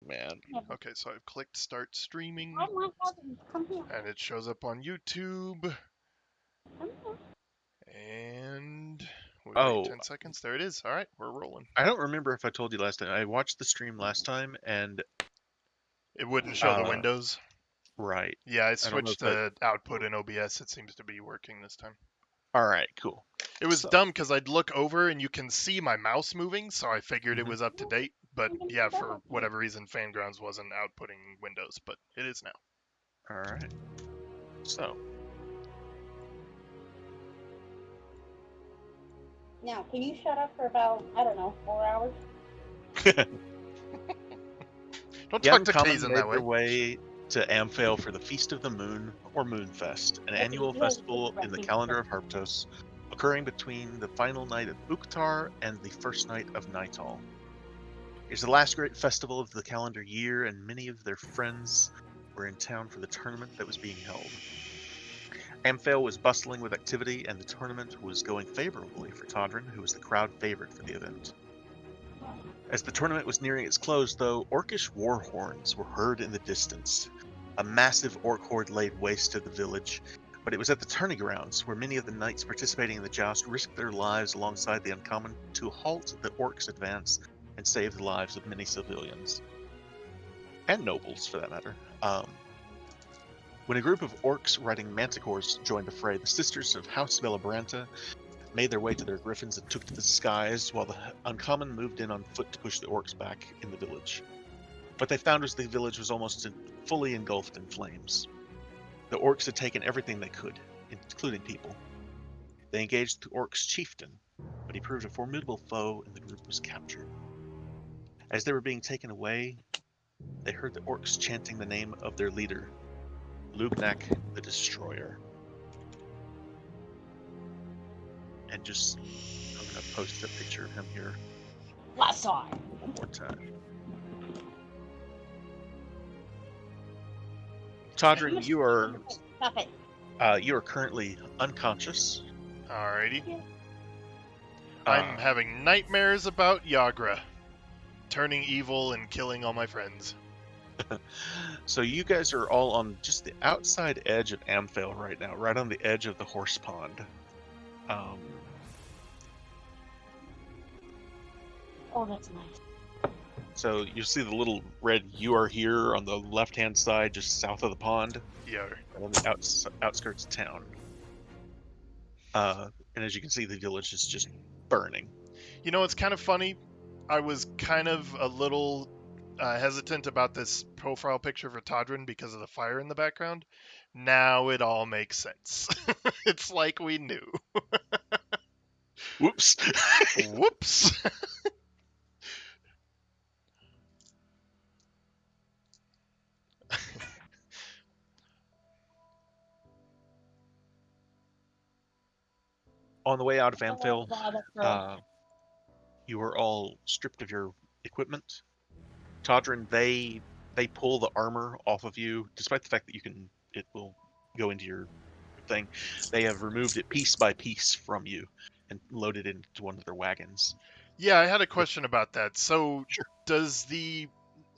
Man. Okay, so I've clicked start streaming, I want to come here. and it shows up on YouTube. Come here. And we wait Oh, 10 seconds. There it is. All right, we're rolling. I don't remember if I told you last time. I watched the stream last time, and It wouldn't show the windows. right. Yeah, I I don't know if switched that. to output in OBS. It seems to be working this time. All right, cool. It was So, dumb because I'd look over and you can see my mouse moving, so I figured it Mhm. was up to date. But yeah, for whatever reason, Fangrounds wasn't outputting Windows, but it is now. All right. So, Now, can you shut up for about, I don't know, 4 hours? Don't the talk to Uncommon Kaizen made that their way. way to Amphale for the Feast of the Moon, or Moonfest, an annual festival in the calendar of Harptos, occurring between the final night of Uktar and the first night of Nightal. It's the last great festival of the calendar year, and many of their friends were in town for the tournament that was being held. Amphale was bustling with activity, and the tournament was going favorably for Todrin, who was the crowd favorite for the event. As the tournament was nearing its close, though, orcish war horns were heard in the distance. A massive orc horde laid waste to the village, but it was at the tourney grounds where many of the knights participating in the joust risked their lives alongside the Uncommon to halt the orcs' advance and save the lives of many civilians. And nobles, for that matter. When a group of orcs riding manticores joined the fray, the sisters of House Velabranta made their way to their griffins and took to the skies, while the Uncommon moved in on foot to push the orcs back in the village. What they found was the village was almost fully engulfed in flames. The orcs had taken everything they could, including people. They engaged the orcs' chieftain, but he proved a formidable foe and the group was captured. As they were being taken away, they heard the orcs chanting the name of their leader, Lugnak the Destroyer. And just, I'm going to post a picture of him here Last saw it. one more time. Todrin, you Stop it. are currently unconscious. Alrighty. Uh, I'm having nightmares about Yagra turning evil and killing all my friends. So you guys are all on just the outside edge of Amphale right now, right on the edge of the horse pond. Oh, that's nice. So you see the little red "You are here" on the left-hand side, just south of the pond, Yeah. on the outskirts of town. And as you can see, the village is just burning. You know, it's kind of funny. I was kind of a little hesitant about this profile picture for Todrin because of the fire in the background. Now it all makes sense. It's like we knew. Whoops. Whoops. On the way out of Amphale, Wow, that's gross. you are all stripped of your equipment. Todrin, they pull the armor off of you, despite the fact that it will go into your thing. They have removed it piece by piece from you and loaded it into one of their wagons. Yeah, I had a question about that. So, Sure. does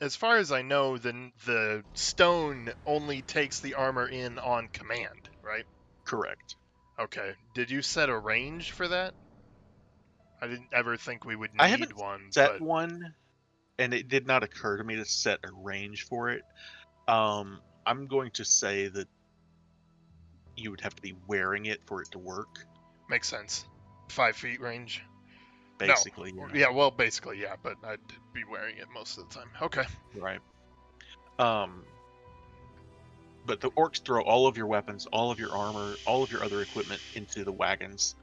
as far as I know, the stone only takes the armor in on command, right? Correct. Okay. Did you set a range for that? I didn't ever think we would I need haven't one, set but one, and it did not occur to me to set a range for it. I'm going to say that you would have to be wearing it for it to work. makes sense. 5 feet range. Basically, No. yeah. Yeah, well, basically, yeah, but I'd be wearing it most of the time. Okay. Right. But the orcs throw all of your weapons, all of your armor, all of your other equipment into the wagons.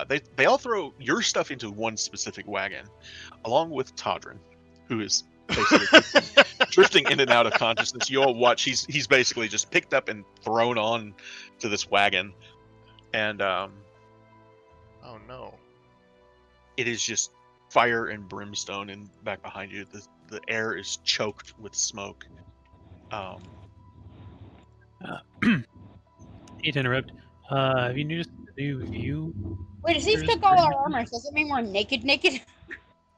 They all throw your stuff into one specific wagon, along with Todrin, who is basically drifting in and out of consciousness. You all watch; he's basically just picked up and thrown on to this wagon, and Oh no. it is just fire and brimstone. And back behind you, the air is choked with smoke. Hate to interrupt. Have you noticed the new view? Wait, if he took all our armor, does it mean we're naked?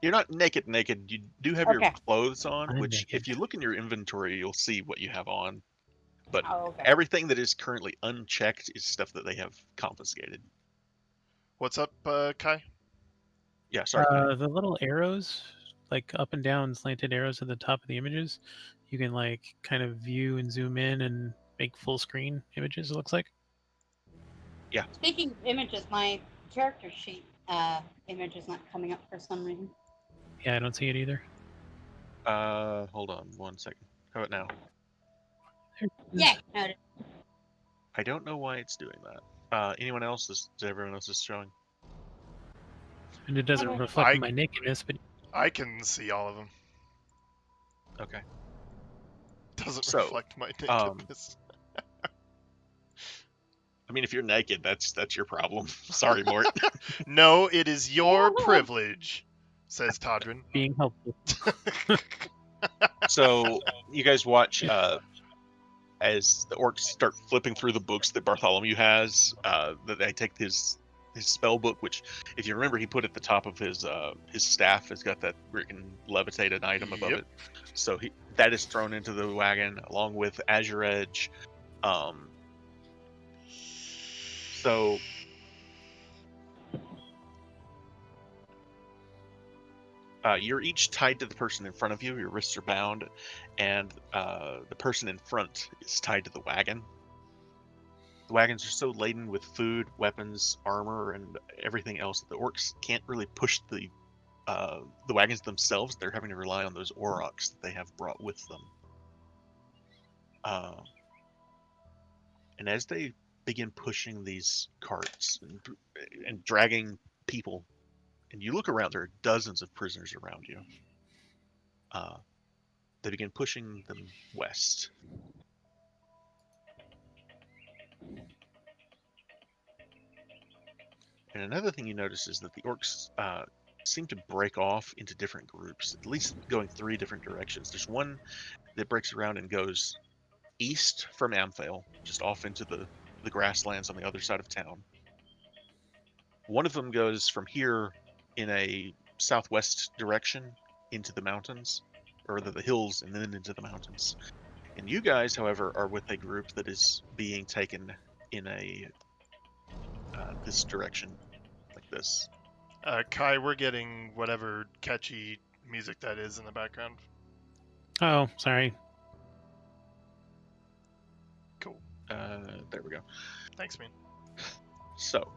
You're not naked. You do have your Okay. clothes on, I'm which, if naked. you look in your inventory, you'll see what you have on. But Oh, okay. everything that is currently unchecked is stuff that they have confiscated. What's up, Kai? Yeah, sorry, Kai. The little arrows, like up and down slanted arrows at the top of the images, you can like kind of view and zoom in and make full screen images. It looks like. Speaking of images, my character sheet image is not coming up for some reason. Yeah, I don't see it either. Hold on 1 second. How about now? There it is. Yeah. Noted. I don't know why it's doing that. Anyone else? Is everyone else is showing? And it doesn't Okay. reflect my nakedness, but I can see all of them. Okay. Doesn't So, reflect my nakedness. I mean, if you're naked, that's your problem. Sorry, Mort. No, it is your privilege, says Todrin. being helpful. So you guys watch as the orcs start flipping through the books that Bartholomew has. That they take his spell book, which, if you remember, he put at the top of his staff. Has got that where it can levitate an item above Yep. it. So that is thrown into the wagon along with Azure Edge. So you're each tied to the person in front of you. Your wrists are bound, and the person in front is tied to the wagon. The wagons are so laden with food, weapons, armor, and everything else that the orcs can't really push the wagons themselves. They're having to rely on those aurochs that they have brought with them. And as they begin pushing these carts and dragging people, and you look around, there are dozens of prisoners around you. They begin pushing them west. And another thing you notice is that the orcs seem to break off into different groups, at least going 3 different directions. There's one that breaks around and goes east from Amphale, just off into the grasslands on the other side of town. One of them goes from here in a southwest direction into the mountains, or the hills, and then into the mountains. And you guys, however, are with a group that is being taken in a this direction, like this. Kai, we're getting whatever catchy music that is in the background. Oh, sorry. Cool. There we go. Thanks, man. So,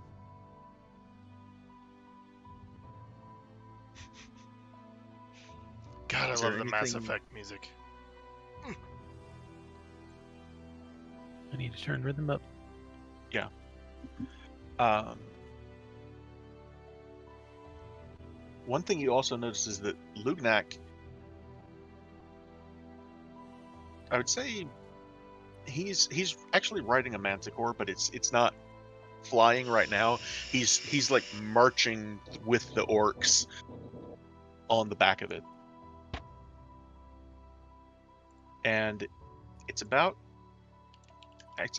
God, I Is love there the Mass anything- Effect music. I need to turn rhythm up. One thing you also notice is that Lugnak, I would say he's actually riding a manticore, but it's not flying right now. He's like marching with the orcs on the back of it. And it's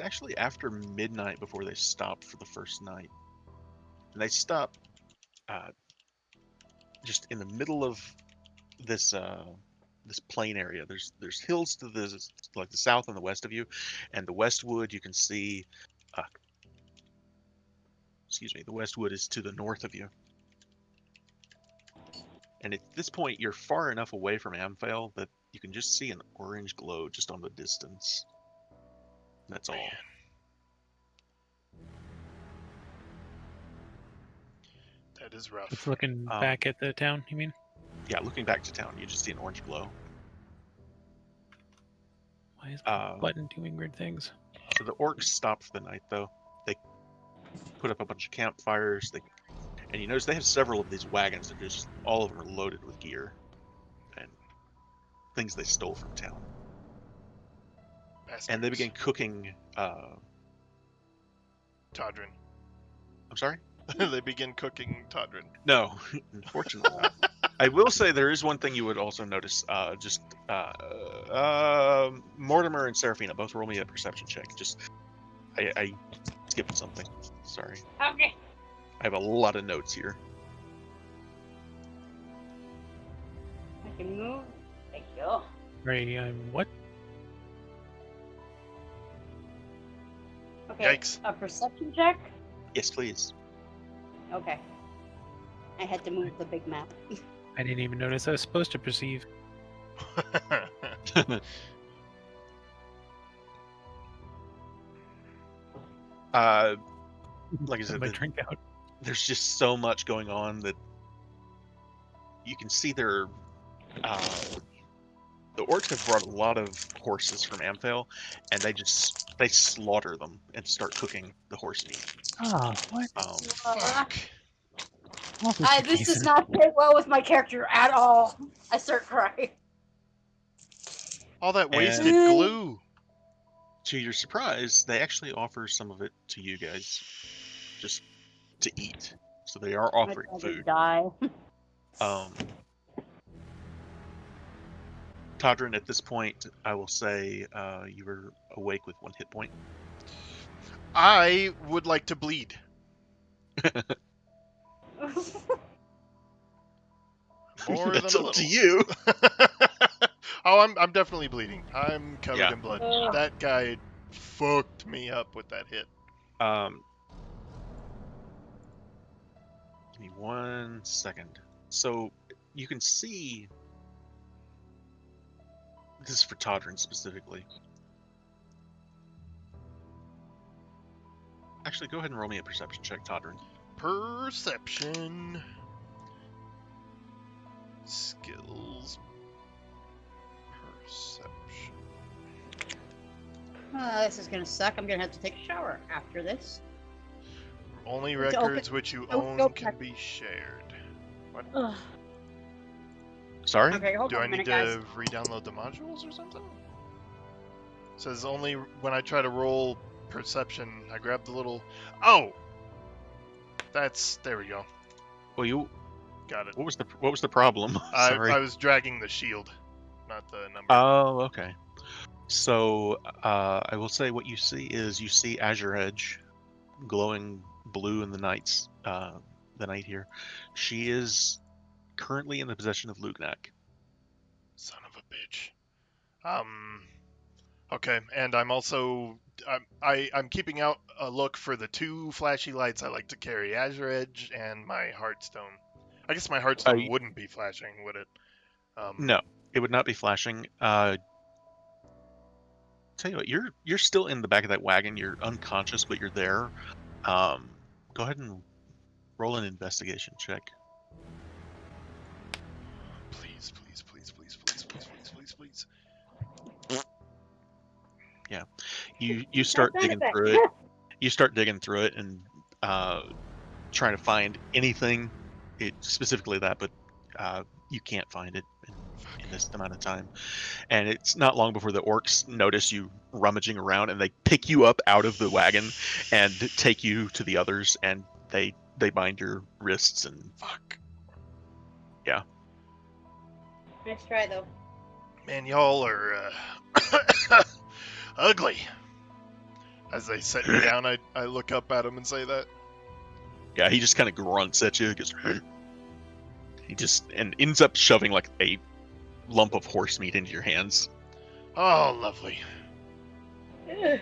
actually after midnight before they stop for the first night. And they stop just in the middle of this this plain area. There's hills to the south and the west of you, and the westwood you can see. The westwood is to the north of you. And at this point, you're far enough away from Amphale that you can just see an orange glow just on the distance. That's all. That is rough. It's looking back at the town, you mean? Yeah, looking back to town, you just see an orange glow. Why is my button doing weird things? So the orcs stop for the night, though. They put up a bunch of campfires. And you notice they have several of these wagons that are just all of them are loaded with gear and things they stole from town. Bastards. And they begin cooking. Todrin. I'm sorry? They begin cooking Todrin. No, unfortunately not. I will say there is one thing you would also notice. Mortimer and Seraphina, both roll me a perception check. I skipped something. Sorry. Okay. I have a lot of notes here. can move. Thank you. Right, I'm what? Okay. Yikes. A perception check? Yes, please. Okay. I had to move the big map. I didn't even notice I was supposed to perceive. Like I said, Put my drink out. there's just so much going on that you can see the orcs have brought a lot of horses from Amphale, and they slaughter them and start cooking the horse meat. Ah, what? Fuck. This does not fit well with my character at all. I start crying. All that wasted And- glue. To your surprise, they actually offer some of it to you guys, just to eat. So they are offering I'd rather food. die. Todrin, at this point, I will say you were awake with 1 hit point. I would like to bleed. More That's than a up to little. you. Oh, I'm definitely bleeding. I'm covered Yeah. in blood. Ugh. That guy fucked me up with that hit. Give me 1 second. So you can see. This is for Todrin specifically. Actually, go ahead and roll me a perception check, Todrin. Perception. Skills. Perception. This is gonna suck. I'm gonna have to take a shower after this. Only It's open- records which you Go own can back. be shared. Ugh. Sorry? Okay, hold Do on I a need minute, guys. to re-download the modules or something? It says only when I try to roll perception, I grab the little. Oh, there we go. Well, Got it. what was the problem? Sorry. I was dragging the shield, not the number. Oh, okay. So I will say what you see Azure Edge, glowing blue in the night here. She is currently in the possession of Lugnak. Son of a bitch. Okay, and I'm also I'm keeping out a look for the 2 flashy lights I like to carry: Azure Edge and my Heartstone. I guess my Heartstone wouldn't be flashing, would it? No, it would not be flashing. Tell you what, you're still in the back of that wagon. You're unconscious, but you're there. Go ahead and roll an investigation check. Please. Yeah, you start digging through it. You start digging through it and trying to find anything, specifically that, but you can't find it in this amount of time. And it's not long before the orcs notice you rummaging around, and they pick you up out of the wagon and take you to the others, and they bind your wrists and Fuck. Yeah. Nice try, though. Man, y'all are ugly. As they set me down, I look up at him and say that. Yeah, he just kind of grunts at you. He just and ends up shoving like a lump of horse meat into your hands. Oh, lovely. Ugh.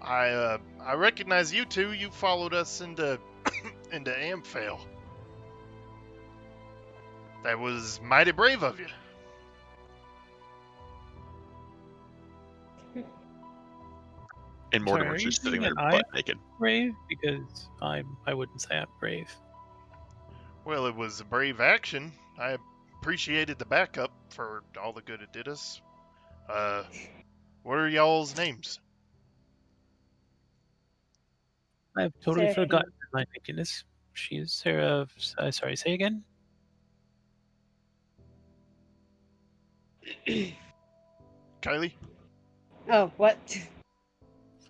I recognize you two. You followed us into into Amphale. That was mighty brave of you. And Mortimer's Sorry, just sitting there even I- butt naked. Brave? Because I wouldn't say I'm brave. Well, it was a brave action. I appreciated the backup for all the good it did us. What are y'all's names? I've totally Seraphine. forgotten my weakness. She is Sarah. Sorry, say again? Kylie? Oh, what?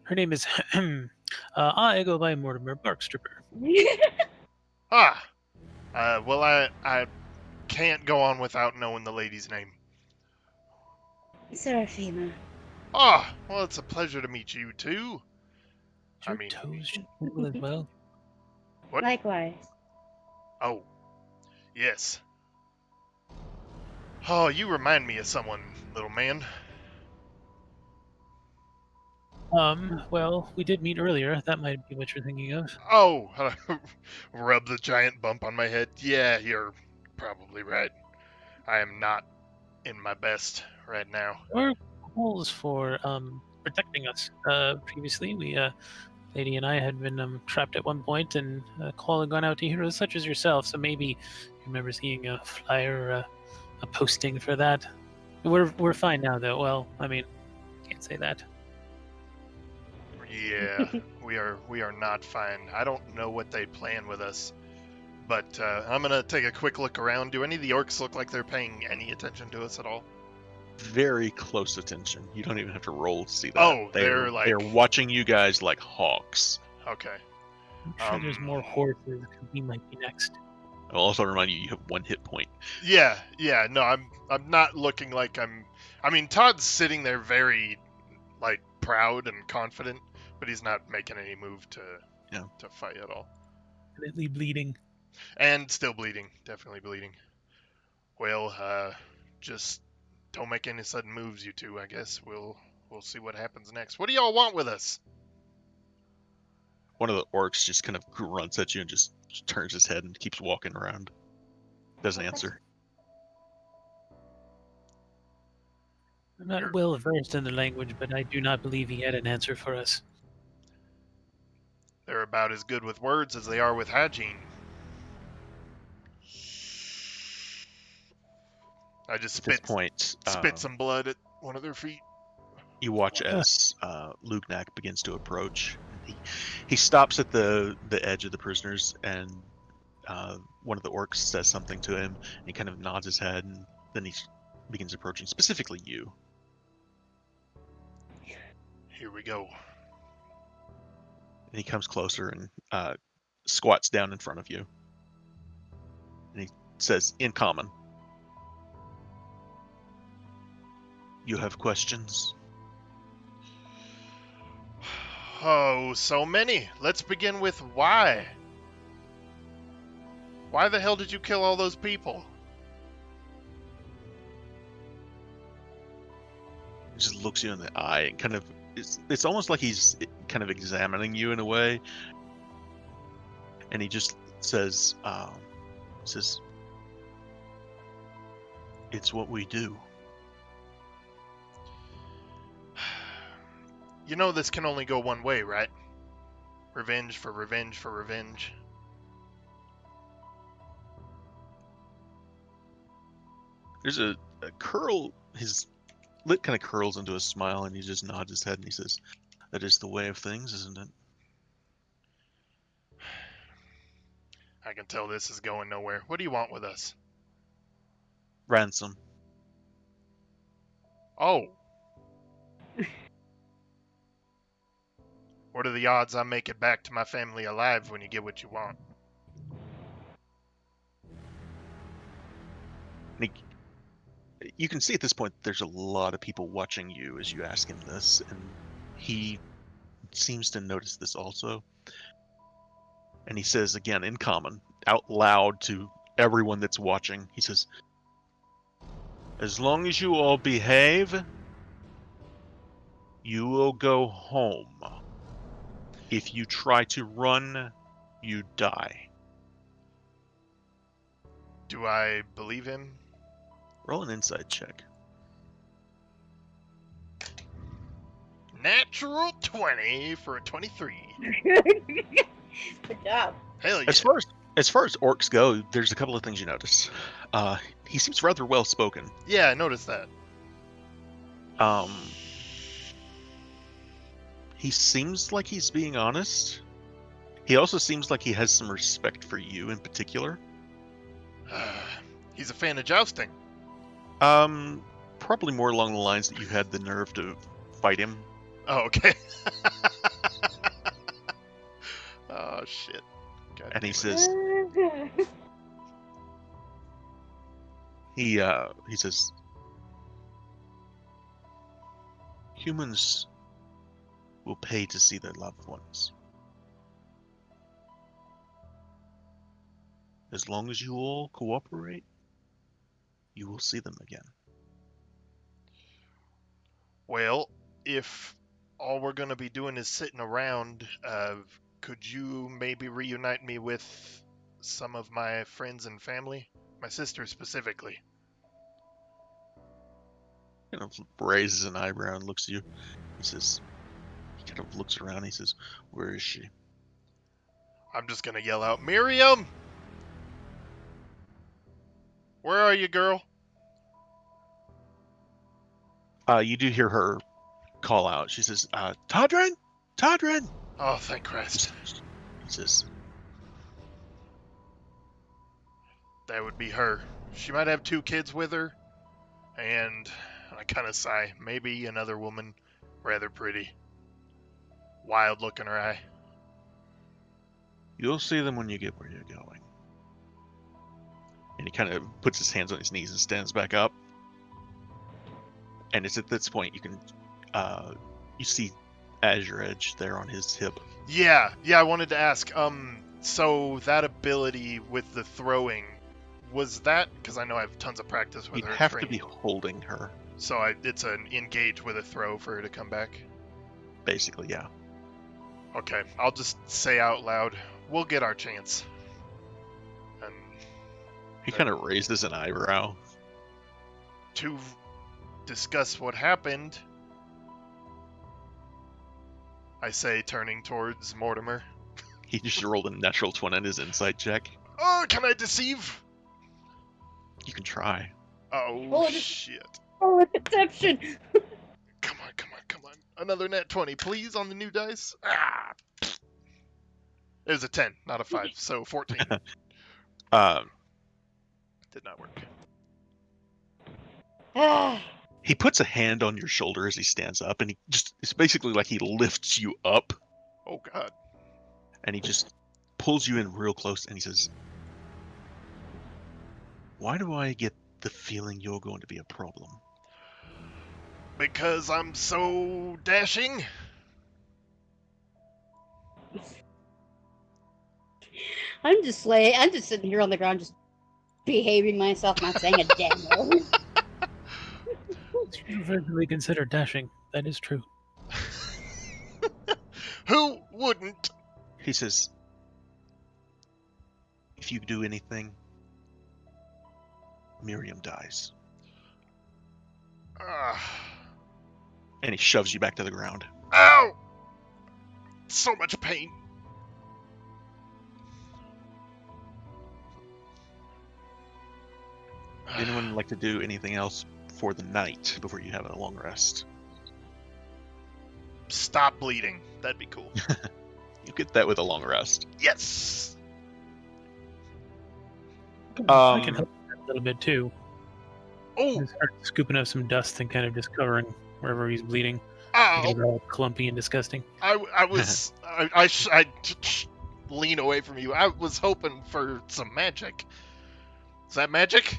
Her name is. I go by Mortimer Barkstripper. Ah! Well, I can't go on without knowing the lady's name. Seraphina. Ah! Well, it's a pleasure to meet you, too. I Your mean- toes should tingle as well. What? Likewise. Oh. Yes. Oh, you remind me of someone, little man. Well, we did meet earlier. That might be what you're thinking of. Oh, rub the giant bump on my head. Yeah, you're probably right. I am not in my best right now. Or calls for protecting us. Previously, Lady and I had been trapped at one point, and a call had gone out to heroes such as yourself. So maybe you remember seeing a flyer, a posting for that. We're fine now, though. Well, I mean, can't say that. Yeah, we are not fine. I don't know what they plan with us, but I'm gonna take a quick look around. Do any of the orcs look like they're paying any attention to us at all? Very close attention. You don't even have to roll to see that. Oh, they're like- they're watching you guys like hawks. Okay. I'm sure there's more horses, because we might be next. I'll also remind you have 1 hit point. Yeah. No, I'm not looking like I'm. I mean, Todd's sitting there very, like, proud and confident, but he's not making any move to fight at all. Definitely bleeding. And still bleeding. Definitely bleeding. Well, just don't make any sudden moves, you two. I guess we'll see what happens next. What do y'all want with us? One of the orcs just kind of grunts at you and just turns his head and keeps walking around. Doesn't answer. I'm not well versed in the language, but I do not believe he had an answer for us. They're about as good with words as they are with hygiene. I just At this point, spit some blood at one of their feet. you watch as Lugnak begins to approach. He stops at the edge of the prisoners, and one of the orcs says something to him. And he kind of nods his head, and then he begins approaching, specifically you. Here we go. And he comes closer and squats down in front of you. And he says, in common, "You have questions?" Oh, so many. Let's begin with why. Why the hell did you kill all those people? He just looks you in the eye and kind of it's almost like he's kind of examining you in a way. And he just says, "It's what we do." You know this can only go one way, right? Revenge for revenge for revenge. There's a curl, his lip kind of curls into a smile, and he just nods his head and he says, "That is the way of things, isn't it?" I can tell this is going nowhere. What do you want with us? Ransom. Oh. What are the odds I make it back to my family alive when you get what you want? And you can see at this point there's a lot of people watching you as you ask him this, and he seems to notice this also. And he says again in common, out loud to everyone that's watching, he says, "As long as you all behave, you will go home. If you try to run, you die." Do I believe him? Roll an insight check. Natural 20 for a 23. Good job. Hell yeah. As far as orcs go, there's a couple of things you notice. He seems rather well spoken. Yeah, I noticed that. He seems like he's being honest. He also seems like he has some respect for you in particular. He's a fan of jousting. Probably more along the lines that you had the nerve to fight him. Oh, okay. Oh, shit. God And he damn it. says, he says, "Humans will pay to see their loved ones. As long as you all cooperate, you will see them again. Well, if all we're going to be doing is sitting around, could you maybe reunite me with some of my friends and family? My sister specifically. Kind of raises an eyebrow and looks at you. He says, he kind of looks around. He says, "Where is she?" I'm just going to yell out, Miriam! Where are you, girl? You do hear her call out. She says, "Todrin, Todrin." Oh, thank Christ. He says, That would be her. She might have 2 kids with her, and I kind of sigh. Maybe another woman, rather pretty. Wild look in her eye. "You'll see them when you get where you're going." And he kind of puts his hands on his knees and stands back up. And it's at this point you can, you see Azure Edge there on his hip. Yeah, I wanted to ask, so that ability with the throwing, was that, because I know I have tons of practice with You'd her have to training, be holding her, so it's an engage with a throw for her to come back? basically, yeah. Okay, I'll just say out loud, we'll get our chance. And He kind of raises an eyebrow. to discuss what happened, I say, turning towards Mortimer. He just rolled a natural 20 on his insight check. Oh, can I deceive? You can try. Oh, Oh, shit. Oh, deception! Come on. Another net 20, please, on the new dice. Ah! It was a 10, not a 5, so 14. Did not work. Ah, He puts a hand on your shoulder as he stands up, and it's basically like he lifts you up, Oh, God. and he just pulls you in real close, and he says, "Why do I get the feeling you're going to be a problem?" Because I'm so dashing? I'm just sitting here on the ground, just behaving myself, not saying a damn word. It's universally considered dashing. That is true. Who wouldn't? He says, "If you do anything, Miriam dies." And he shoves you back to the ground. Ow! So much pain. Anyone like to do anything else for the night before you have a long rest? Stop bleeding. That'd be cool. You get that with a long rest. Yes! I can help a little bit too. Oh! Just start scooping up some dust and kind of just covering wherever he's bleeding. Ow! Making it all clumpy and disgusting. I lean away from you. I was hoping for some magic. Is that magic?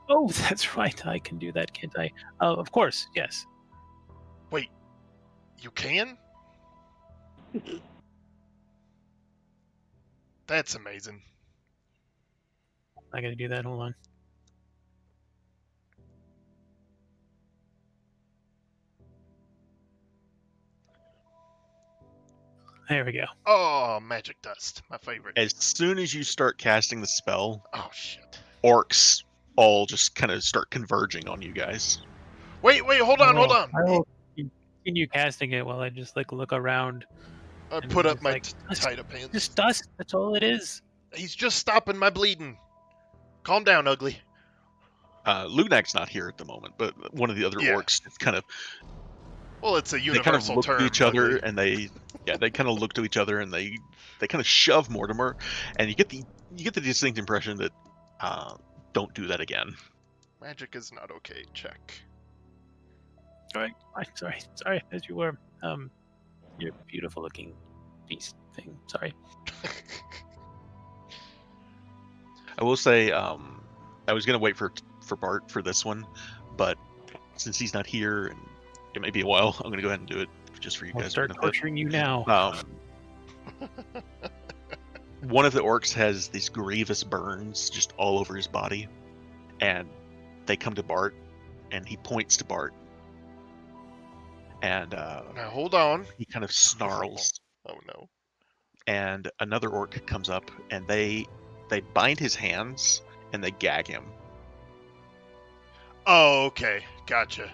Oh, that's right. I can do that, can't I? Of course, yes. Wait, you can? That's amazing. I gotta do that. Hold on. There we go. Oh, magic dust. My favorite. As soon as you start casting the spell, Oh, shit. orcs all just kind of start converging on you guys. Wait, hold on. I will continue casting it while I just look around. I and put up just, my dust. tight pants. Just dust. That's all it is. He's just stopping my bleeding. Calm down, ugly. Lunak's not here at the moment, but one of the other orcs kind of Well, it's a they kind of universal look term. to each other, ugly. and they kind of look to each other, and they kind of shove Mortimer, and you get the distinct impression that don't do that again. Magic is not okay. Check. All right. Sorry. As you were, your beautiful looking beast thing. Sorry. I will say, I was gonna wait for Bart for this one, but since he's not here and it may be a while, I'm gonna go ahead and do it just for you I'll guys. start torturing you now. One of the orcs has these grievous burns just all over his body, and they come to Bart, and he points to Bart, and Now hold on. he kind of snarls. Oh no. And another orc comes up, and they bind his hands and they gag him. Oh, okay. Gotcha.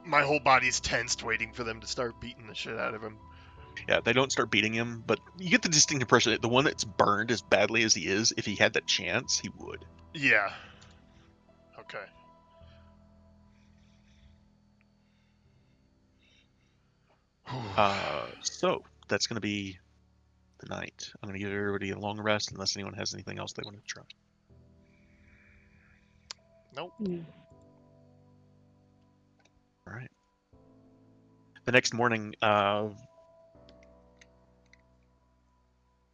My whole body's tensed, waiting for them to start beating the shit out of him. Yeah, they don't start beating him, but you get the distinct impression that the one that's burned as badly as he is, if he had that chance, he would. Yeah. Okay. So that's going to be the night. I'm going to give everybody a long rest unless anyone has anything else they want to try. Nope. All right. The next morning,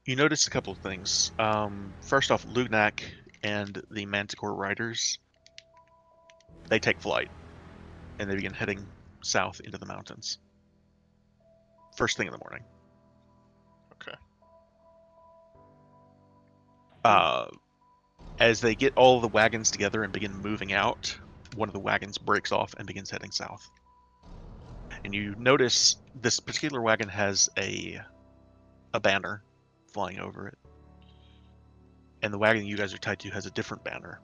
you notice a couple of things. First off, Lugnak and the Manticore riders, they take flight, and they begin heading south into the mountains. First thing in the morning. Okay. As they get all the wagons together and begin moving out, one of the wagons breaks off and begins heading south. And you notice this particular wagon has a banner flying over it. And the wagon you guys are tied to has a different banner.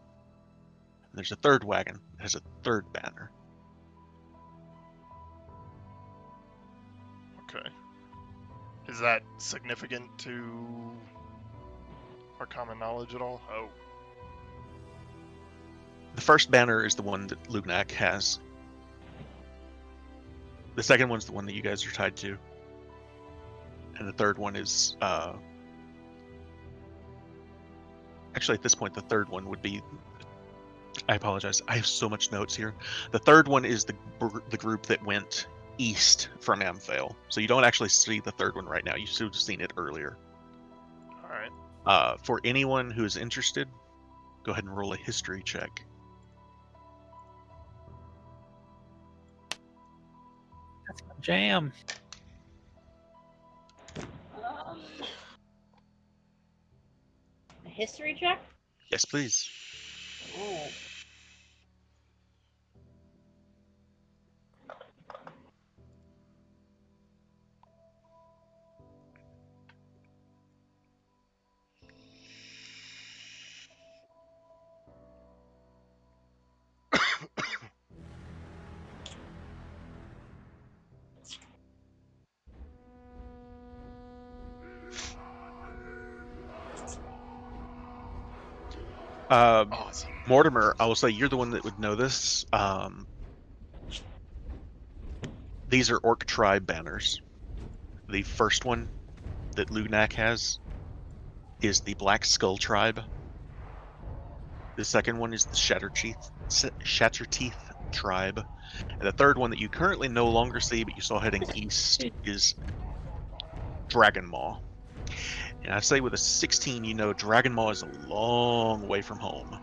And there's a third wagon that has a third banner. Okay. Is that significant to our common knowledge at all? Oh. The first banner is the one that Lugnak has. The second one's the one that you guys are tied to. And the third one is... Actually, at this point, the third one would be... I apologize. I have so much notes here. The third one is the group that went east from Amphale. So you don't actually see the third one right now. You should have seen it earlier. All right. For anyone who is interested, go ahead and roll a history check. That's my jam. A history check? Yes, please. Oh. Awesome. Mortimer, I will say you're the one that would know this. These are Orc Tribe banners. The first one that Lugnak has is the Black Skull Tribe. The second one is the Shatterteeth Tribe. And the third one that you currently no longer see, but you saw heading east, is Dragon Maw. And I say with a 16, you know Dragon Maw is a long way from home.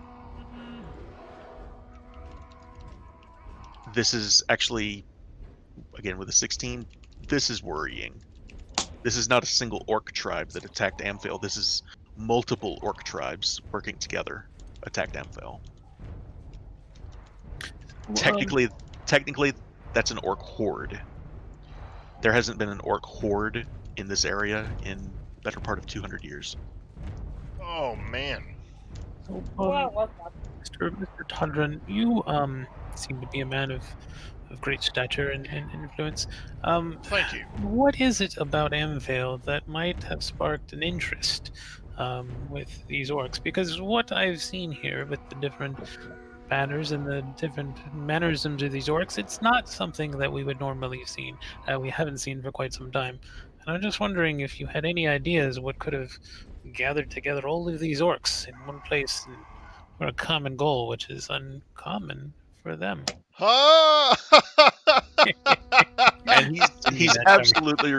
This is actually, again with a 16, this is worrying. This is not a single orc tribe that attacked Amphale. This is multiple orc tribes working together attacked Amphale. Technically, that's an orc horde. There hasn't been an orc horde in this area in the better part of 200 years. Oh man. So, What's up? Mr. Tundran, you seem to be a man of great stature and influence. Thank you. What is it about Amphale that might have sparked an interest with these orcs? Because what I've seen here with the different banners and the different mannerisms of these orcs, it's not something that we would normally have seen. We haven't seen for quite some time. And I'm just wondering if you had any ideas what could have gathered together all of these orcs in one place for a common goal, which is uncommon for them. And he's absolutely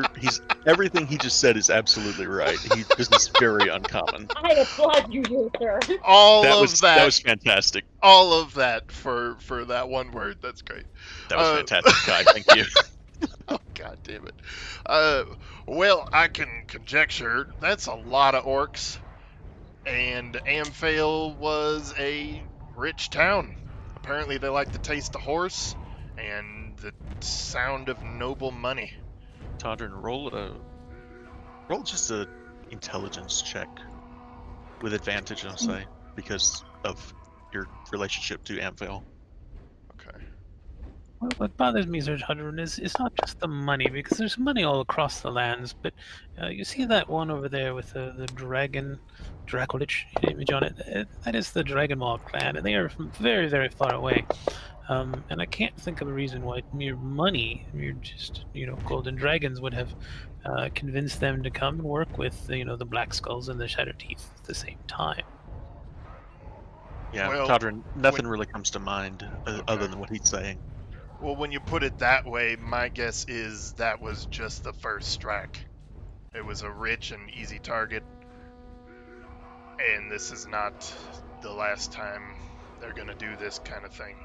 everything he just said is absolutely right. This is very uncommon. I applaud you, sir. That was fantastic. All of that for that one word. That's great. That was fantastic, Kai. Thank you. Oh, god damn it. Well, I can conjecture that's a lot of orcs, and Amphale was a rich town. Apparently, they like the taste of horse and the sound of noble money. Todrin, roll just a intelligence check with advantage, I'll say, because of your relationship to Amphale. Okay. What bothers me, Sir Hudron, is it's not just the money, because there's money all across the lands, but you see that one over there with the dragon, Dracolich image on it? That is the Dragonmaw clan, and they are from very, very far away. And I can't think of a reason why mere money, mere just, golden dragons would have convinced them to come and work with, the Black Skulls and the Shattered Teeth at the same time. Yeah, Well, Todrin, nothing really comes to mind other than what he's saying. Well, when you put it that way, my guess is that was just the first strike. It was a rich and easy target, and this is not the last time they're gonna do this kind of thing.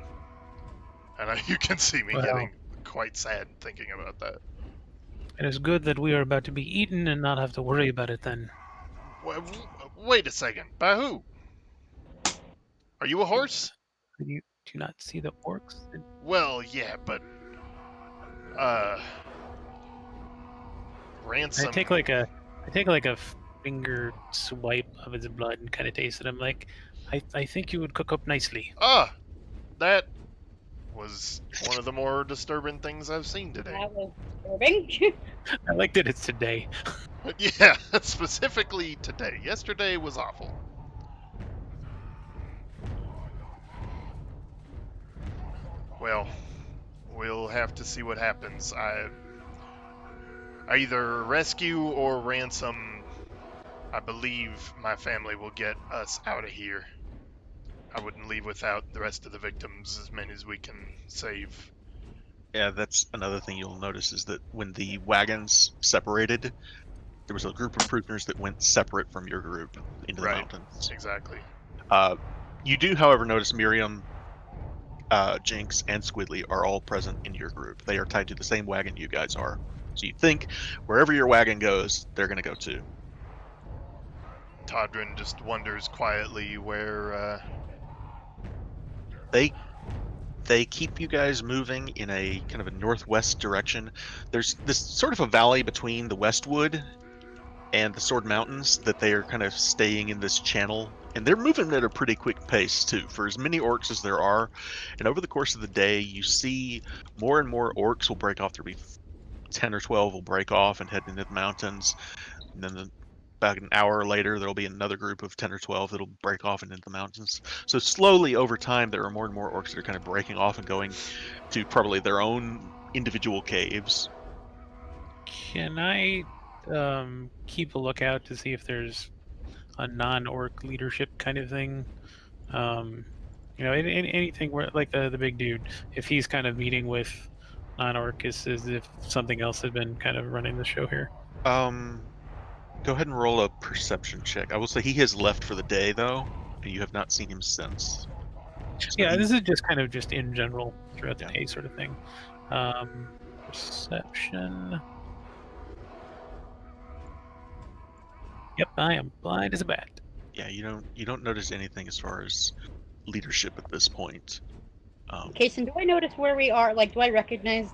And you can see me Well, getting quite sad thinking about that. it is good that we are about to be eaten and not have to worry about it then. Wait a second. By who? Are you a horse? You do not see the orcs? Well, yeah, but ransom. I take like a finger swipe of its blood and kind of taste it. I'm like, I think you would cook up nicely. That was one of the more disturbing things I've seen today. That was disturbing. I like that it's today. Yeah, specifically today. Yesterday was awful. Well, we'll have to see what happens. I either rescue or ransom. I believe my family will get us out of here. I wouldn't leave without the rest of the victims, as many as we can save. Yeah, that's another thing you'll notice is that when the wagons separated, there was a group of prisoners that went separate from your group into the mountains. Exactly. You do, however, notice Miriam, Jinx, and Squidly are all present in your group. They are tied to the same wagon you guys are. So you think wherever your wagon goes, they're going to go too. Todrin just wonders quietly where. They keep you guys moving in a kind of a northwest direction. There's this sort of a valley between the Westwood and the Sword Mountains that they are kind of staying in this channel, and they're moving at a pretty quick pace too, for as many orcs as there are. And over the course of the day, you see more and more orcs will break off. There'll be 10 or 12 will break off and head into the mountains, and then about an hour later, there'll be another group of 10 or 12 that'll break off and into the mountains. So slowly over time, there are more and more orcs that are kind of breaking off and going to probably their own individual caves. Can I keep a lookout to see if there's a non-orc leadership kind of thing? Anything where, like the big dude, if he's kind of meeting with non-orc, is if something else had been kind of running the show here. Go ahead and roll a perception check. I will say he has left for the day, though, and you have not seen him since. So yeah, this is just kind of just in general throughout the day sort of thing. Perception. Yep, I am blind as a bat. Yeah, you don't notice anything as far as leadership at this point. Kason, do I notice where we are? Like, do I recognize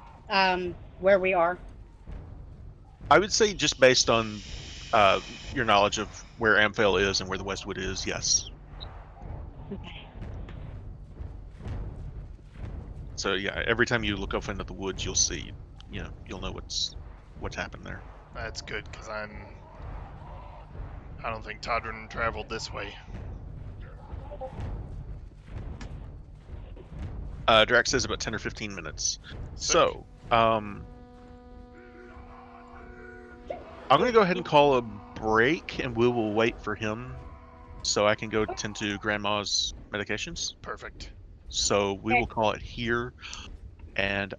where we are? I would say just based on your knowledge of where Amphale is and where the Westwood is, yes. Okay. So yeah, every time you look up into the woods, you'll see, you'll know what's happened there. That's good, because I don't think Todrin traveled this way. Drax says about 10 or 15 minutes. Sick. So, I'm going to go ahead and call a break, and we will wait for him so I can go tend to Grandma's medications. Perfect. So we will call it here, and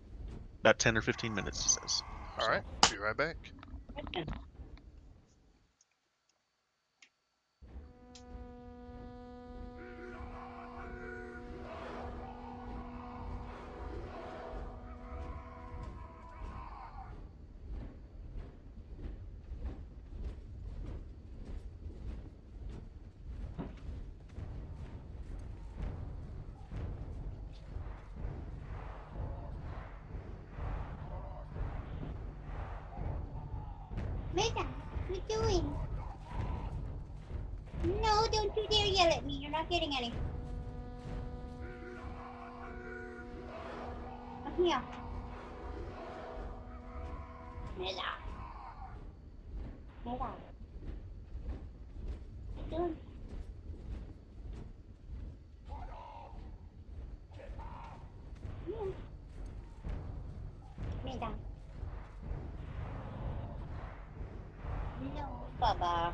about 10 or 15 minutes, he says. All right, be right back. Mega, what you doing? No, don't you dare yell at me. You're not getting any. Come here. Mega. Mega. What you doing? Yeah. Mega. No, Baba.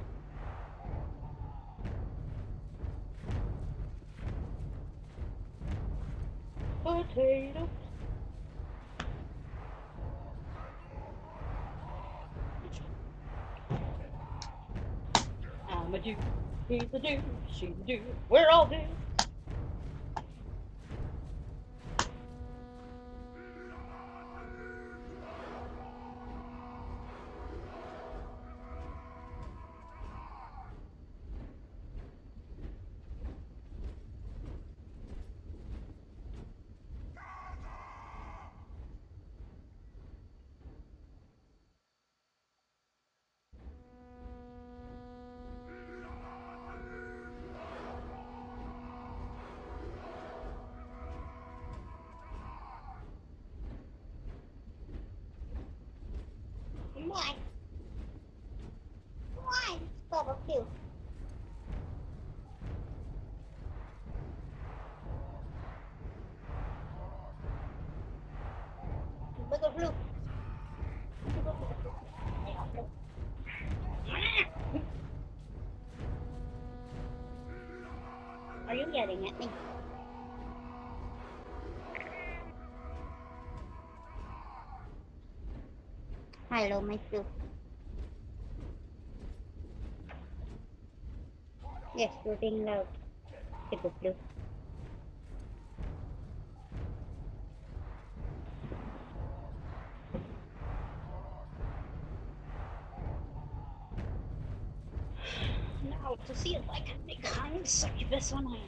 Potato. I'm a Jew. He's a Jew. She's a Jew. We're all Jews. Why? Why? Bubble too. Look at blue. Are you yelling at me? Hello, my blue. Yes, you're being loud. Take a blue. Now to see if I can become succubus on him.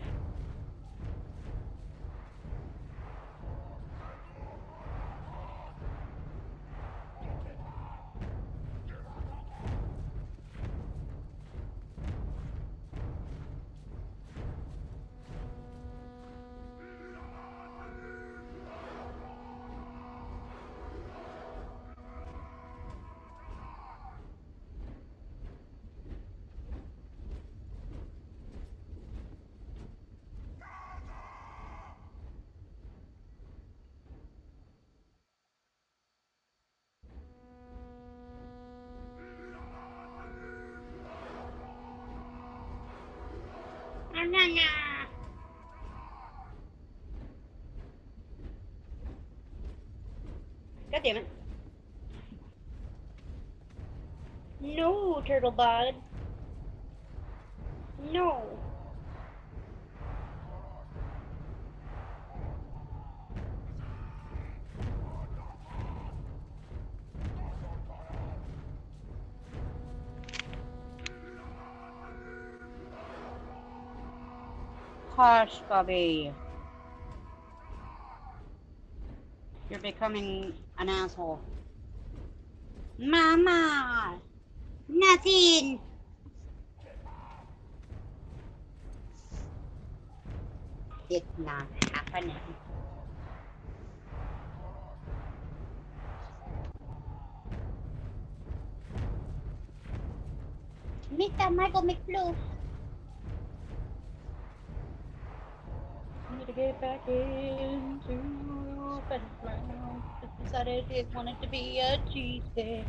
No. God damn it. No, turtle bud. No. Hush, Bobby. You're becoming an asshole. Mama! Nothing! It's not happening. Mr. Michael McFloof. Need to get back into battleground. Decided it wanted to be a cheesesteak.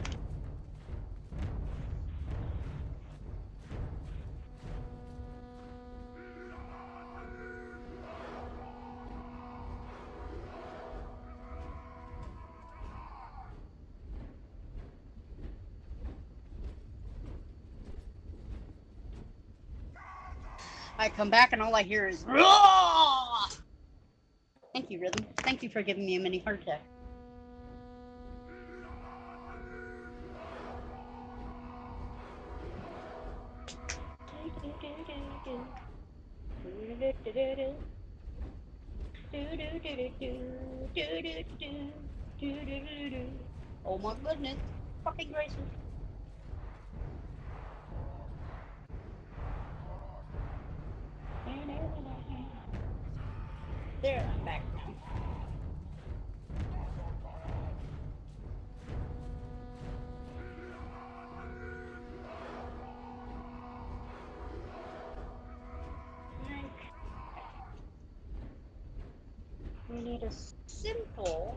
I come back and all I hear is roar! Thank you, Rhythm. Thank you for giving me a mini heart attack. Oh my goodness. Fucking gracious. There, I'm back now. We need a simple.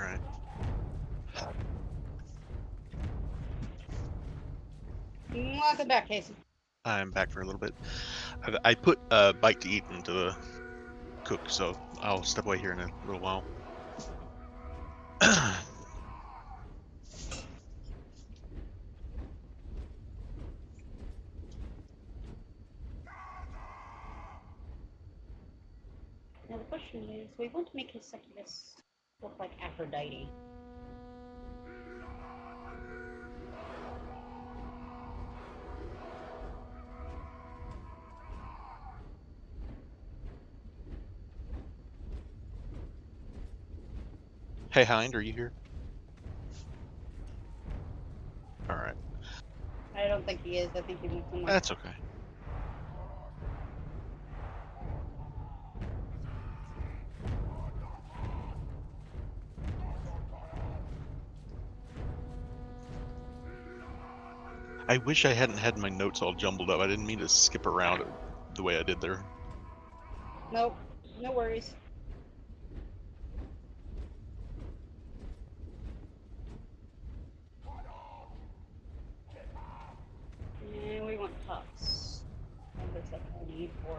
All right. Welcome back, Casey. I'm back for a little bit. I put a bite to eat into the cook, so I'll step away here in a little while. Now the question is, we want to make his succubus look like Aphrodite. Hey, Hind, are you here? All right. I don't think he is. I think he went somewhere. That's okay. I wish I hadn't had my notes all jumbled up. I didn't mean to skip around it the way I did there. Nope. No worries. And we want pups. And there's a need for.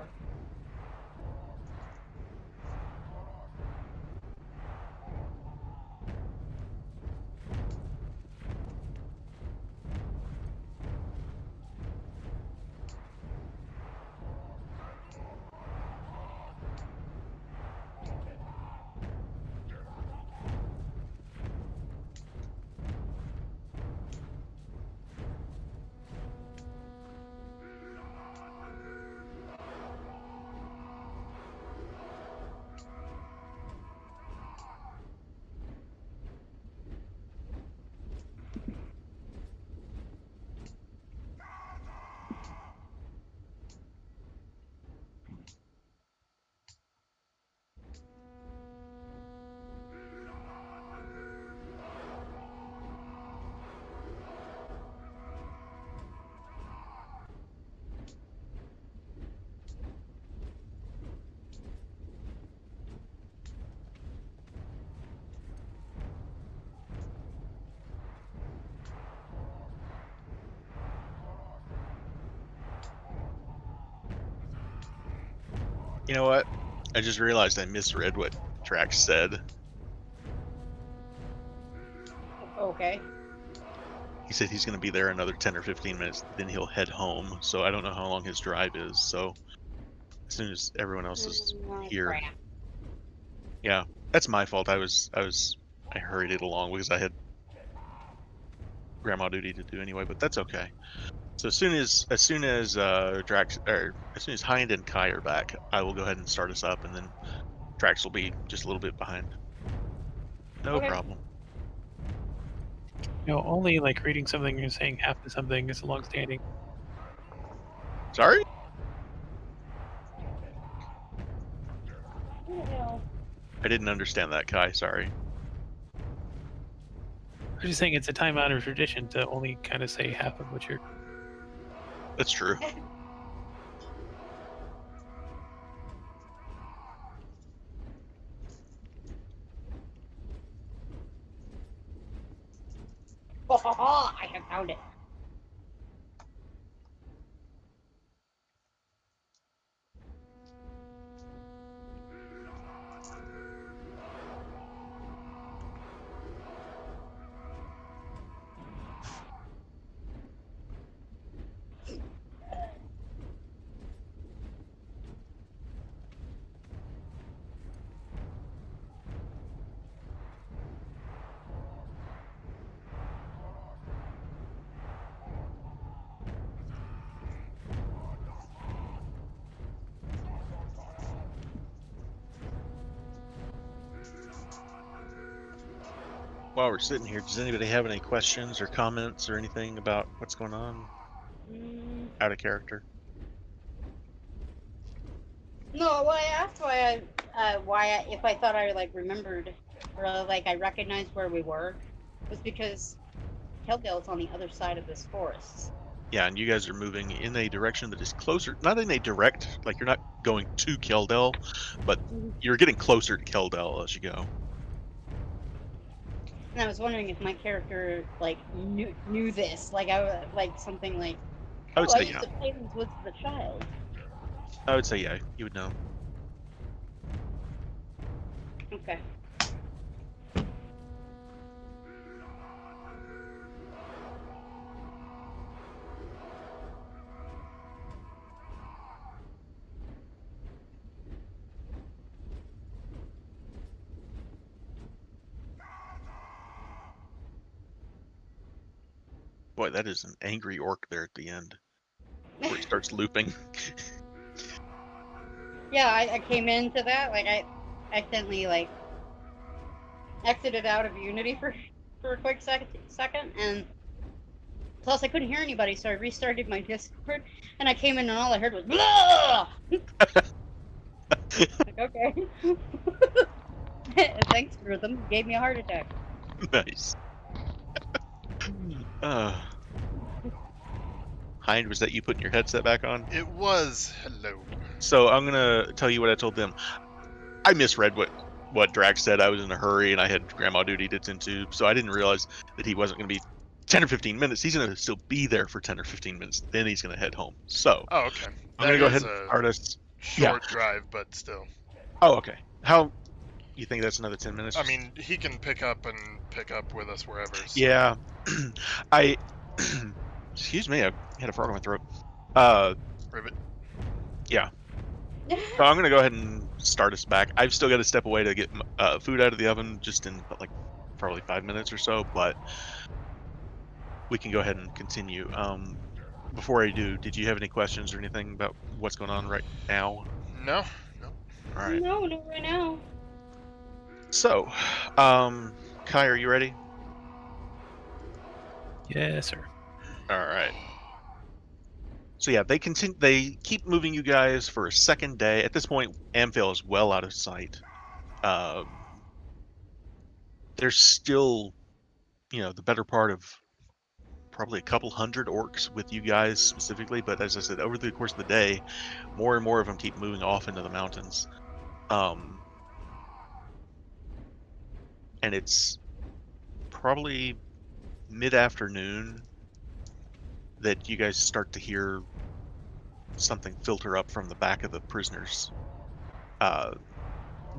You know what? I just realized I misread what Drax said. Okay. He said he's going to be there another 10 or 15 minutes, then he'll head home. So I don't know how long his drive is. So as soon as everyone else is here, Crap. yeah, that's my fault. I hurried it along because I had grandma duty to do anyway. But that's okay. So as soon as Drax, or as soon as Hind and Kai are back, I will go ahead and start us up, and then Drax will be just a little bit behind. No Okay. problem. You know, only like reading something and saying half of something is long-standing. Sorry? Who the hell? I didn't understand that, Kai. Sorry. I'm just saying it's a time-honored tradition to only kind of say half of what you're. That's true. I have found it. While we're sitting here, does anybody have any questions or comments or anything about what's going on? Out of character. No, well, I asked if I thought I like remembered or like I recognized where we were, was because Keldale's on the other side of this forest. Yeah, and you guys are moving in a direction that is closer, not in a direct, like you're not going to Keldale, but you're getting closer to Keldale as you go. And I was wondering if my character like knew this, like like something like. I would I say used yeah. to play these with the child. I would say yeah, you would know. Okay. Boy, that is an angry orc there at the end, where it starts looping. Yeah, I came into that like I accidentally like exited out of Unity for a quick second, and plus I couldn't hear anybody, so I restarted my Discord, and I came in and all I heard was blah. Like, okay. Thanks, Rhythm. You gave me a heart attack. Nice. Hind, was that you putting your headset back on? It was. Hello. So I'm gonna tell you what I told them. I misread what Drag said. I was in a hurry and I had grandma duty to tend to, so I didn't realize that he wasn't gonna be 10 or 15 minutes. He's gonna still be there for 10 or 15 minutes. Then he's gonna head home. So Oh, okay. I'm gonna go ahead and start us. Short drive, but still. Oh, okay. How you think that's another 10 minutes? I mean, he can pick up with us wherever. So. Yeah. I excuse me, I had a frog in my throat. Ribbit. Yeah. So I'm gonna go ahead and start us back. I've still got to step away to get food out of the oven, just in like probably 5 minutes or so, but we can go ahead and continue. Before I do, did you have any questions or anything about what's going on right now? No. All right. No, not right now. So, Kai, are you ready? Yes, sir. All right. So yeah, they keep moving you guys for a second day. At this point, Amphil is well out of sight. There's still, the better part of probably a couple hundred orcs with you guys specifically, but as I said, over the course of the day, more and more of them keep moving off into the mountains. And it's probably mid-afternoon that you guys start to hear something filter up from the back of the prisoners.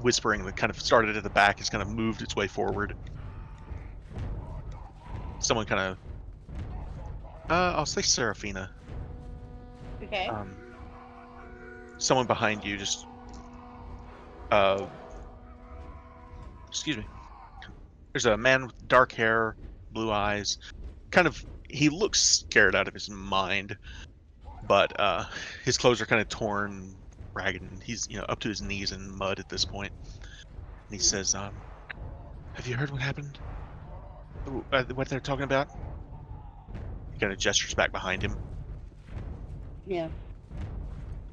Whispering that kind of started at the back has kind of moved its way forward. Someone kind of, I'll say Seraphina. Okay. Someone behind you just, excuse me. There's a man with dark hair, blue eyes, he looks scared out of his mind, but his clothes are kind of torn, ragged, and he's up to his knees in mud at this point. And he says, "Have you heard what happened? What they're talking about?" He kind of gestures back behind him. Yeah.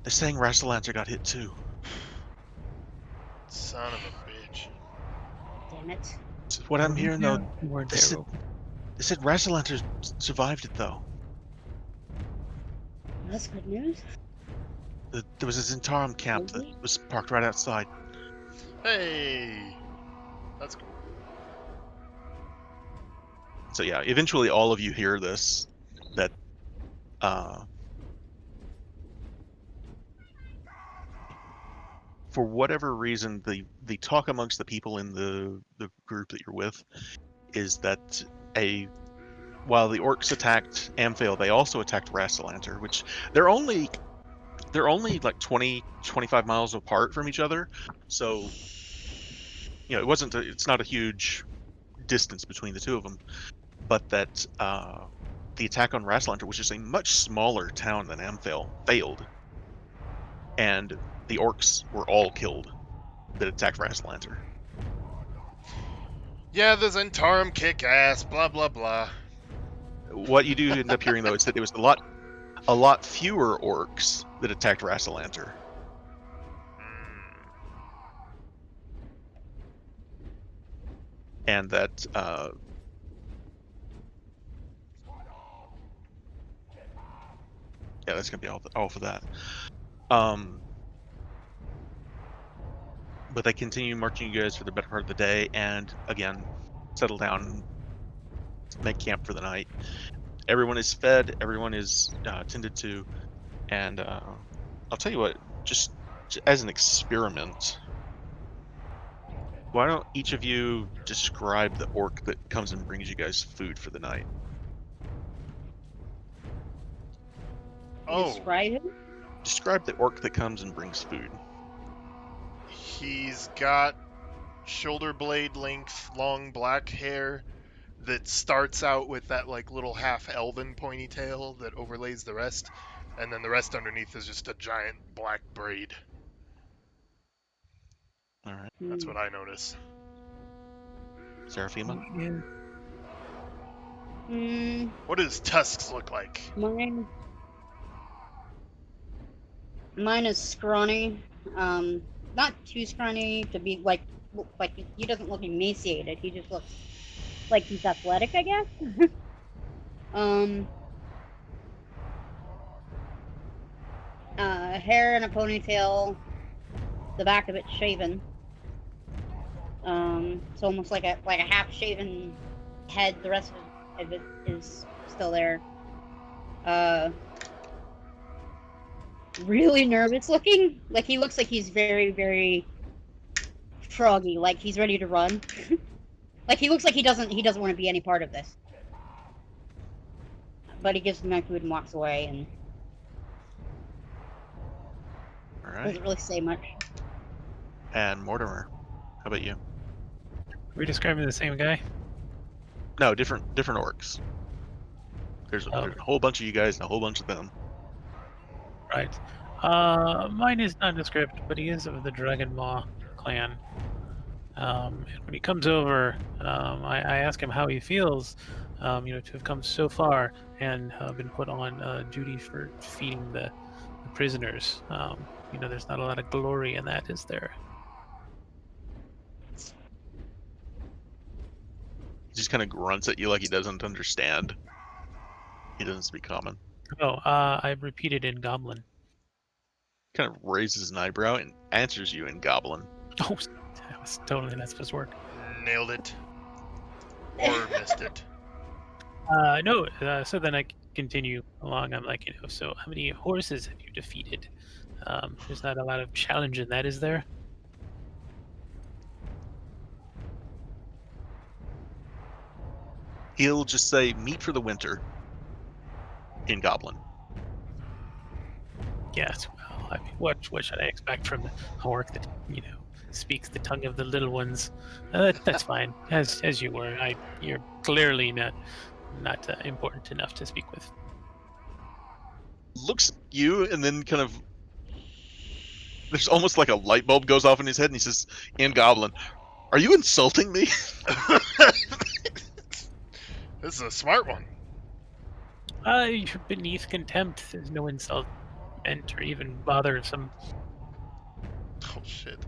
They're saying Rastalancer got hit too. Son of a bitch. Damn it. What I'm hearing though, They said Rastalancer survived it though. That's good news. There was a Zentarum camp that was parked right outside. Hey, that's cool. So yeah, eventually all of you hear this, that for whatever reason, the talk amongst the people in the group that you're with is that while the orcs attacked Amphil, they also attacked Rastalancer, which they're only like 20-25 miles apart from each other, so it's not a huge distance between the two of them, but that the attack on Rastalancer, which is a much smaller town than Amphil, failed, and the orcs were all killed that attacked Rastalancer. Yeah, the Zentarum kick ass, blah blah blah. What you do end up hearing though is that it was a lot fewer orcs that attacked Rassalanter. And that yeah, that's gonna be all for that. But they continue marching you guys for the better part of the day, and again, settle down, make camp for the night. Everyone is fed, everyone is tended to, and I'll tell you what, just as an experiment, why don't each of you describe the orc that comes and brings you guys food for the night? Oh, Describe him? Describe the orc that comes and brings food. he's got shoulder blade length, long black hair that starts out with that like little half elven pointy tail that overlays the rest, and then the rest underneath is just a giant black braid. All right, That's what I notice. Seraphima? Yeah. What do his tusks look like? Mine is scrawny. Not too scrawny to be like he doesn't look emaciated. He just looks like he's athletic, I guess. Hair and a ponytail. The back of it shaven. It's almost like a half-shaven head. The rest of it is still there. Really nervous looking. Like he looks like he's very, very froggy. Like he's ready to run. Like he looks like he doesn't want to be any part of this. But he gives me my food and walks away, and All right. doesn't really say much. And Mortimer, how about you? Are we describing the same guy? No, different orcs. There's a whole bunch of you guys and a whole bunch of them. Right. Mine is nondescript, but he is of the Dragon Maw clan. And when he comes over, I ask him how he feels, to have come so far and been put on duty for feeding the prisoners. There's not a lot of glory in that, is there? He just kind of grunts at you like he doesn't understand. He doesn't speak common. Oh, I repeated in Goblin. Kind of raises an eyebrow and answers you in Goblin. Oh, that was totally not supposed to work. Nailed it. Or missed it. No, so then I continue along. I'm like, so how many horses have you defeated? There's not a lot of challenge in that, is there? He'll just say, meat for the winter. In Goblin. Yes, well, I mean, what should I expect from a orc that, speaks the tongue of the little ones? That's fine, as you were. You're clearly not important enough to speak with. Looks at you and then kind of... There's almost like a light bulb goes off in his head and he says, in Goblin, are you insulting me? This is a smart one. You're beneath contempt. There's no insult meant or even bothersome. Oh shit.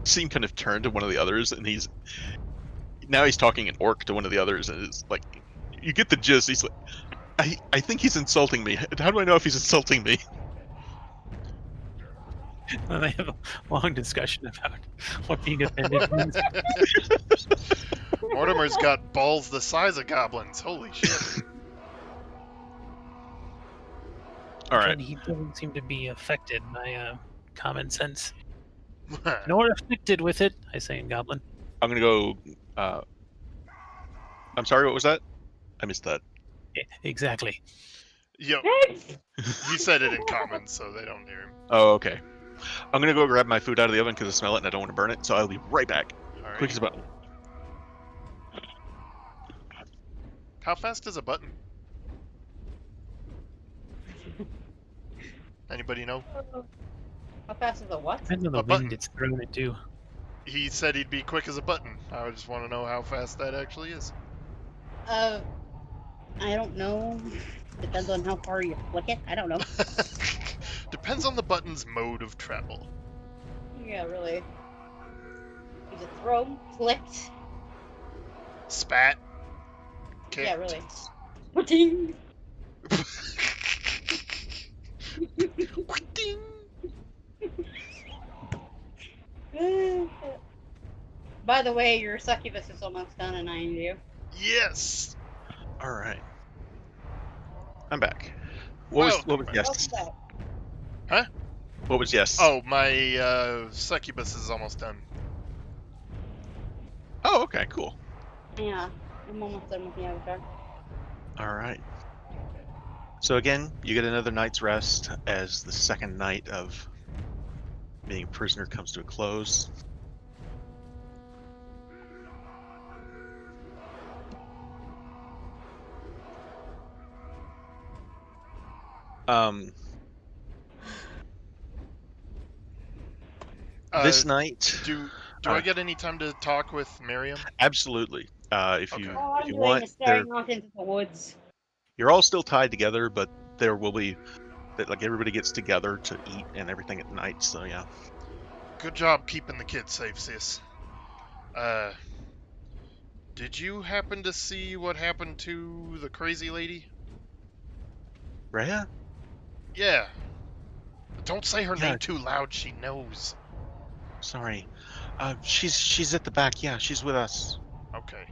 See him kind of turn to one of the others and he's talking in orc to one of the others and it's like, you get the gist. He's like, I think he's insulting me. How do I know if he's insulting me? Well, they have a long discussion about what being offended means. Mortimer's got balls the size of goblins. Holy shit. All right. And he doesn't seem to be affected by common sense. Nor afflicted with it, I say in Goblin. I'm going to go... I'm sorry, what was that? I missed that. Exactly. Yo, he said it in common, so they don't hear him. Oh, okay. I'm going to go grab my food out of the oven because I smell it and I don't want to burn it, so I'll be right back. All right. Quick as a button. How fast is a button? Anybody know? How fast is the what? Depends on the A button. wind it's thrown into. He said he'd be quick as a button. I just want to know how fast that actually is. I don't know. Depends on how far you flick it. I don't know. Depends on the button's mode of travel. Yeah, really. Is it thrown, flicked? Spat. Kicked. Yeah, really. Ding. Ding. By the way, your succubus is almost done in INU. Yes. All right. I'm back. What was yes? What's that? Huh? What was yes? Oh, my succubus is almost done. Oh, okay, cool. Yeah, I'm almost done with the avatar. All right. So again, you get another night's rest as the second night of being a prisoner comes to a close. This night. Do I get any time to talk with Miriam? Absolutely. If Okay. you All I'm if you doing want, is staring off into the woods. you're all still tied together, but there will be that like everybody gets together to eat and everything at night. So yeah. Good job keeping the kids safe, sis. Did you happen to see what happened to the crazy lady? Rhea? Yeah. Don't say her Yeah. name too loud, she knows. Sorry. She's at the back. Yeah, she's with us. Okay.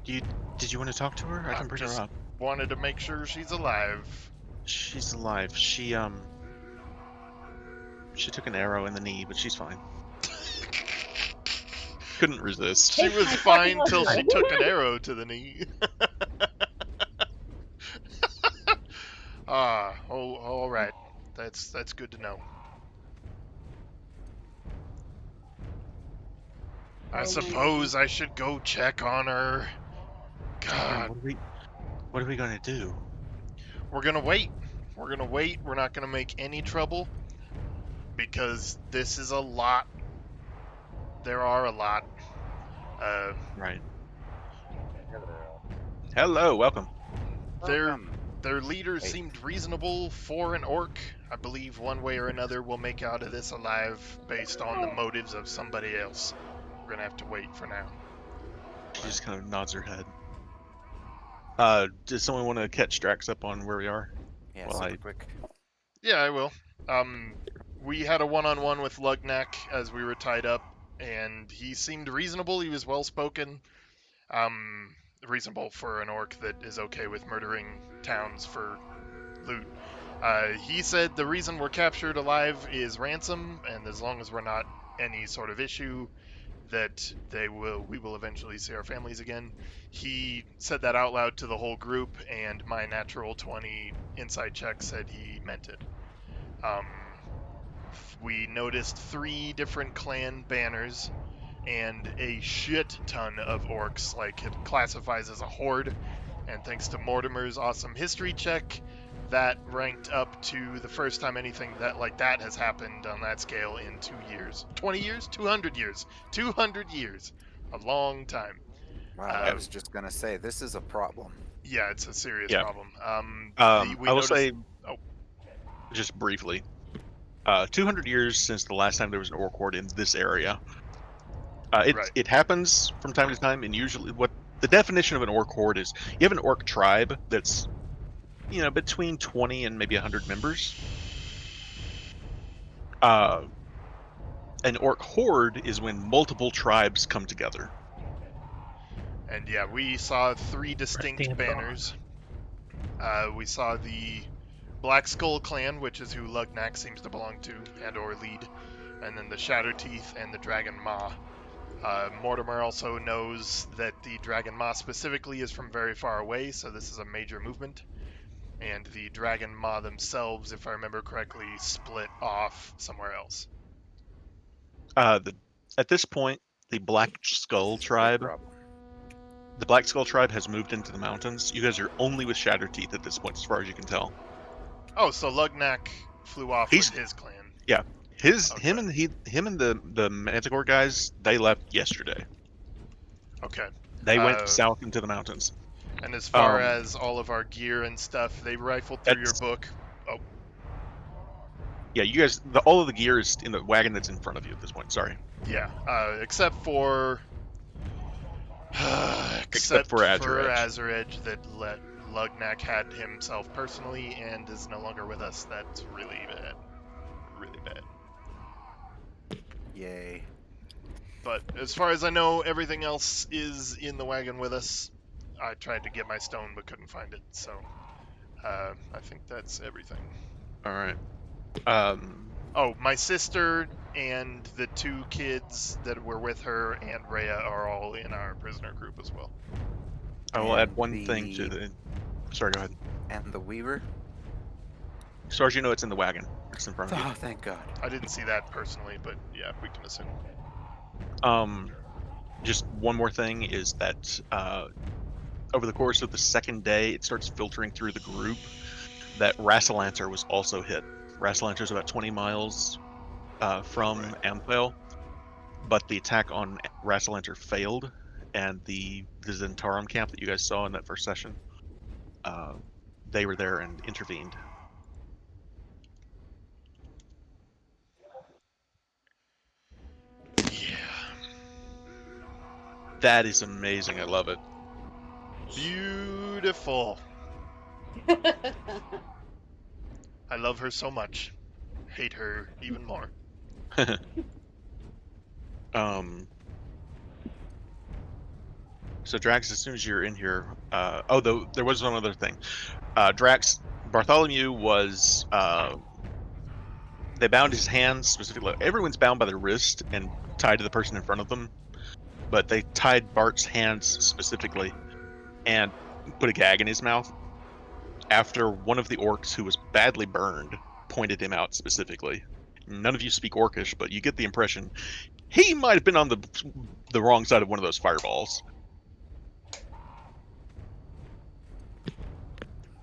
Did you want to talk to her? I can bring her up. Wanted to make sure she's alive. She's alive. She took an arrow in the knee, but she's fine. Couldn't resist. She was fine till she took an arrow to the knee. All right. That's good to know. I suppose I should go check on her. God. What are we gonna do? We're gonna wait. We're not gonna make any trouble. Because this is a lot. There are a lot. Right. Hello, welcome. Their leader seemed reasonable for an orc. I believe one way or another we'll make out of this alive based on the motives of somebody else. We're gonna have to wait for now. She just kind of nods her head. Does someone want to catch Drax up on where we are? Yeah, Well, super quick. Yeah, I will. We had a one-on-one with Lugnak as we were tied up, and he seemed reasonable. He was well-spoken. Reasonable for an orc that is okay with murdering towns for loot. He said the reason we're captured alive is ransom, and as long as we're not any sort of issue, that we will eventually see our families again. He said that out loud to the whole group, and my natural 20 inside check said he meant it. We noticed 3 different clan banners and a shit ton of orcs, like it classifies as a horde, and thanks to Mortimer's awesome history check, that ranked up to the first time anything like that has happened on that scale in 2 years. 20 years? 200 years. 200 years. A long time. Wow, I was just gonna say, this is a problem. Yeah, it's a serious Yeah. problem. I will say, just briefly, 200 years since the last time there was an orc horde in this area. It happens from time to time, and usually what the definition of an orc horde is, you have an orc tribe that's, between 20 and maybe 100 members. An orc horde is when multiple tribes come together. And yeah, we saw 3 distinct banners. We saw the Black Skull clan, which is who Lugnak seems to belong to and or lead, and then the Shatterteeth and the Dragon Maw. Mortimer also knows that the Dragon Maw specifically is from very far away, so this is a major movement. And the Dragon Maw themselves, if I remember correctly, split off somewhere else. At this point, the Black Skull tribe has moved into the mountains. You guys are only with Shatterteeth at this point, as far as you can tell. Oh, so Lugnak flew off with his clan. Yeah, Okay. Him and the Manticore guys, they left yesterday. Okay. They went south into the mountains. And as far as all of our gear and stuff, they rifled through your That's- book. Oh, Yeah, you guys, all of the gear is in the wagon that's in front of you at this point. Sorry. yeah. Except for Except for Azure Edge. Azure Edge that let Lugnak had himself personally and is no longer with us. That's really bad. Really bad. Yay. But as far as I know, everything else is in the wagon with us. I tried to get my stone but couldn't find it, so I think that's everything. All right. Oh, my sister and the 2 kids that were with her and Rhea are all in our prisoner group as well. I will add And one thing to the. Sorry, go ahead. And the Weaver? As far as you know, it's in the wagon. It's in front of you. Oh, thank God. I didn't see that personally, but yeah, we can assume. Just one more thing is that over the course of the second day, it starts filtering through the group that Rassalancer was also hit. Rassalancer is about 20 miles from Amthel, but the attack on Rassalancer failed, and the Zentarum camp that you guys saw in that first session, they were there and intervened. Yeah. That is amazing. I love it. Beautiful. I love her so much. Hate her even more. So Drax, as soon as you're in here, there was one other thing. Drax, Bartholomew was, they bound his hands specifically. Everyone's bound by their wrist and tied to the person in front of them, but they tied Bart's hands specifically and put a gag in his mouth after one of the orcs who was badly burned pointed him out specifically. None of you speak Orcish, but you get the impression he might have been on the wrong side of one of those fireballs.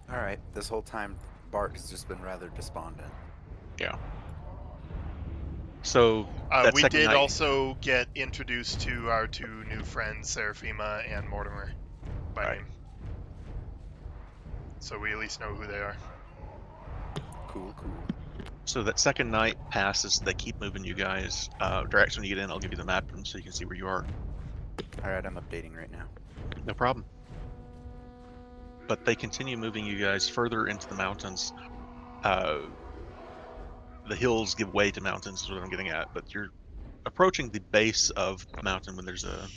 Alright, this whole time, Bart has just been rather despondent. Yeah. So we did night, also get introduced to our 2 new friends, Seraphima and Mortimer, by name. So we at least know who they are. Cool. So that second night passes. They keep moving you guys. Drax, when you get in, I'll give you the map so you can see where you are. Alright, I'm updating right now. No problem. But they continue moving you guys further into the mountains. The hills give way to mountains is what I'm getting at, but you're approaching the base of the mountain when there's a...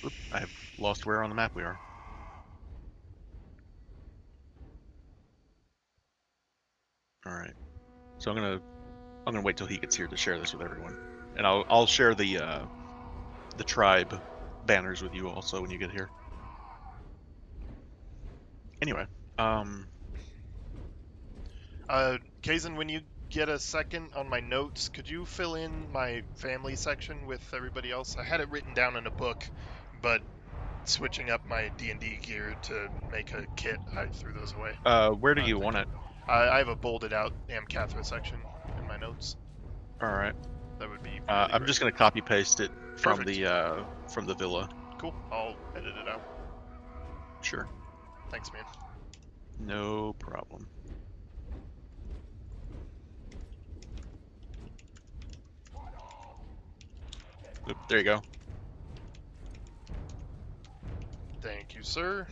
Oop, I've lost where on the map we are. Alright. So I'm gonna wait till he gets here to share this with everyone. And I'll share the tribe banners with you also when you get here. Anyway, Kazan, when you get a second on my notes, could you fill in my family section with everybody else? I had it written down in a book, but switching up my D&D gear to make a kit, I threw those away. where do you want it? I have a bolded out Amcathra section in my notes. Alright. That would be really I'm great. just gonna copy paste it from Perfect. from the villa. Cool. I'll edit it out. Sure. Thanks, man. No problem. Oop, there you go. Thank you, sir.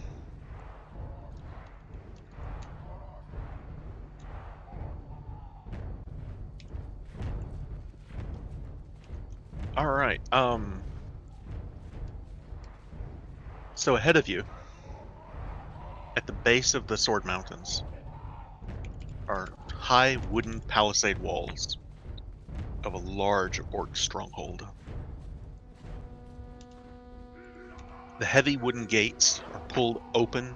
All right. So ahead of you, at the base of the Sword Mountains, are high wooden palisade walls of a large orc stronghold. The heavy wooden gates are pulled open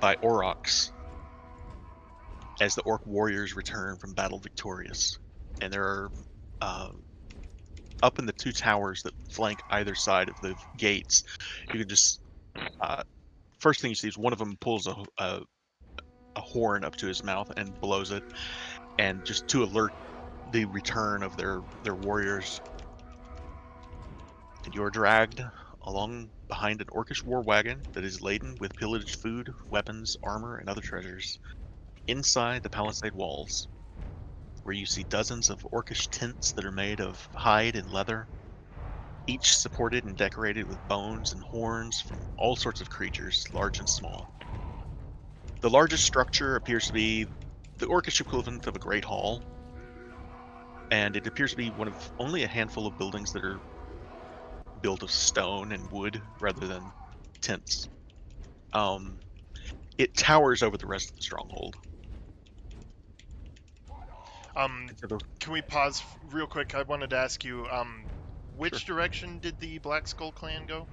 by aurochs as the orc warriors return from battle victorious. And there are, up in the 2 towers that flank either side of the gates, you can just, first thing you see is one of them pulls a horn up to his mouth and blows it. and just to alert the return of their warriors. And you are dragged along behind an orcish war wagon that is laden with pillaged food, weapons, armor, and other treasures, inside the palisade walls, where you see dozens of orcish tents that are made of hide and leather, each supported and decorated with bones and horns from all sorts of creatures, large and small. The largest structure appears to be the orcish equivalent of a great hall, and it appears to be one of only a handful of buildings that are built of stone and wood rather than tents. It towers over the rest of the stronghold. Can we pause real quick? I wanted to ask you, which direction did the Black Skull clan go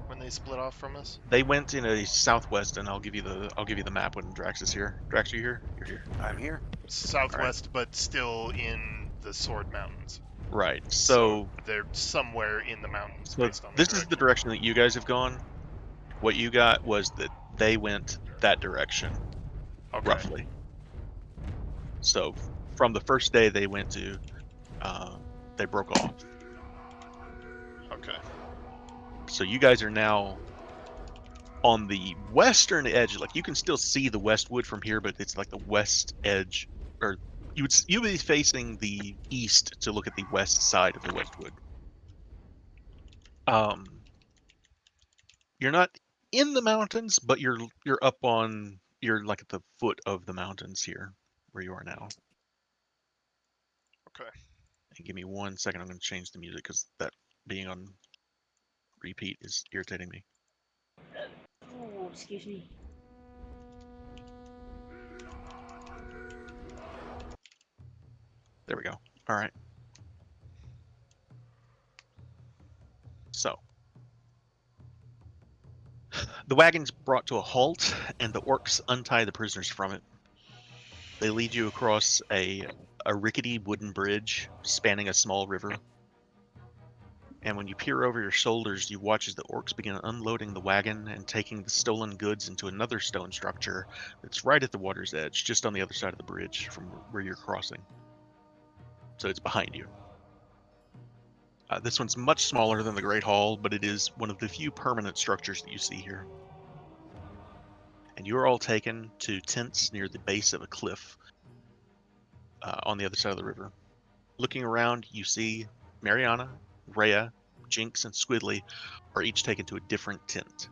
when they split off from us? They went in a southwest, and I'll give you the map when Drax is here. Drax, are you here? You're here. I'm here. Southwest, but still in the Sword Mountains. Right. So they're somewhere in the mountains. So based on this is the direction that you guys have gone. What you got was that they went that direction, roughly. So from the first day they went to, they broke off. Okay. So you guys are now on the western edge. Like, you can still see the Westwood from here, but it's like the west edge, or you would be facing the east to look at the west side of the Westwood. You're not in the mountains, but you're like at the foot of the mountains here, where you are now. Okay. And give me 1 second. I'm going to change the music because that being on repeat is irritating me. Oh, excuse me. There we go. All right. So the wagon's brought to a halt, and the orcs untie the prisoners from it. They lead you across a rickety wooden bridge spanning a small river. And when you peer over your shoulders, you watch as the orcs begin unloading the wagon and taking the stolen goods into another stone structure that's right at the water's edge, just on the other side of the bridge from where you're crossing. So it's behind you. This one's much smaller than the Great Hall, but it is one of the few permanent structures that you see here. And you are all taken to tents near the base of a cliff on the other side of the river. Looking around, you see Mariana, Rhea, Jinx, and Squidly are each taken to a different tent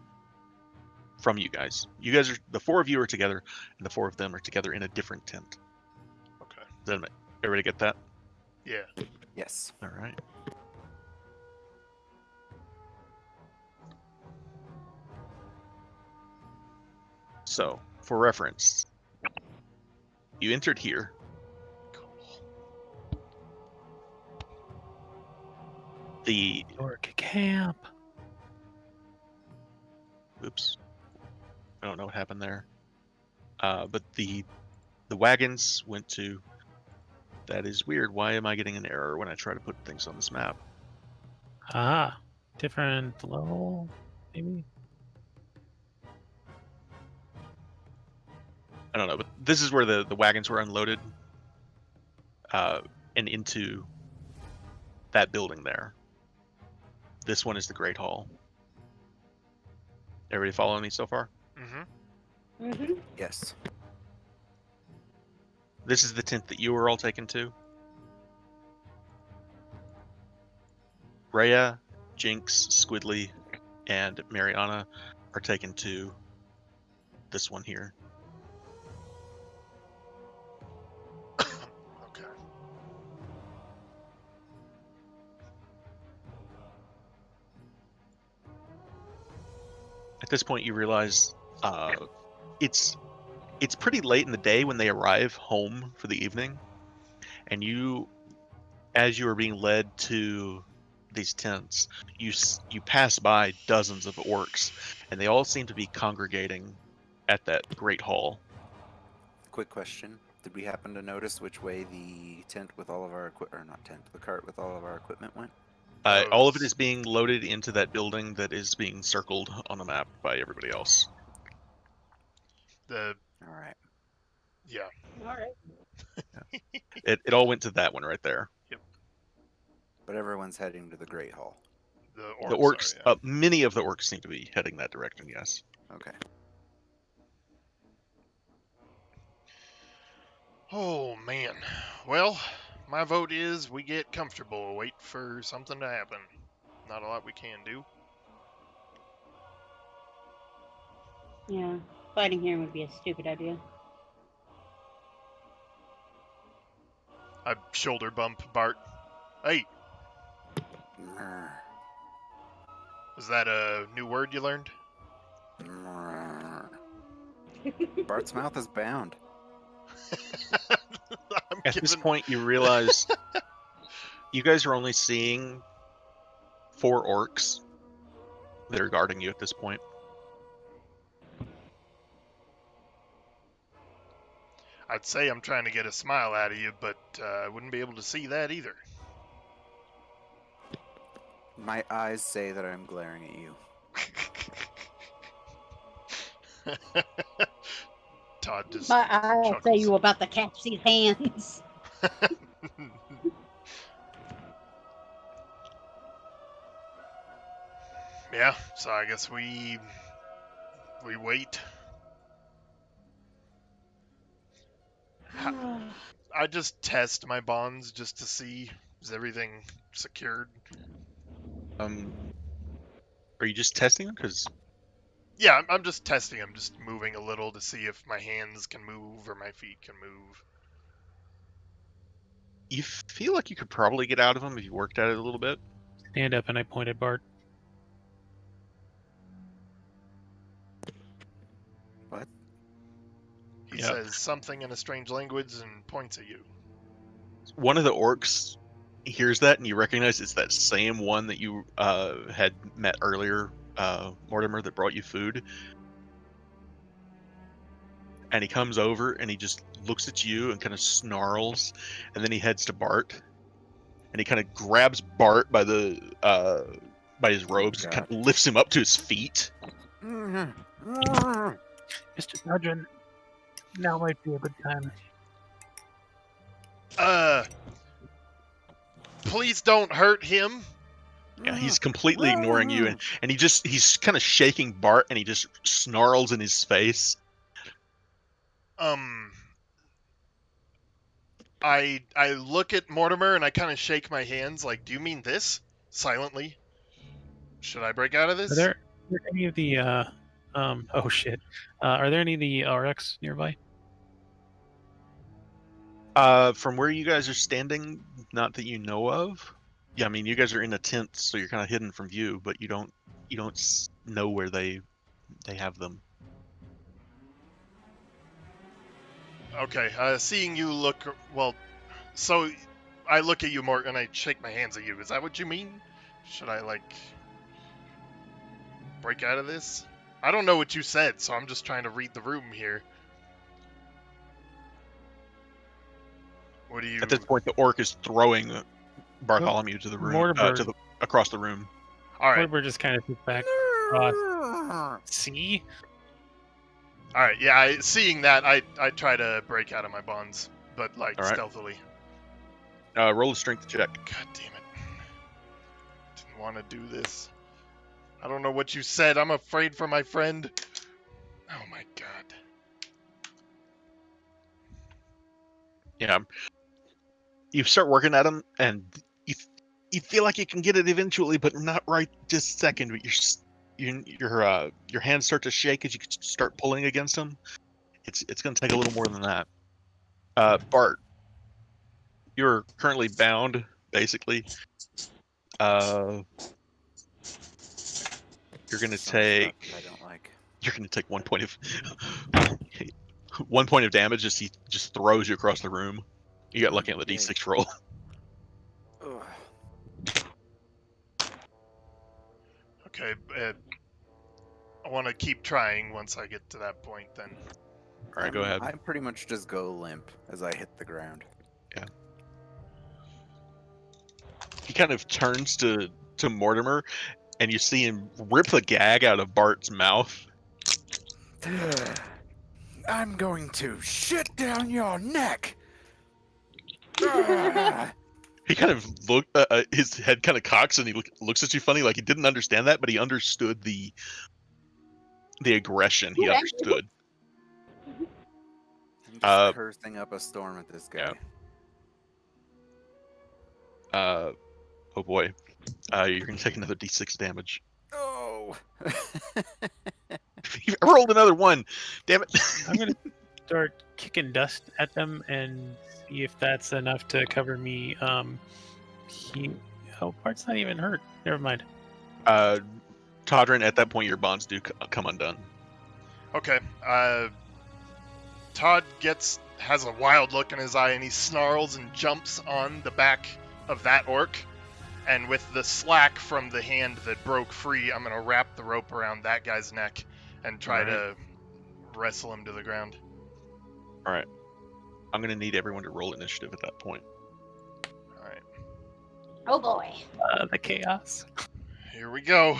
from you guys. You guys are, the four of you are together, and the four of them are together in a different tent. Okay. Does everybody get that? Yeah. Yes. All right. So, for reference, you entered here. The Orc camp. Oops. I don't know what happened there. But the wagons went to... That is weird. Why am I getting an error when I try to put things on this map? Ah, different level, maybe? I don't know, but this is where the wagons were unloaded. And into that building there. This one is the Great Hall. Everybody following me so far? Mm-hmm. Mm-hmm. Yes. This is the tent that you were all taken to. Rhea, Jinx, Squidly, and Mariana are taken to this one here. Okay. At this point, you realize it's pretty late in the day when they arrive home for the evening, and you, as you are being led to these tents, you pass by dozens of orcs, and they all seem to be congregating at that great hall. Quick question. Did we happen to notice which way the tent with all of our the cart with all of our equipment went? All of it is being loaded into that building that is being circled on the map by everybody else. All right. Yeah. All right. It all went to that one right there. But everyone's heading to the Great Hall. The orcs, many of the orcs seem to be heading that direction. Yes. Okay. Oh man. Well, my vote is we get comfortable, wait for something to happen. Not a lot we can do. Yeah, fighting here would be a stupid idea. I shoulder bump Bart. Hey, Mrr. is that a new word you learned? Mrr. Bart's mouth is bound. At this point, you realize you guys are only seeing 4 orcs that are guarding you at this point. I'd say I'm trying to get a smile out of you, but I wouldn't be able to see that either. My eyes say that I'm glaring at you. Todd just My I'll tell chuckles. you about the catchy hands. Yeah, so I guess we wait. I just test my bonds just to see, is everything secured? Are you just testing them? Because Yeah, I'm just testing. I'm just moving a little to see if my hands can move or my feet can move. you feel like you could probably get out of them if you worked at it a little bit. Stand up, and I point at Bart. What? He Yeah. says something in a strange language and points at you. One of the orcs hears that, and you recognize it's that same one that you had met earlier, Mortimer, that brought you food. And he comes over and he just looks at you and kind of snarls, and then he heads to Bart, and he kind of grabs Bart by the by his robes and kind of lifts him up to his feet. Mr. Tadrin, now might be a good time. Please don't hurt him. Yeah, he's completely ignoring you, and he's kind of shaking Bart, and he just snarls in his face. I look at Mortimer and I kind of shake my hands like, do you mean this? Silently. Should I break out of this? Are there any of the oh shit. Are there any of the RX nearby? From where you guys are standing, not that you know of. Yeah, I mean, you guys are in a tent, so you're kind of hidden from view, but you don't know where they have them. Okay, seeing you look, well, so I look at you more and I shake my hands at you. Is that what you mean? Should I, like, break out of this? I don't know what you said, so I'm just trying to read the room here. What do you... At this point, the orc is throwing Bartholomew to the room, Mortimer. across the room. All right, Mortimer just kind of sits back. See? all right, yeah, seeing that, I try to break out of my bonds, but, like, All right. stealthily. Roll a strength check. God damn it. Didn't want to do this. I don't know what you said. I'm afraid for my friend. Oh my god. Yeah. You start working at him, and you feel like you can get it eventually, but not right this second. But your hands start to shake as you start pulling against him. It's going to take a little more than that. Bart, you're currently bound, basically. You're going to take. I don't like. You're going to take 1 point of 1 point of damage as he just throws you across the room. You got lucky on the d6 roll. Ugh. Okay, I want to keep trying once I get to that point then. All right, go ahead. I pretty much just go limp as I hit the ground. He kind of turns to Mortimer, and you see him rip the gag out of Bart's mouth. I'm going to shit down your neck. Ah! He kind of his head kind of cocks and he looks at you funny, like he didn't understand that, but he understood the aggression. He Okay. understood. I'm just cursing up a storm at this guy. Yeah. Oh boy. You're gonna take another d6 damage. Oh! I rolled another one. Damn it. I'm gonna start kicking dust at them and see if that's enough to cover me. Bart's not even hurt. Never mind. Todrin, at that point, your bonds do come undone. Okay. Todd has a wild look in his eye, and he snarls and jumps on the back of that orc. And with the slack from the hand that broke free, I'm gonna wrap the rope around that guy's neck and try to wrestle him to the ground. All right. I'm gonna need everyone to roll initiative at that point. All right. Oh boy. The chaos. Here we go.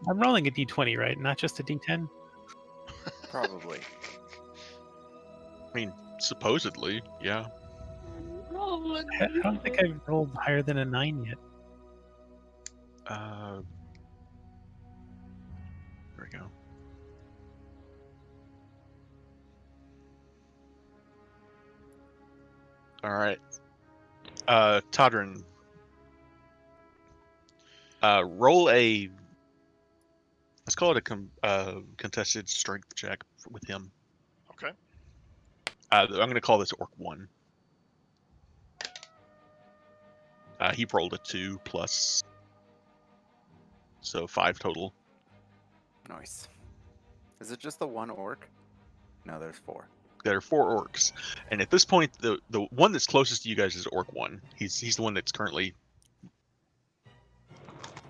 I'm rolling a d20, right? Not just a d10? Probably. I mean, supposedly, yeah. I don't think I've rolled higher than a 9 yet. There we go. All right. Todrin, roll a. Let's call it a contested strength check with him. Okay. I'm going to call this Orc 1. He rolled a 2 plus, so 5 total. Nice. Is it just the one orc? No, there's 4. There are 4 orcs, and at this point, the one that's closest to you guys is Orc 1. He's the one that's currently.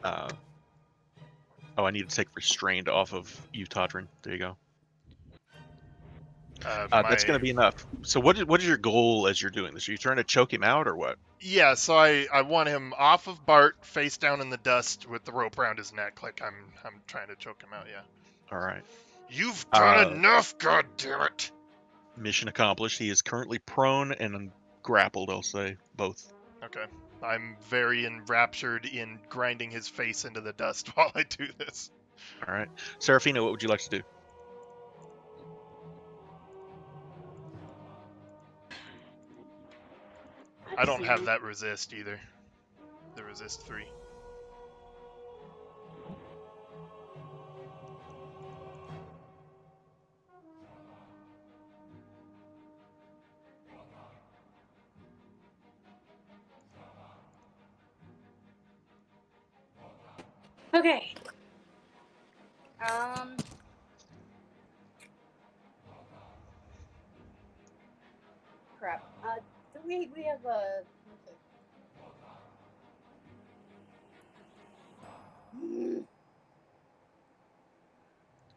Oh, I need to take restrained off of you, Todrin. There you go. That's going to be enough. So what is your goal as you're doing this? Are you trying to choke him out or what? Yeah, so I want him off of Bart, face down in the dust with the rope around his neck, like I'm trying to choke him out, yeah. All right. You've done enough, goddammit! Mission accomplished. He is currently prone and grappled, I'll say. Both. Okay. I'm very enraptured in grinding his face into the dust while I do this. All right. Serafina, what would you like to do? I don't have that resist either. The resist 3. Okay. Crap. We have a.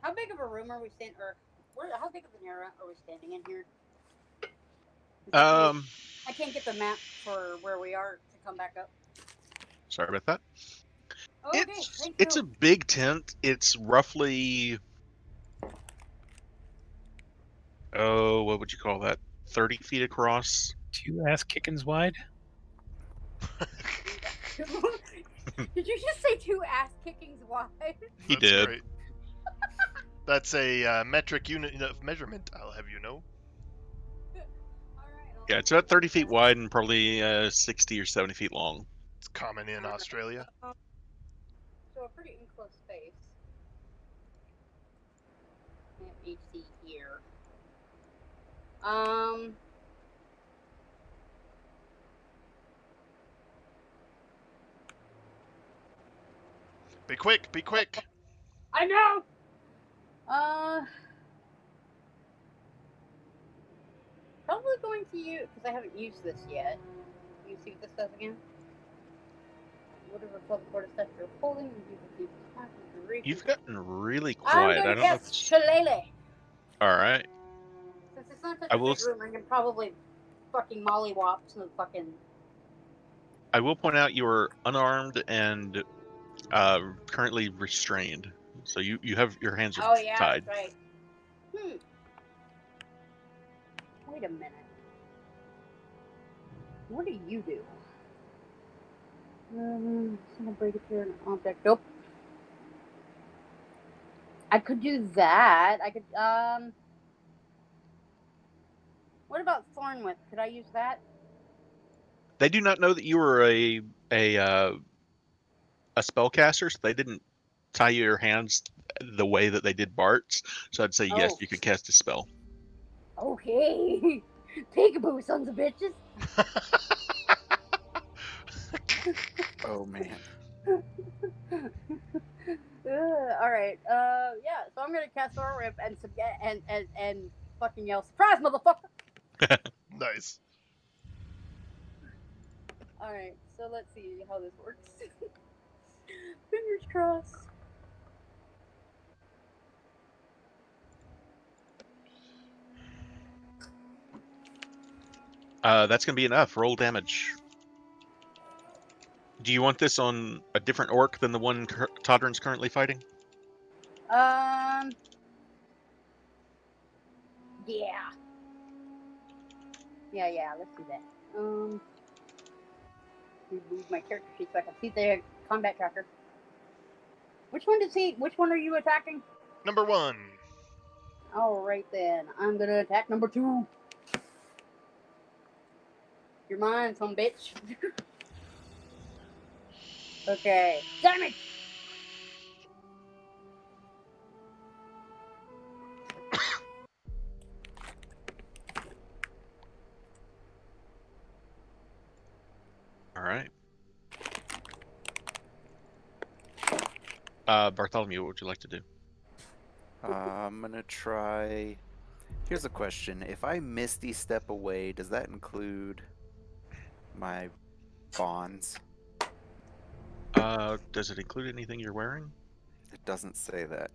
How big of a room are we standing? How big of an area are we standing in here? I can't get the map for where we are to come back up. Sorry about that. Okay, It's a big tent. It's roughly, what would you call that? 30 feet across. 2 ass kickings wide. Did you just say 2 ass kickings wide? He did. Right. That's a metric unit of measurement, I'll have you know. Yeah, it's about 30 feet wide and probably 60 or 70 feet long. It's common in Australia. So a pretty enclosed space. I have HC here. Be quick, be quick. I know. Probably going to use because I haven't used this yet. Can you see what this does again? Whatever club board stuff you're holding, You've gotten really quiet. I don't know. Shillelagh. All right. Since it's not such a big room, I can probably fucking mollywop some fucking. I will point out you are unarmed and currently restrained, so you have your hands are tied. That's right. Wait a minute. What do you do? Gonna break it through an object. Nope. I could do that. I could. What about Thornwhip? Could I use that? They do not know that you were a spellcaster, so they didn't tie your hands the way that they did Bart's. So I'd say yes, Oh. you could cast a spell. Okay. Peekaboo, sons of bitches. Oh man. All right. Yeah. So I'm gonna cast Thornwhip and fucking yell, "Surprise, motherfucker!" Nice. All right. So let's see how this works. Fingers crossed. That's gonna be enough. Roll damage. Do you want this on a different orc than the one Todrin's currently fighting? Yeah. Yeah. Let's do that. Remove my character sheet so I can see the combat tracker. Which one are you attacking? Number 1. All right then. I'm gonna attack number 2. You're mine, some bitch. Okay. Damage! All right. Bartholomew, what would you like to do? I'm gonna try. Here's a question: if I Misty Step away, does that include my bonds? Does it include anything you're wearing? It doesn't say that.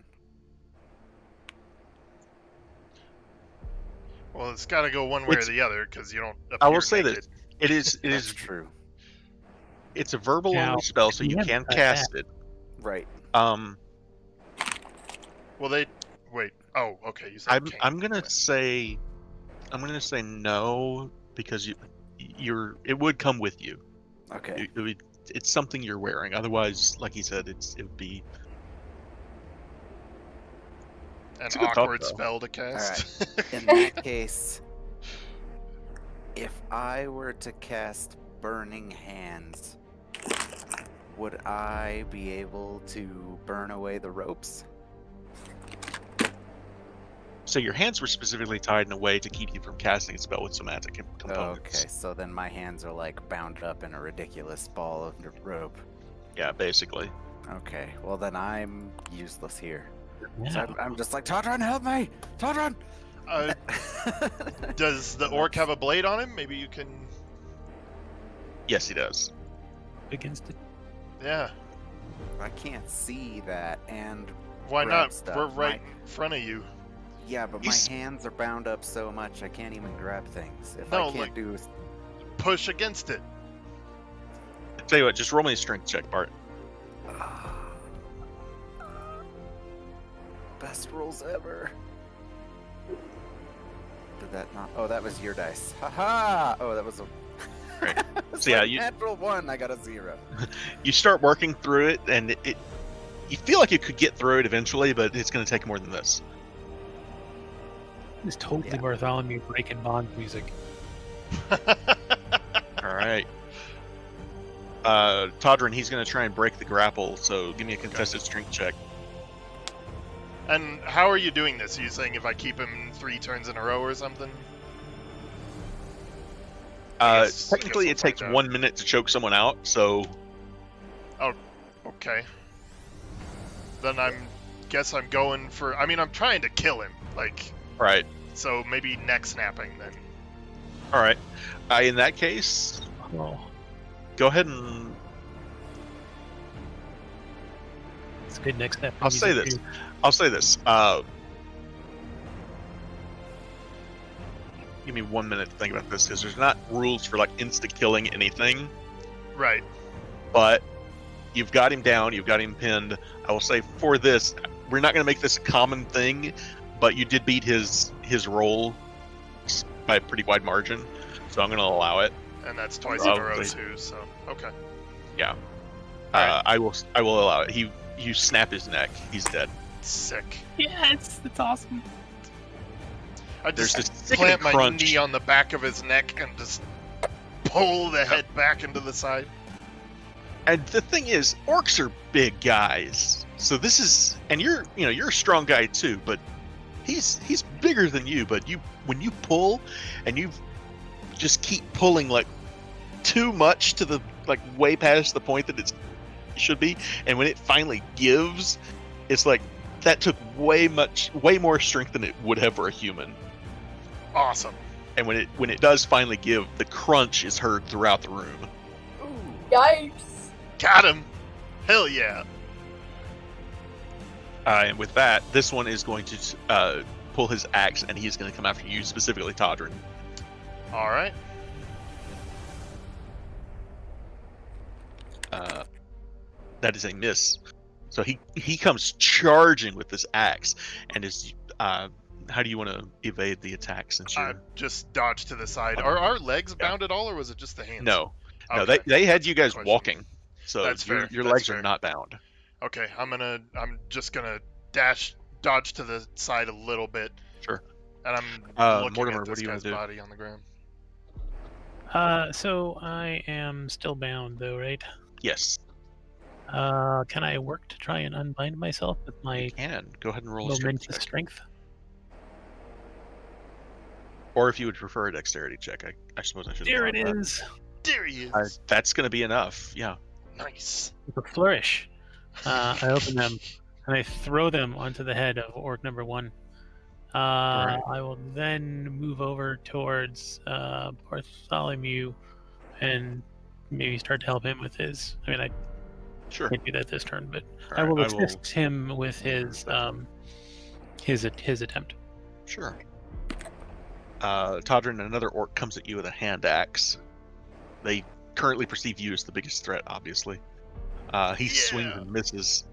Well, it's got to go one way or the other because you don't appear I will say naked. that it is That's true. It's a verbal Now, only spell, so you yeah, can I cast it. Right. Well, they wait. Oh, okay. You said I'm gonna say no because it would come with you. Okay. It's something you're wearing. Otherwise, like he said, it would be an a good thought, awkward though. spell to cast. In that case, if I were to cast Burning Hands, would I be able to burn away the ropes? So your hands were specifically tied in a way to keep you from casting a spell with somatic components. Okay, so then my hands are like bound up in a ridiculous ball of rope. Yeah, basically. Okay, well then I'm useless here. Yeah. So I'm just like, Todron, help me! Todron! Does the orc have a blade on him? Maybe you can. Yes, he does. Against it. Yeah. I can't see that, and Why grab not? stuff. We're right in front of you. Yeah, but He's- my hands are bound up so much I can't even grab things. If No, I can't like- do Push against it. Tell you what, just roll me a strength check, Bart. best rolls ever. Did that not? Oh, that was your dice. Haha! Oh, that was a. Right. It's So yeah, like you- natural 1. I got a 0. You start working through it, and you feel like you could get through it eventually, but it's going to take more than this. It's totally Yeah. Bartholomew breaking bond music. All right. Todrin, he's going to try and break the grapple, so give me a contested strength check. And how are you doing this? Are you saying if I keep him 3 turns in a row or something? I guess Technically, we'll it takes find out. 1 minute to choke someone out, so Okay. Then guess I'm going for. I mean, I'm trying to kill him. Like, right. so maybe neck snapping then. All right. In that case, Oh, go ahead and it's a good next step. I'll say this. I'll say this. Give me 1 minute to think about this, because there's not rules for like insta killing anything, Right. but you've got him down, you've got him pinned. I will say for this, we're not going to make this a common thing, but you did beat his roll by a pretty wide margin, so I'm going to allow it. And that's twice in a row Probably. too. So okay. Yeah. Alright. I will allow it. You snap his neck. He's dead. Sick. Yeah, it's awesome. I There's just this sickening plant my crunch. knee on the back of his neck and just pull the head back into the side. And the thing is, orcs are big guys. So this is, and you're a strong guy too, but he's bigger than you. But when you pull, and you just keep pulling like too much to the like way past the point that it should be, and when it finally gives, it's like that took way more strength than it would have for a human. Awesome. And when it does finally give, the crunch is heard throughout the room. Yikes! Got him. Hell yeah. And with that, this one is going to pull his axe, and he is going to come after you, specifically Todrin. All right. That is a miss. So he comes charging with this axe, and is how do you want to evade the attack since I you're just dodged to the side. Are our legs bound at all, or was it just the hands? no, Okay. they had you guys Question. walking, so That's fair. your That's legs fair. are not bound. Okay, I'm just gonna dodge to the side a little bit. Sure. And I'm looking Mortimer, at what this do you wanna guy's do? body on the ground. So I am still bound, though, right? Yes, Can I work to try and unbind myself with my you can go ahead and roll a strength momentous check. strength? Or if you would prefer a dexterity check, I suppose I should. There it is. There he is. That's going to be enough. Yeah. Nice. With a flourish, I open them and I throw them onto the head of orc number 1. Alright. I will then move over towards Bartholomew and maybe start to help him with his. I mean, I Sure. can't do that this turn, but All I right, will assist him with his attempt. Sure. Todrin, another orc comes at you with a hand axe. They currently perceive you as the biggest threat, obviously. He swings and misses,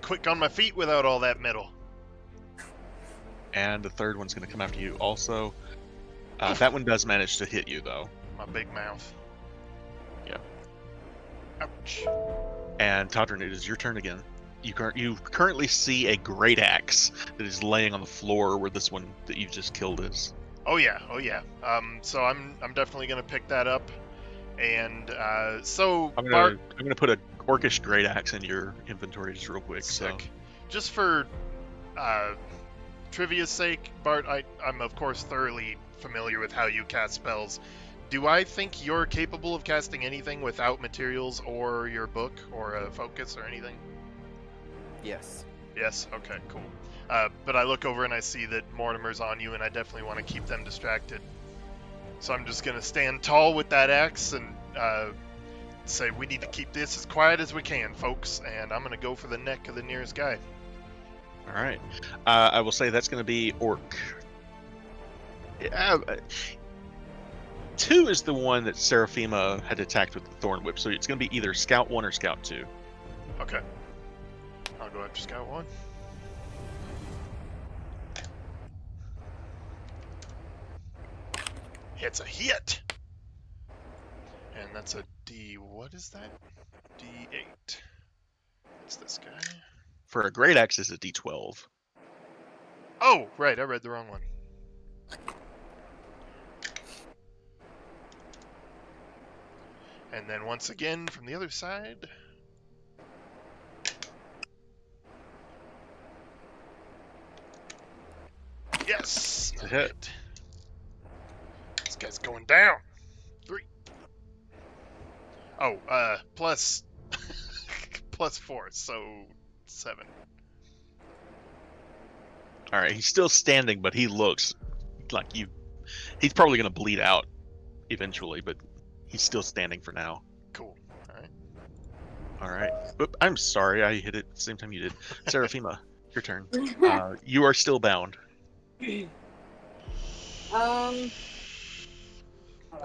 Quick on my feet without all that metal. and the third one's going to come after you also. That one does manage to hit you, though. My big mouth. Yeah. Ouch. And Todrin, it is your turn again. You currently see a great axe that is laying on the floor where this one that you just killed is. Oh yeah. So I'm definitely gonna pick that up, and so I'm Bart, gonna put a orcish great axe in your inventory just real quick. So sick. Just for trivia's sake, Bart, I'm of course thoroughly familiar with how you cast spells. Do I think you're capable of casting anything without materials or your book or a focus or anything? Yes. Yes. Okay. Cool. But I look over and I see that Mortimer's on you, and I definitely want to keep them distracted. So I'm just gonna stand tall with that axe and say, "We need to keep this as quiet as we can, folks." And I'm gonna go for the neck of the nearest guy. all right, I will say that's gonna be orc. Yeah, 2 is the one that Seraphima had attacked with the Thorn Whip, so it's gonna be either Scout 1 or Scout 2. Okay. I'll go after Scout 1. It's a hit! And that's a D... what is that? D8. It's this guy. For a great axe, is a D12. Oh, right, I read the wrong one. And then once again from the other side. Yes! It's a hit. This guy's going down. 3. Oh, plus... plus 4, so 7. All right, he's still standing, but he looks like he's probably gonna bleed out eventually, but he's still standing for now. Cool. Alright. All right. Oop, I'm sorry, I hit it at the same time you did. Seraphima, your turn. You are still bound. I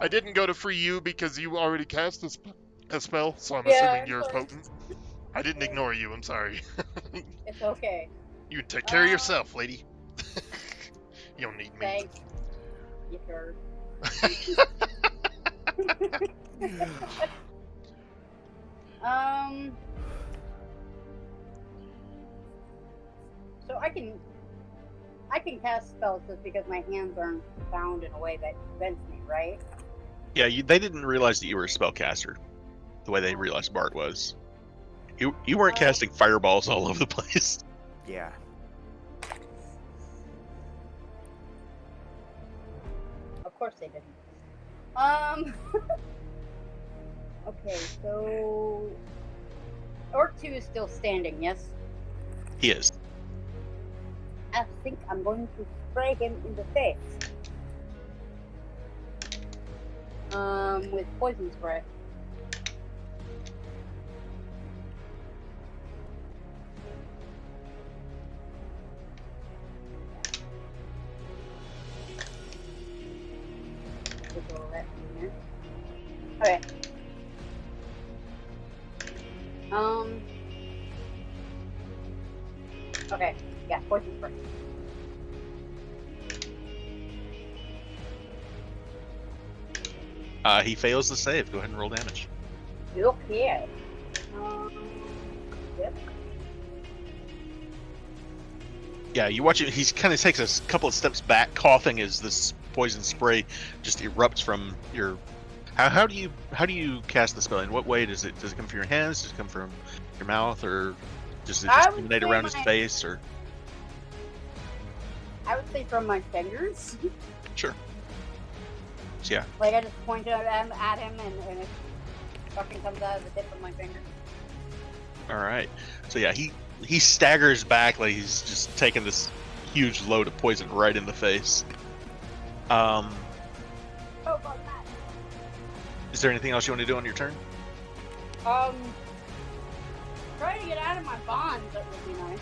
didn't go to free you because you already cast a spell, so I'm assuming you're sorry. potent. I didn't ignore you, I'm sorry. It's okay. You take care of yourself, lady. You don't need me. Thanks. You heard. So I can cast spells just because my hands aren't bound in a way that prevents me, right? Yeah, they didn't realize that you were a spellcaster, the way they realized Bart was. You weren't casting fireballs all over the place. Yeah. Of course they didn't. Okay, so Orc 2 is still standing, yes? He is. I think I'm going to spray him in the face. With poison spray. Okay. Okay. Yeah, poison spray. He fails the save. Go ahead and roll damage. Okay. Yep. Yeah, you watch it. He kind of takes a couple of steps back, coughing as this poison spray just erupts from your. How do you cast the spell? In what way does it come from your hands? Does it come from your mouth, or does it just emanate around his face? Or I would say from my fingers. Sure. So, yeah. Like I just point at him and it fucking comes out of the tip of my finger. All right. So yeah, he staggers back like he's just taking this huge load of poison right in the face. Oh, fuck that. Is there anything else you want to do on your turn? Try to get out of my bonds. That would be nice.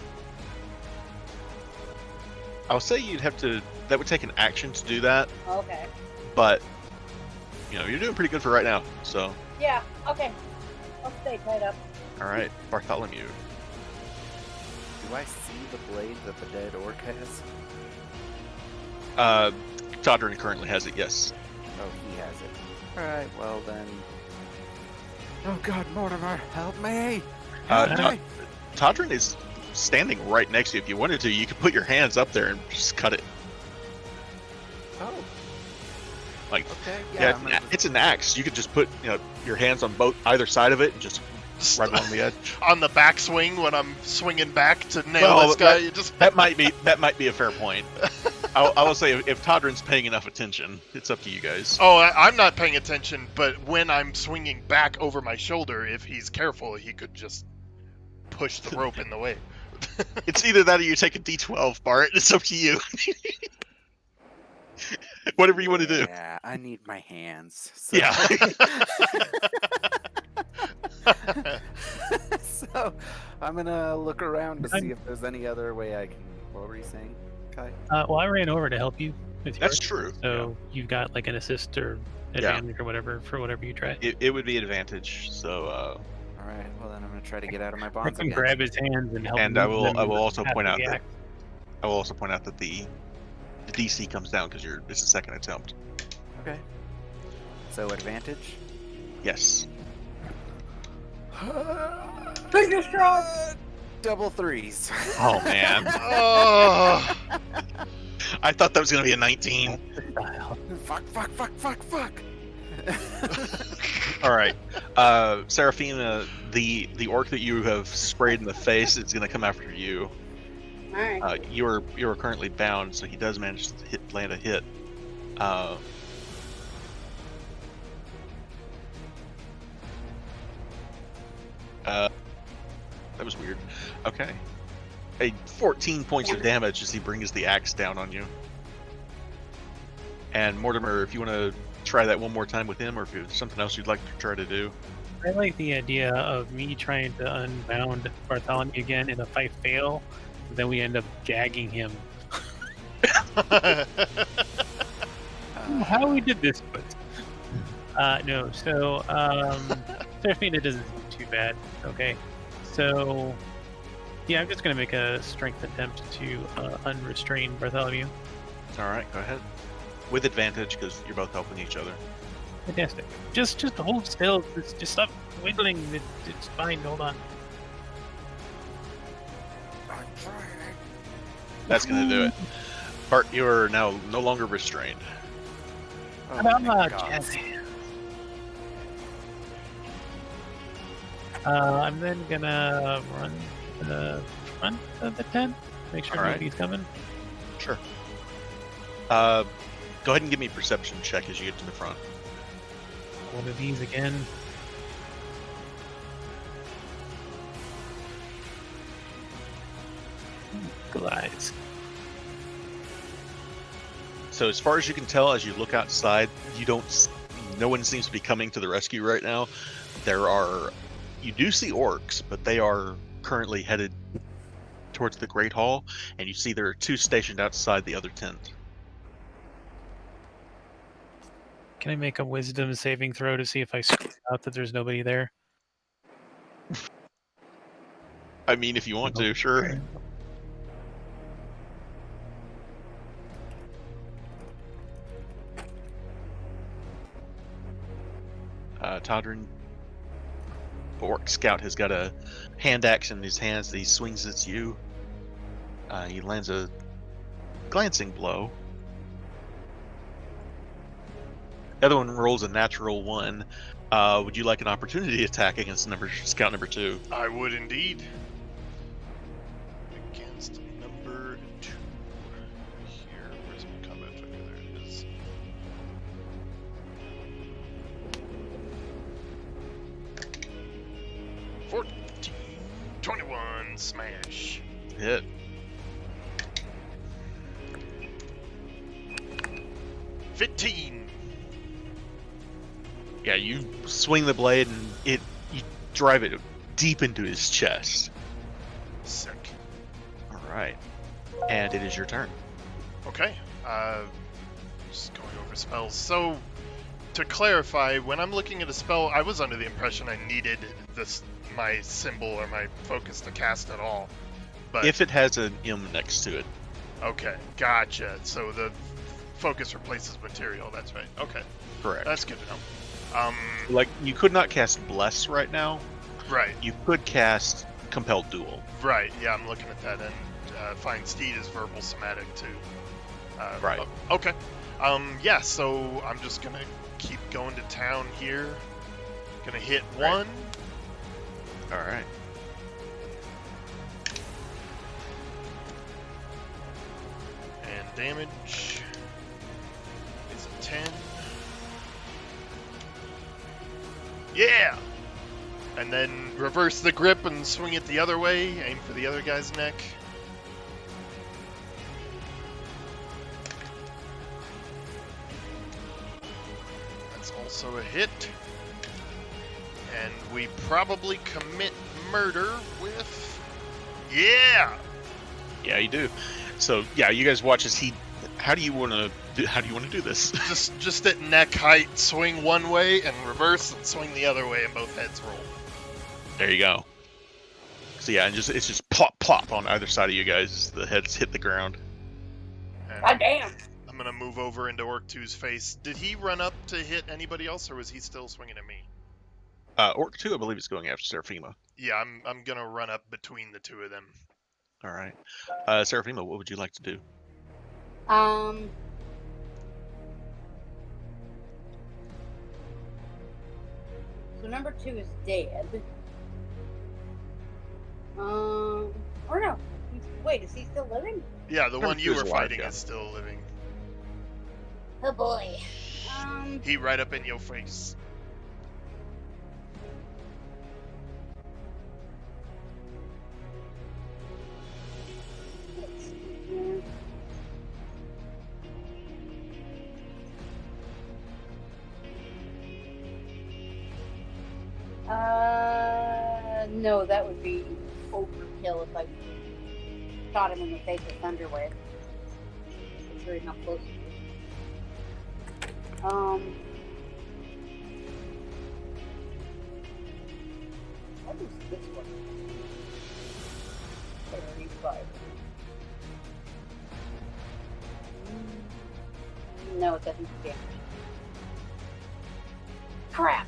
I'll say you'd have to. That would take an action to do that. Okay. But you're doing pretty good for right now. So. Yeah. Okay. I'll stay tied up. All right, Bartholomew. Do I see the blade that the dead orc has? Todrin currently has it. Yes. Oh, he has it. Alright, well then. Oh god, Mortimer, help me! Help me! Todrin is standing right next to you. If you wanted to, you could put your hands up there and just cut it. Oh. Like, Okay, yeah, it's an axe. You could just put your hands on either side of it and just right along the edge. On the backswing when I'm swinging back to nail this guy. That might be a fair point. I will say if Todrin's paying enough attention, it's up to you guys. Oh, I'm not paying attention, but when I'm swinging back over my shoulder, if he's careful, he could just push the rope in the way. It's either that or you take a D12, Bart. It's up to you. Whatever you want to do. Yeah, I need my hands. So. Yeah. So, I'm gonna look around to see if there's any other way I can. What were you saying, Kai? Well, I ran over to help you with yours. That's true. So you've got like an assist or advantage or whatever for whatever you try. It would be advantage. So. All right. Well, then I'm gonna try to get out of my I bonds can again. grab his hands and help. And him I will also pass point out the that axe. the DC comes down because it's a second attempt. Okay. So advantage. Yes. Fingers crossed. Double threes. Oh man. Oh, I thought that was gonna be a 19. Fuck. All right, Seraphina, the orc that you have sprayed in the face is gonna come after you. All right. You are currently bound, so he does manage to land a hit. That was weird. Okay. 14 points of damage as he brings the axe down on you. And Mortimer, if you want to try that one more time with him, or if there's something else you'd like to try to do. I like the idea of me trying to unbound Bartholomew again, and if I fail, then we end up gagging him. How we did this, but no. So Seraphina doesn't seem too bad. Okay, so yeah, I'm just gonna make a strength attempt to unrestrain Bartholomew. All right, go ahead. with advantage because you're both helping each other. Fantastic. Just hold still. Just stop wiggling. It's fine. Hold on. I'm trying. That's going to do it. Bart, you are now no longer restrained. Oh, Come my on, God. Jazzy. I'm then gonna run to the front of the tent. Make sure All right. nobody's coming. Sure. Go ahead and give me a perception check as you get to the front. One of these again. Glides. So as far as you can tell, as you look outside, no one seems to be coming to the rescue right now. You do see orcs, but they are currently headed towards the Great Hall, and you see there are 2 stationed outside the other tent. Can I make a wisdom saving throw to see if I scream out that there's nobody there? I mean, if you want to, sure. Todrin, Orc Scout has got a hand axe in his hands that he swings at you. He lands a glancing blow. The other one rolls a natural 1. Would you like an opportunity attack against Scout number 2? I would indeed. Against number 2. Here, where's my combat factor? There it is. $14, 21, smash. Hit. $15. Yeah, you swing the blade and you drive it deep into his chest. Sick. All right, and it is your turn. Okay. Just going over spells. So, to clarify, when I'm looking at a spell, I was under the impression I needed my symbol or my focus to cast at all. But If it has an M next to it, okay, gotcha. So the focus replaces material. That's right. Okay, correct. that's good to know. Like, you could not cast Bless right now. Right, You could cast Compel Duel. right. Yeah, I'm looking at that, and Find Steed is verbal somatic too. Right. Okay. Yeah. So I'm just gonna keep going to town here. Gonna hit Right. 1. All right. And damage is a 10. Yeah! And then reverse the grip and swing it the other way. Aim for the other guy's neck. That's also a hit. And we probably commit murder with... Yeah! Yeah, you do. So yeah, you guys watch as he. How do you want to do this? Just at neck height, swing one way and reverse and swing the other way and both heads roll. There you go. So yeah, and it's just plop plop on either side of you guys as the heads hit the ground. And God damn. I'm gonna move over into Orc 2's face. Did he run up to hit anybody else, or was he still swinging at me? Orc 2, I believe, is going after Seraphima. Yeah, I'm gonna run up between the two of them. All right. Seraphima, what would you like to do? So number 2 is dead. Or no. Wait, is he still living? Yeah, the Number one 2 you is were alive, fighting yeah. is still living. Oh boy. He right up in your face. Let's see here. No, that would be overkill if I shot him in the face with Thunderwave. Considering how close he is. What is this one? 35. No, it doesn't do damage. Crap.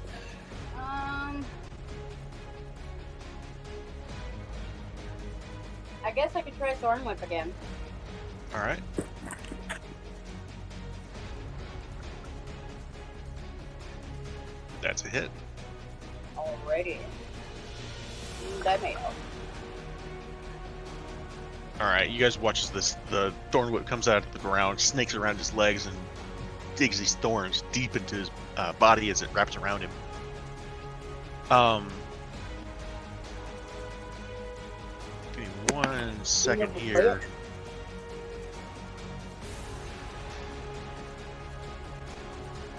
I guess I could try Thorn Whip again. All right. That's a hit. Alrighty. That may help. All right, you guys watch this. The thorn whip comes out of the ground, snakes around his legs, and digs these thorns deep into his body as it wraps around him. Give me 1 second here.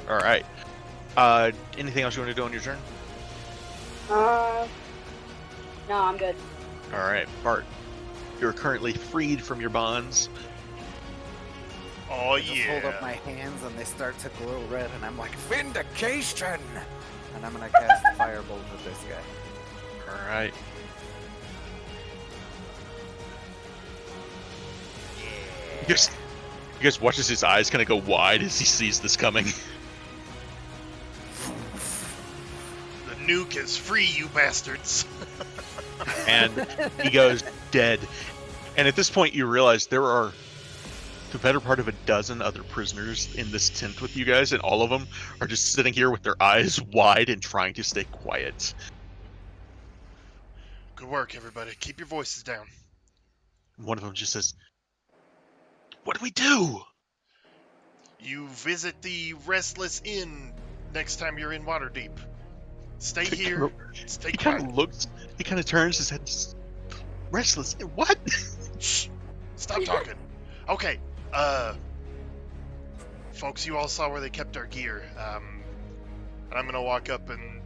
All right. Anything else you want to do on your turn? No, I'm good. All right, Bart. You're currently freed from your bonds. Oh I just hold yeah. up my hands and they start to glow red, and I'm like, Vindication! And I'm gonna cast Firebolt at this guy. All right. You guys watch as his eyes kind of go wide as he sees this coming. The nuke is free, you bastards. And he goes dead. And at this point, you realize there are the better part of a dozen other prisoners in this tent with you guys, and all of them are just sitting here with their eyes wide and trying to stay quiet. Good work, everybody. Keep your voices down. One of them just says, "What do we do?" You visit the Restless Inn next time you're in Waterdeep. Stay here. Stay He kind quiet. of looks. He kind of turns his head. And says, Restless. What? Shh. Stop talking. Okay. Folks, you all saw where they kept our gear. And I'm gonna walk up and,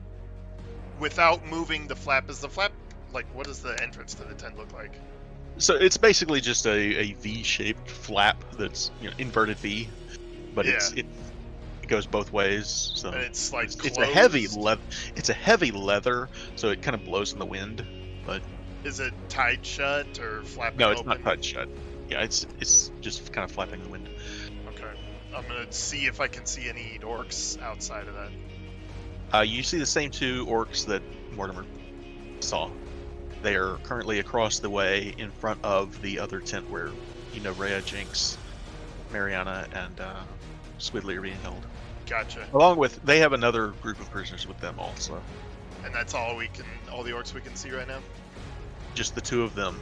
without moving the flap, is the flap, like, what does the entrance to the tent look like? So it's basically just a V-shaped flap that's inverted V, but Yeah. it goes both ways. So And it's like it's a heavy closed? leather. It's a heavy leather, so it kind of blows in the wind. But Is it tied shut or flapping no, it's open? not tied shut. Yeah, it's just kind of flapping the wind. Okay. I'm gonna see if I can see any orcs outside of that. You see the same two orcs that Mortimer saw. They are currently across the way in front of the other tent where Rhea, Jinx, Mariana, and Squidly are being held. Gotcha. Along with, they have another group of prisoners with them also. And that's all the orcs we can see right now? Just the two of them.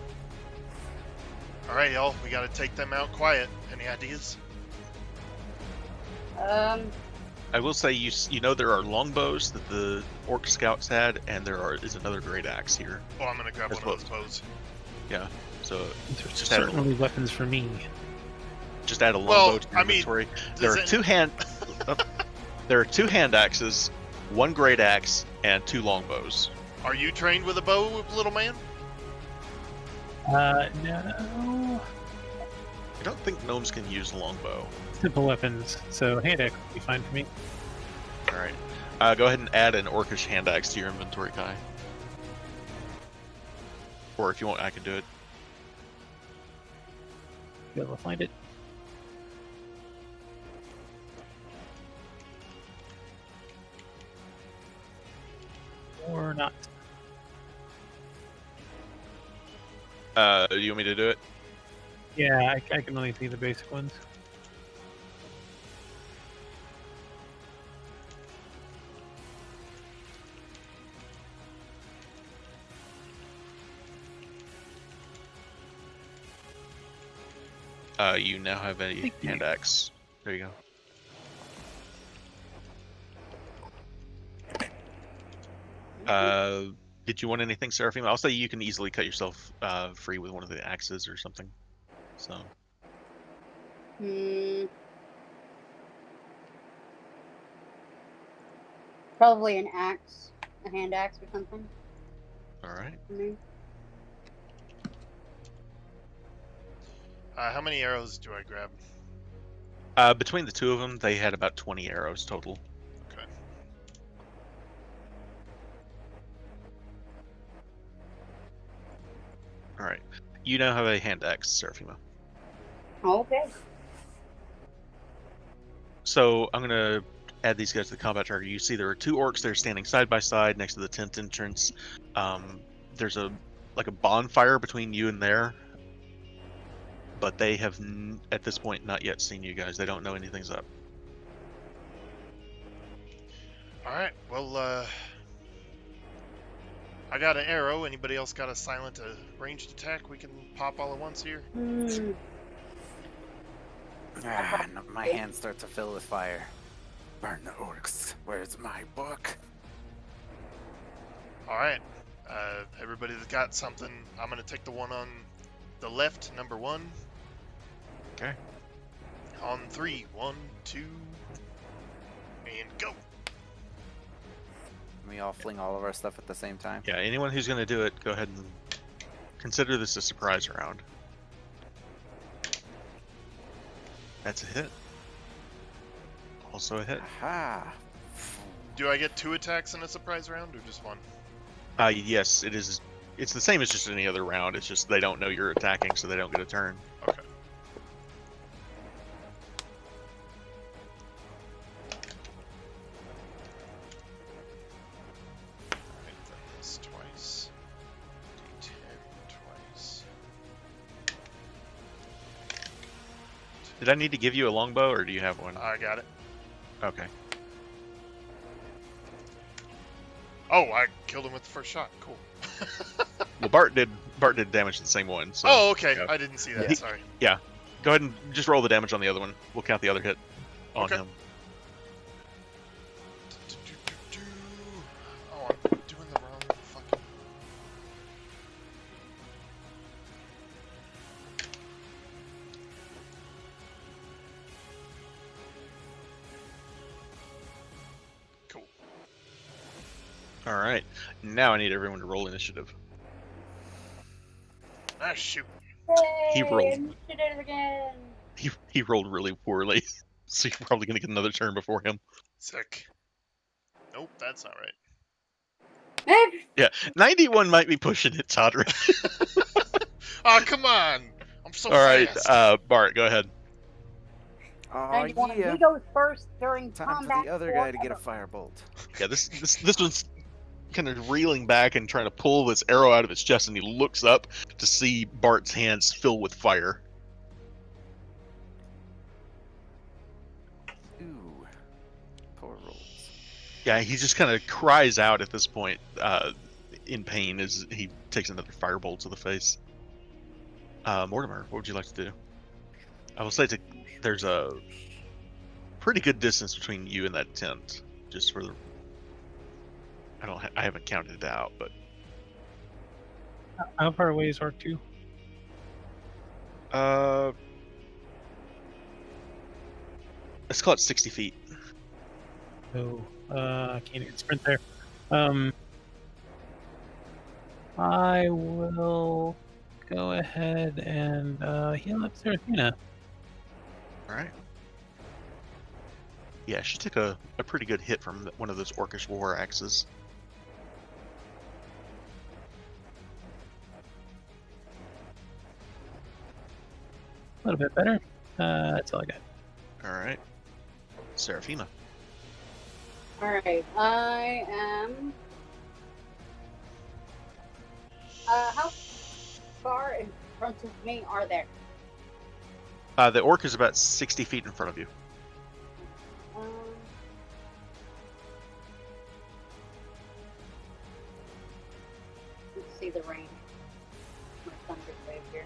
Alright, y'all, we gotta take them out quiet. Any ideas? I will say, you know there are longbows that the orc scouts had, and is another great axe here. Oh, I'm gonna grab As one of those bows. Yeah, so These are Just add a certainly weapons for me. just add a Well, longbow to your I mean, inventory. There does are it- two hand there are two hand axes, one great axe, and two longbows. Are you trained with a bow, little man? No. I don't think gnomes can use longbow. Simple weapons, so hand axe would be fine for me. All right, go ahead and add an orcish hand axe to your inventory, Kai. Or if you want, I can do it. Be able to find it. Or not. Do you want me to do it? Yeah, I can only see the basic ones. You now have a Thank you. hand axe. There you go. Did you want anything, Seraphim? I'll say you can easily cut yourself free with one of the axes or something. So, Probably an axe, a hand axe or something. all right. How many arrows do I grab? Between the two of them, they had about 20 arrows total. Okay. All right. You now have a hand axe, Seraphima. Okay. So I'm gonna add these guys to the combat tracker. You see there are 2 orcs there standing side by side next to the tent entrance. There's a bonfire between you and there, but they have at this point not yet seen you guys. They don't know anything's up. All right. Well, I got an arrow. Anybody else got a silent ranged attack we can pop all at once here? No, my hands start to fill with fire. Burn the orcs. Where's my book? All right. Everybody that's got something, I'm gonna take the one on the left, number 1. Okay. On 3, 1, 2, and go. We all fling all of our stuff at the same time. Yeah, anyone who's gonna do it, go ahead and consider this a surprise round. That's a hit. Also a hit. Aha! Do I get 2 attacks in a surprise round or just 1? Yes, it is. It's the same as just any other round. It's just they don't know you're attacking, so they don't get a turn. Okay. Alright, then this twice. D10 twice. Did I need to give you a longbow, or do you have one? I got it. Okay. Oh, I killed him with the first shot. Cool. Well, Bart did damage to the same one. So Oh, okay. yeah. I didn't see that. Yeah. Sorry. Go ahead and just roll the damage on the other one. We'll count the other hit on Okay. him. Oh, I'm doing the wrong fucking. Cool. All right. Now I need everyone to roll initiative. Ah, shoot. He rolled. She did it again. He rolled really poorly, so you're probably gonna get another turn before him. Sick. Nope, that's not right. Yeah, 91 might be pushing it, Todrick. Oh, come on. I'm so All right, fast. Bart, go ahead. Oh 91. yeah. He goes first during Time combat. for the other guy to get a forever. firebolt. Yeah, this one's kind of reeling back and trying to pull this arrow out of its chest, and he looks up to see Bart's hands fill with fire. Ooh. Poor rolls. Yeah, he just kind of cries out at this point, in pain as he takes another firebolt to the face. Mortimer, what would you like to do? I will say there's a pretty good distance between you and that tent, just for the. I haven't counted it out, but How far away is Orc 2? let's call it 60 feet. So, I can't even sprint there. I will go ahead and heal up Seraphina. All right. Yeah, she took a pretty good hit from one of those orcish war axes. A little bit better. That's all I got. All right. Seraphina. Alright, I am. How far in front of me are there? The orc is about 60 feet in front of you. Um, let's see the range. My thunder wave here.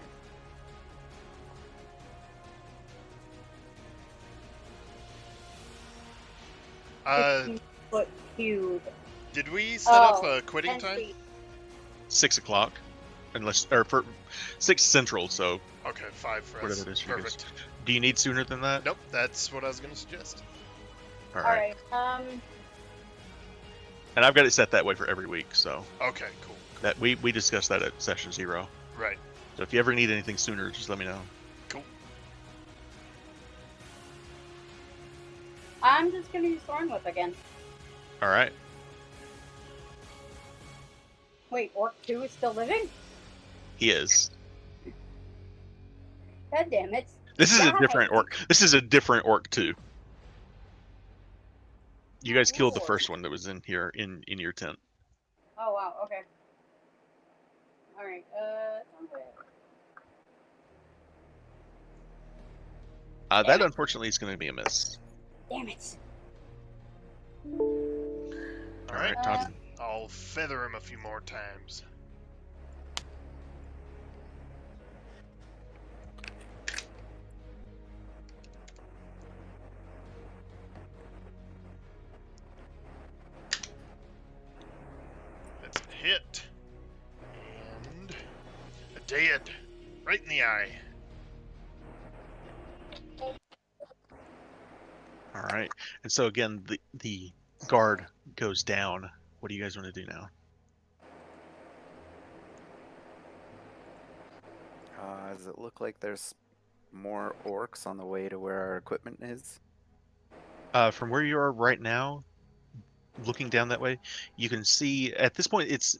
Uh, 15-foot cube. did we set up Oh, a quitting 10 time? feet. 6 o'clock, for 6 central. So, Okay, 5 for us. Whatever it is for you guys. Perfect. do you need sooner than that? Nope, that's what I was going to suggest. All right. Alright, And I've got it set that way for every week. So Okay, cool. that we discussed that at session 0. Right. So if you ever need anything sooner, just let me know. I'm just gonna use Thorn Whip again. All right. Wait, Orc 2 is still living? He is. God damn it. This is a Why? different orc. This is a different orc too. You guys killed the Lord. first one that was in here in your tent. Oh wow. Okay. All right. That unfortunately is going to be a miss. Damn it. All right. Todd. I'll feather him a few more times. That's a hit. And a dead. Right in the eye. All right. And so again, the guard goes down. What do you guys want to do now? Does it look like there's more orcs on the way to where our equipment is? From where you are right now, looking down that way, you can see at this point it's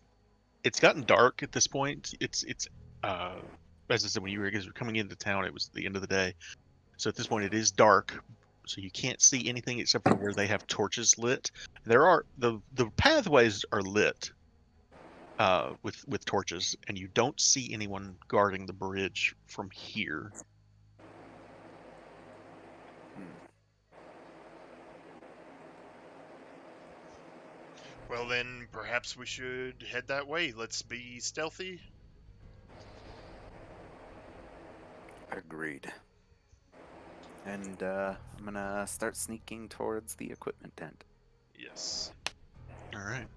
gotten dark at this point. It's as I said, when you guys were coming into town, it was the end of the day. So at this point, it is dark, so you can't see anything except for where they have torches lit. There are the pathways are lit with torches, and you don't see anyone guarding the bridge from here. Well then, perhaps we should head that way. Let's be stealthy. Agreed. And I'm gonna start sneaking towards the equipment tent. Yes. All right.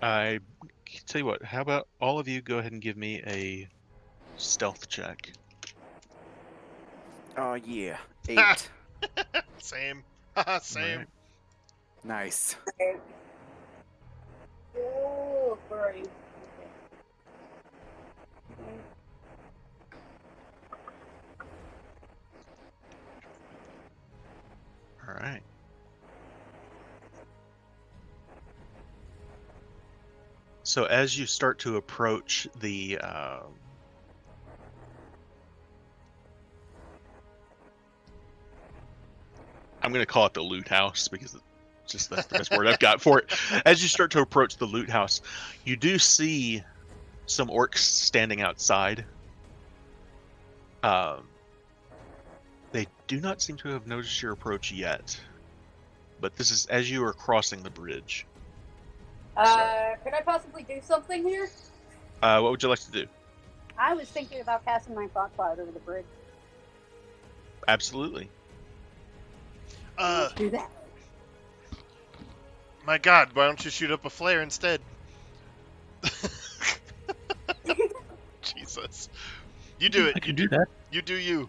I tell you what. How about all of you go ahead and give me a stealth check. Oh yeah, 8. Same. Same. All right. Nice. Okay. Oh, birdie. Okay. All right. So as you start to approach the I'm going to call it the loot house because it's just that's the best word I've got for it. As you start to approach the loot house, you do see some orcs standing outside. They do not seem to have noticed your approach yet, but this is as you are crossing the bridge. Could I possibly do something here? What would you like to do? I was thinking about casting my thought cloud over the bridge. Absolutely. Let's do that. My God, why don't you shoot up a flare instead? Jesus. You do it. I can do that. You do you.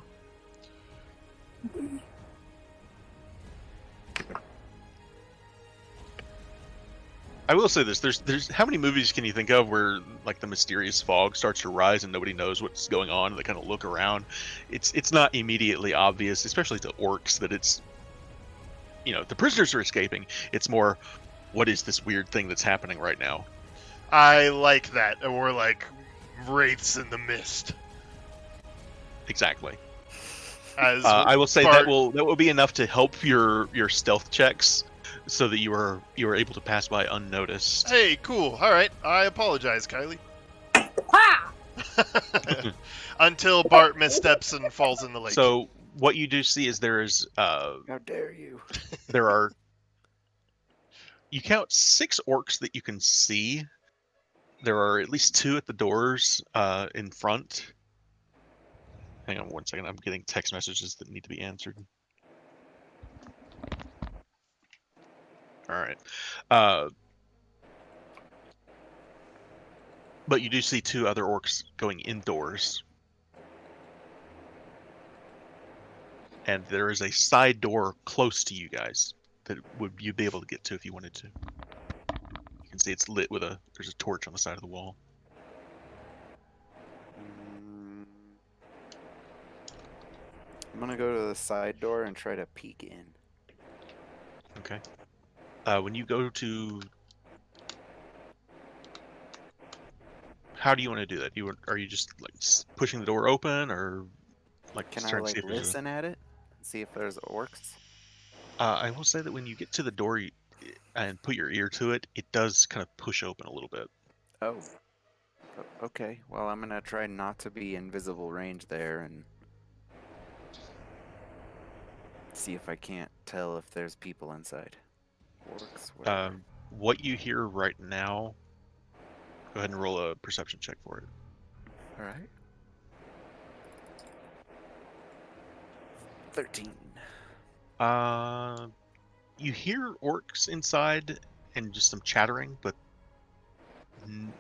I will say this: there's how many movies can you think of where like the mysterious fog starts to rise and nobody knows what's going on, and they kind of look around. It's not immediately obvious, especially to orcs, that it's the prisoners are escaping. It's more, what is this weird thing that's happening right now? I like that. And we're like wraiths in the mist. Exactly. As I will say Bart- that will be enough to help your stealth checks, so that you are able to pass by unnoticed. Hey, cool. All right. I apologize, Kylie. Ha! Until Bart missteps and falls in the lake. So what you do see is there is How dare you? there are, you count 6 orcs that you can see. There are at least 2 at the doors in front. Hang on one second. I'm getting text messages that need to be answered. All right. But you do see 2 other orcs going indoors. And there is a side door close to you guys that you'd be able to get to if you wanted to. You can see it's lit with there's a torch on the side of the wall. I'm gonna go to the side door and try to peek in. Okay. When you go to, how do you want to do that? Are you just like pushing the door open, or like Can just I trying to see like if there's listen at it and see if there's orcs? I will say that when you get to the door and put your ear to it, it does kind of push open a little bit. Oh. Okay. Well, I'm gonna try not to be in visible range there and see if I can't tell if there's people inside. Orcs, whatever. What you hear right now, go ahead and roll a perception check for it. All right. 13. You hear orcs inside and just some chattering, but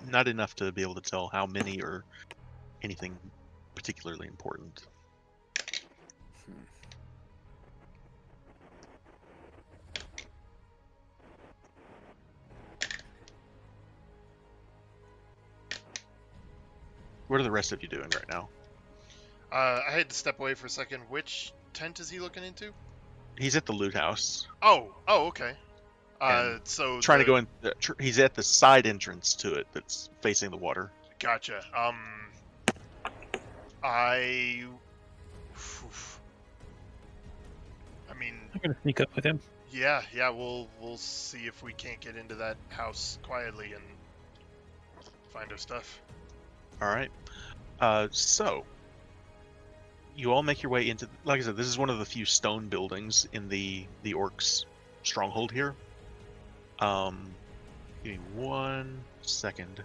not enough to be able to tell how many or anything particularly important. What are the rest of you doing right now? I had to step away for a second. Which tent is he looking into? He's at the loot house. Oh, okay. And So trying to go in. He's at the side entrance to it that's facing the water. Gotcha. I mean, I'm gonna sneak up with him. yeah. We'll see if we can't get into that house quietly and find our stuff. All right. So you all make your way into. Like I said, this is one of the few stone buildings in the orcs' stronghold here. Give me 1 second.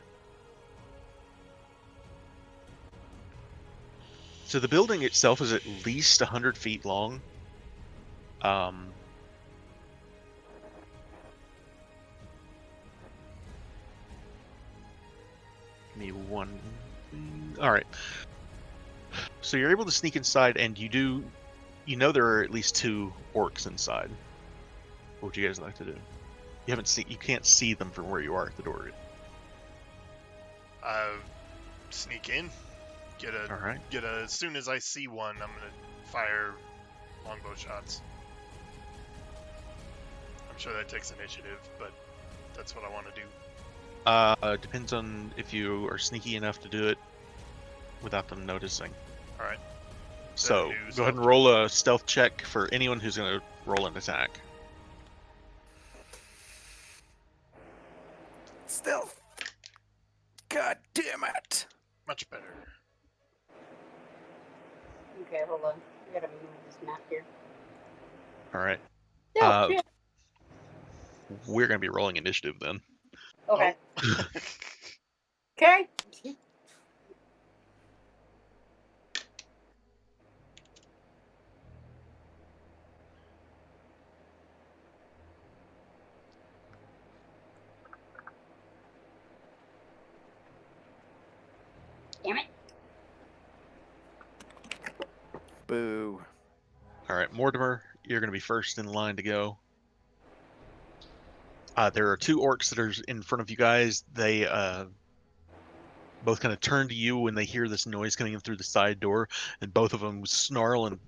So the building itself is at least 100 feet long. Give me one. All right. So you're able to sneak inside, and you know there are at least 2 orcs inside. What would you guys like to do? You can't see them from where you are at the door. Sneak in. All right. As soon as I see one, I'm gonna fire longbow shots. I'm sure that takes initiative, but that's what I want to do. Depends on if you are sneaky enough to do it without them noticing. All right. So go ahead and roll a stealth check for anyone who's going to roll an attack. Stealth. God damn it. Much better. Okay, hold on. I gotta move this map here. All right. Oh, shit. We're going to be rolling initiative then. Okay. Okay. Damn it. Boo. All right, Mortimer, you're going to be first in line to go. There are 2 orcs that are in front of you guys. They both kind of turn to you when they hear this noise coming in through the side door, and both of them snarl and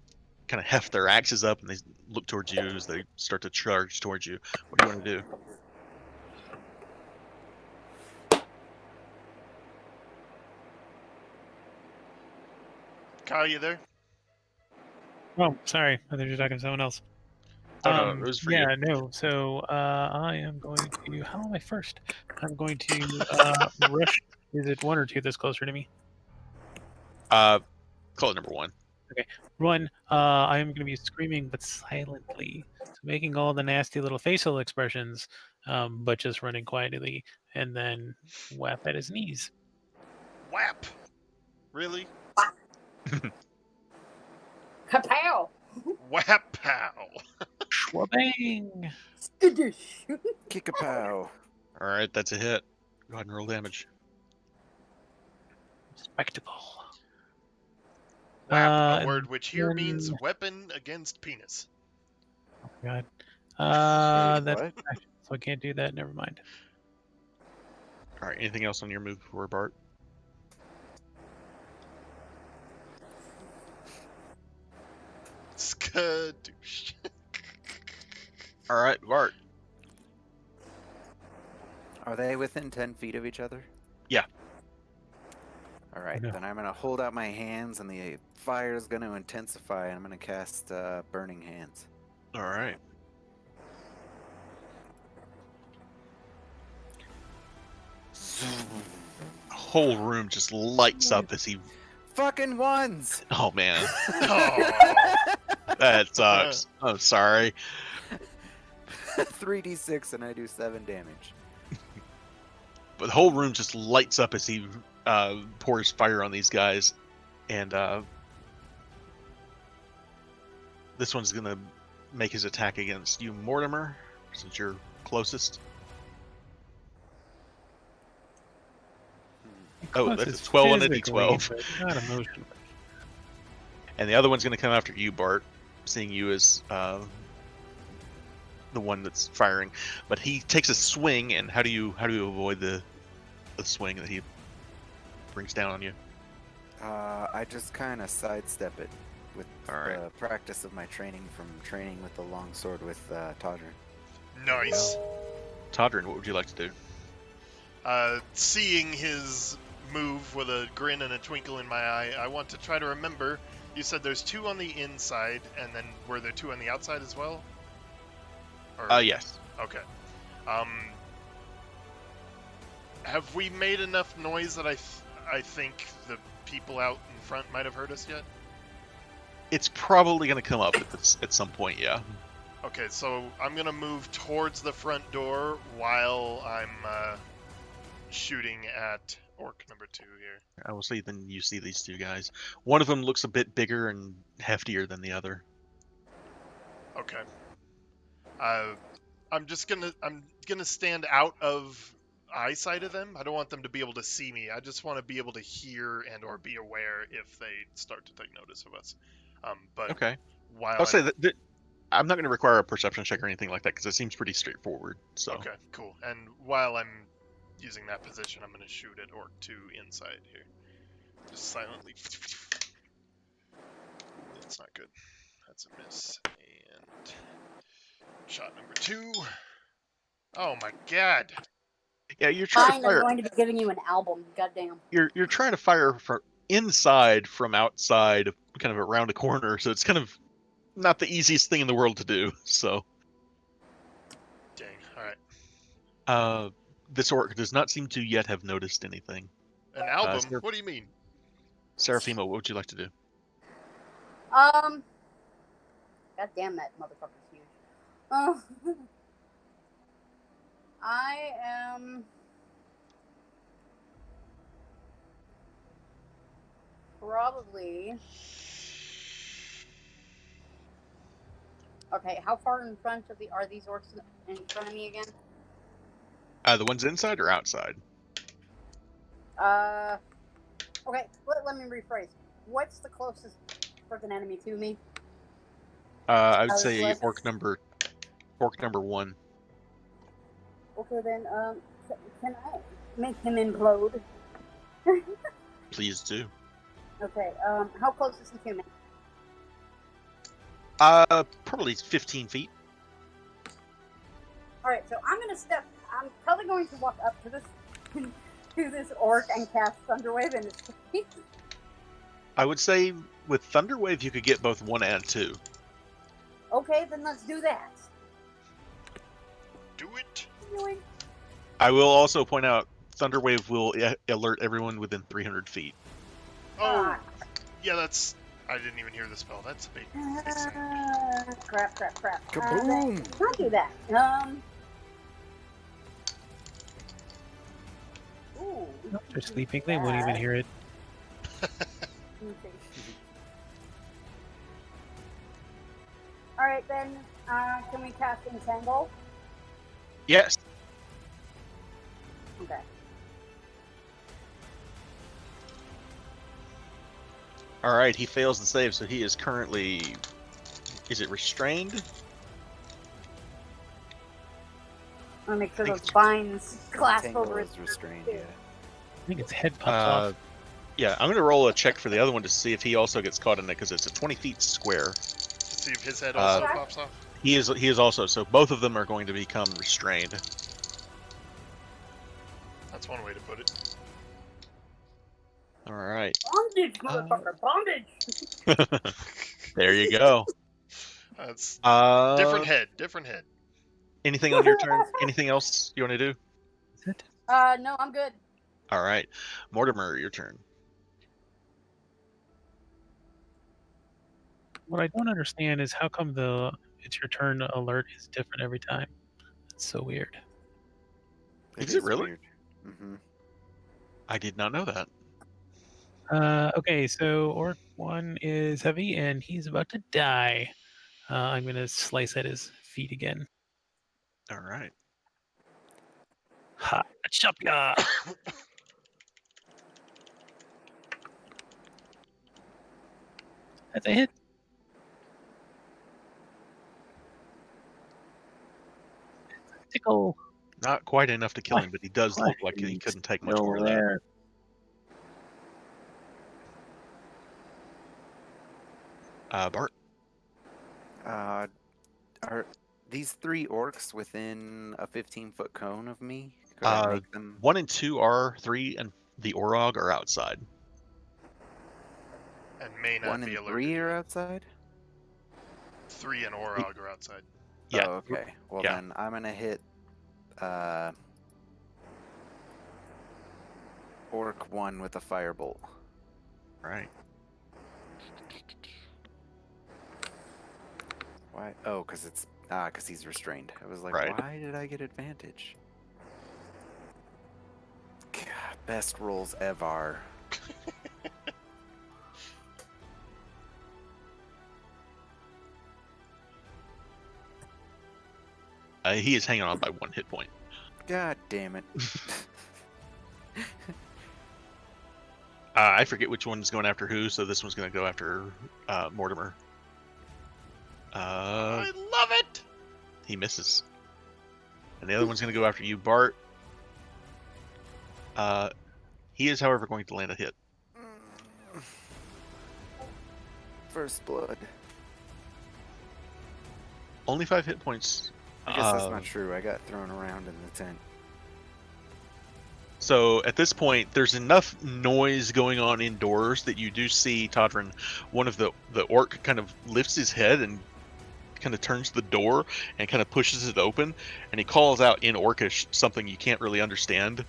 kind of heft their axes up, and they look towards you as they start to charge towards you. What do you want to do? Kyle, you there? Oh, sorry. I thought you were talking to someone else. Oh, no, it was for you. Yeah, no. So I am going to. How am I first? I'm going to rush. Is it 1 or 2 that's closer to me? Call it number 1. Okay. 1. I am going to be screaming, but silently, so making all the nasty little facial expressions, but just running quietly, and then whap at his knees. Whap. Really? Kapow! Whap pow. Schwabang! Kick a pow. All right, that's a hit. Go ahead and roll damage. Spectacle. Whap, a word and which here then- means weapon against penis. Oh, God. Wait, That's what? so I can't do that. Never mind. All right, anything else on your move before Bart? Skadoosh. All right, Bart. Are they within 10 feet of each other? Yeah. Alright, No. then I'm going to hold out my hands and the fire is going to intensify and I'm going to cast Burning Hands. All right. whole room just lights up as he. Fucking ones! Oh man, Oh. that sucks. I'm sorry. 3d6 and I do 7 damage. But the whole room just lights up as he pours fire on these guys, and this one's gonna make his attack against you, Mortimer, since you're closest. Oh, that's a 12 on a d12. Not emotionally. And the other one's gonna come after you, Bart, seeing you as the one that's firing. But he takes a swing, and how do you avoid the swing that he brings down on you? I just kind of sidestep it with Alright. practice of my training from training with the longsword with Todrin. Nice. Todrin, what would you like to do? Seeing his move with a grin and a twinkle in my eye, I want to try to remember. You said there's 2 on the inside, and then were there 2 on the outside as well? Or... Yes. Okay. Have we made enough noise that I think the people out in front might have heard us yet? It's probably going to come up at some point, yeah. Okay, so I'm going to move towards the front door while I'm shooting at orc number 2 here. I will say then you see these 2 guys. One of them looks a bit bigger and heftier than the other. Okay. I'm gonna stand out of eyesight of them. I don't want them to be able to see me. I just want to be able to hear and or be aware if they start to take notice of us. But Okay. while I'll say that I'm not going to require a perception check or anything like that because it seems pretty straightforward. So. Okay, cool. And while I'm using that position, I'm gonna shoot at orc 2 inside here. Just silently. That's not good. That's a miss. And shot number 2. Oh my god. Yeah, you're trying Fine, to fire. I'm going to be giving you an album. Goddamn. You're trying to fire from inside from outside, kind of around a corner. So it's kind of not the easiest thing in the world to do. So. Dang. All right. This orc does not seem to yet have noticed anything. An album? What do you mean? Seraphima, what would you like to do? God damn, that motherfucker's huge. I am probably... Okay, how far in front of are these orcs in front of me again? The ones inside or outside? Okay, let me rephrase. What's the closest freaking enemy to me? I would say orc number 1. Okay, then, can I make him implode? Please do. Okay, how close is he to me? Probably 15 feet. Alright, so I'm probably going to walk up to this to this orc and cast Thunderwave in his face. I would say with Thunderwave you could get both 1 and 2. Okay, then let's do that. Do it. I will also point out Thunderwave will alert everyone within 300 feet. Oh, yeah, that's... I didn't even hear the spell. That's a big... Crap. Kaboom! Don't do that. Ooh. They're sleeping. They won't even hear it. Alright, then, can we cast Entangle? Yes. Okay. All right, he fails the save, so he is currently... Is it restrained? I'll make sure those vines clasp Tangle over is his restrained, yeah. I think its head pops off. Yeah, I'm going to roll a check for the other one to see if he also gets caught in it, because it's a 20 feet square. To see if his head also pops off. He is also, so both of them are going to become restrained. That's one way to put it. All right. Bondage, motherfucker, bondage! There you go. That's Uh, different head. Anything on your turn? Anything else you want to do? Is it? No, I'm good. All right, Mortimer, your turn. What I don't understand is how come the "it's your turn" alert is different every time. It's so weird. Is it really? Weird. Mm-hmm. I did not know that. Okay, so Orc 1 is heavy, and he's about to die. I'm going to slice at his feet again. All right. Ha! Chop ya! That's a hit. Tickle. Not quite enough to kill him, but he does Why look like he he's couldn't take much still more of that. there. Bart. Are these 3 orcs within a 15-foot cone of me? Could I make them? 1 and 2 are, 3 and the Orog are outside. And may not 1 be and alerted. 3 are outside? 3 and Orog are outside. Yeah. Oh, okay. Well, Yeah. then I'm gonna hit Orc 1 with a firebolt. Right. Why? Oh, because he's restrained. I was like, Right. why did I get advantage? God, best rolls ever. He is hanging on by 1 hit point. God damn it. I forget which one's going after who, so this one's going to go after Mortimer. I love it! He misses. And the other one's going to go after you, Bart. He is, however, going to land a hit. First blood. Only 5 hit points. I guess that's not true. I got thrown around in the tent. So at this point, there's enough noise going on indoors that you do see Todrin, one of the orc, kind of lifts his head and kind of turns the door and kind of pushes it open, and he calls out in Orcish something you can't really understand,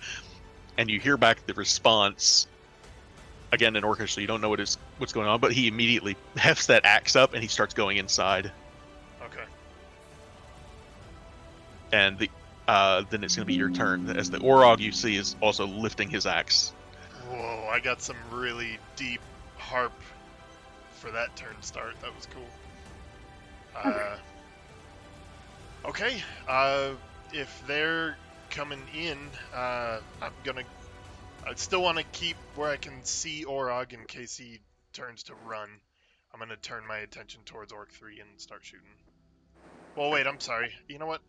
and you hear back the response again in Orcish, so you don't know what's going on, but he immediately hefts that axe up and he starts going inside. Okay. And then it's going to be your turn, as the Orog you see is also lifting his axe. Whoa, I got some really deep harp for that turn start. That was cool. Okay. If they're coming in, I still want to keep where I can see Orog in case he turns to run. I'm gonna turn my attention towards Orc 3 and start shooting. Well, wait, I'm sorry. You know what?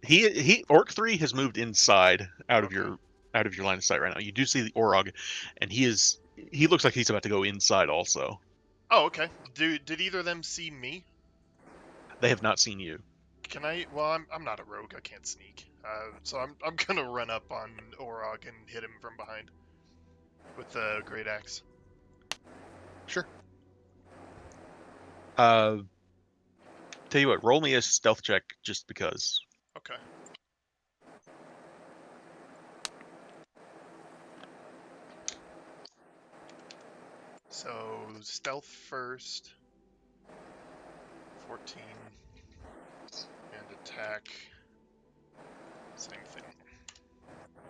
Orc 3 has moved inside out of your line of sight right now. You do see the Orog, and he looks like he's about to go inside also. Oh, okay. Did either of them see me? They have not seen you. Can I? Well, I'm not a rogue. I can't sneak. So I'm gonna run up on Orog and hit him from behind with the great axe. Sure. Tell you what, roll me a stealth check just because. Okay. So stealth first. 14. And attack. Same thing.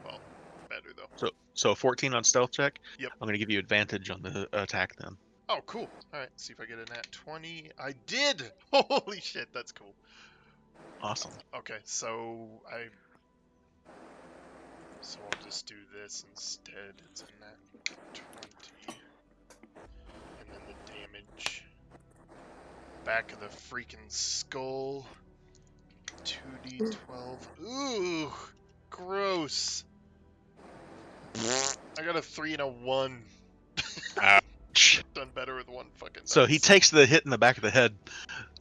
Well, better though. So 14 on stealth check. Yep. I'm gonna give you advantage on the attack then. Oh, cool. All right, see if I get a nat 20. I did! Holy shit, that's cool. Awesome. Okay, so I'll just do this instead. It's a nat 20. And then the damage. Back of the freaking skull. 2d12. Ooh, gross. I got a 3 and a 1. Ouch. Done better with 1 fucking So dice. he takes the hit in the back of the head,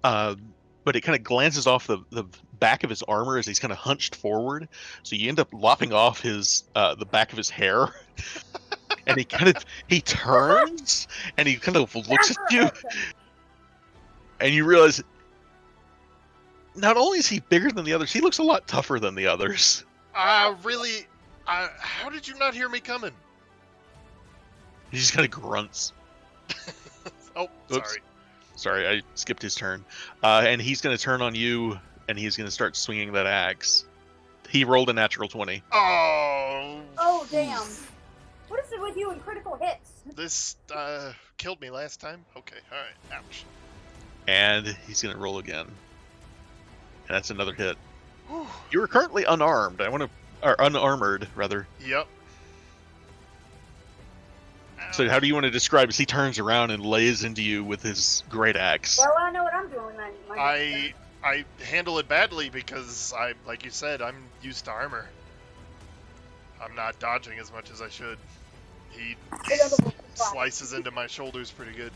but it kind of glances off the back of his armor as he's kind of hunched forward. So you end up lopping off his the back of his hair, and he turns and he kind of looks at you, and you realize not only is he bigger than the others, he looks a lot tougher than the others. Really? How did you not hear me coming? He just kind of grunts. Oh, Oops. sorry. Sorry, I skipped his turn. And he's going to turn on you, and he's going to start swinging that axe. He rolled a natural 20. Oh. Oh, damn. What is it with you and critical hits? This killed me last time. Okay, all right. Ouch. And he's going to roll again. And that's another hit. Whew. You are currently unarmed. Or unarmored, rather. Yep. So how do you want to describe as he turns around and lays into you with his great axe? Well, I know what I'm doing. I handle it badly because like you said, I'm used to armor. I'm not dodging as much as I should. He slices into my shoulders pretty good.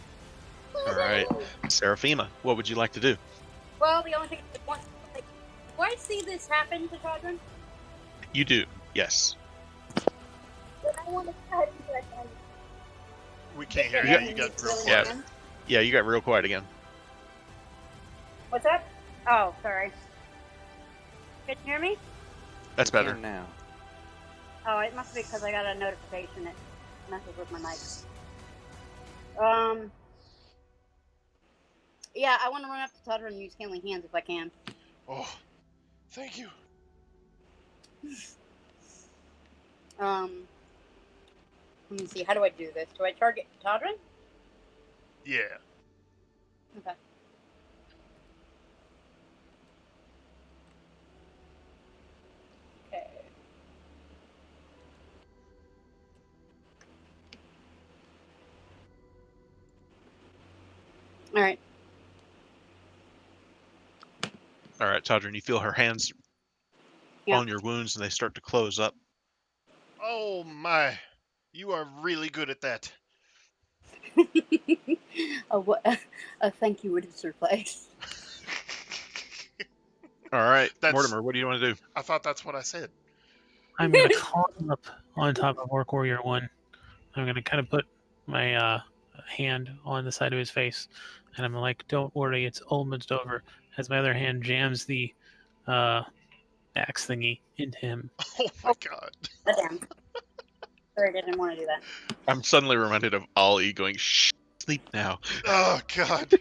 All right. Seraphima, what would you like to do? Well, the only thing I want, like, do I see this happen to Todrin? You do, yes. Then I want to try to do that. We can't hear Yeah. you. You got real Yeah. quiet. Yeah, you got real quiet again. What's that? Oh, sorry. Can you hear me? That's better. Here now. Oh, it must be because I got a notification that messes with my mic. Yeah, I want to run up to Todrin and use healing hands if I can. Oh, thank you. Let me see. How do I do this? Do I target Todrin? Yeah. Okay. Okay. All right. All right, Todrin, you feel her hands Yeah. on your wounds and they start to close up. Oh my, you are really good at that. A thank you would have sufficed. All right, That's- Mortimer, what do you want to do? I thought that's what I said. I'm gonna climb up on top of Orc Warrior 1. I'm gonna kind of put my hand on the side of his face, and I'm like, "Don't worry, it's almost over." As my other hand jams the axe thingy into him. Oh my god. Damn. Sorry, I didn't want to do that. I'm suddenly reminded of Ollie going, "Shh, sleep now." Oh god.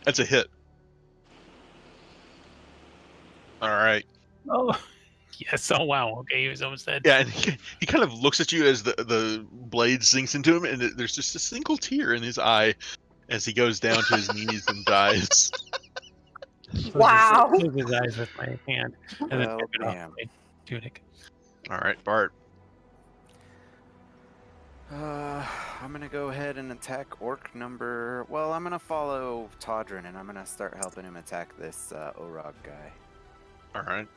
That's a hit. All right. Oh, yes. Oh, wow. Okay, he was almost dead. Yeah, and he kind of looks at you as the blade sinks into him, and there's just a single tear in his eye as he goes down to his knees and dies. Wow. Close his eyes with my hand, and then Well, rip it off damn. my tunic. All right, Bart. I'm gonna go ahead and attack orc number. Well, I'm gonna follow Todrin and I'm gonna start helping him attack this Orog guy. All right.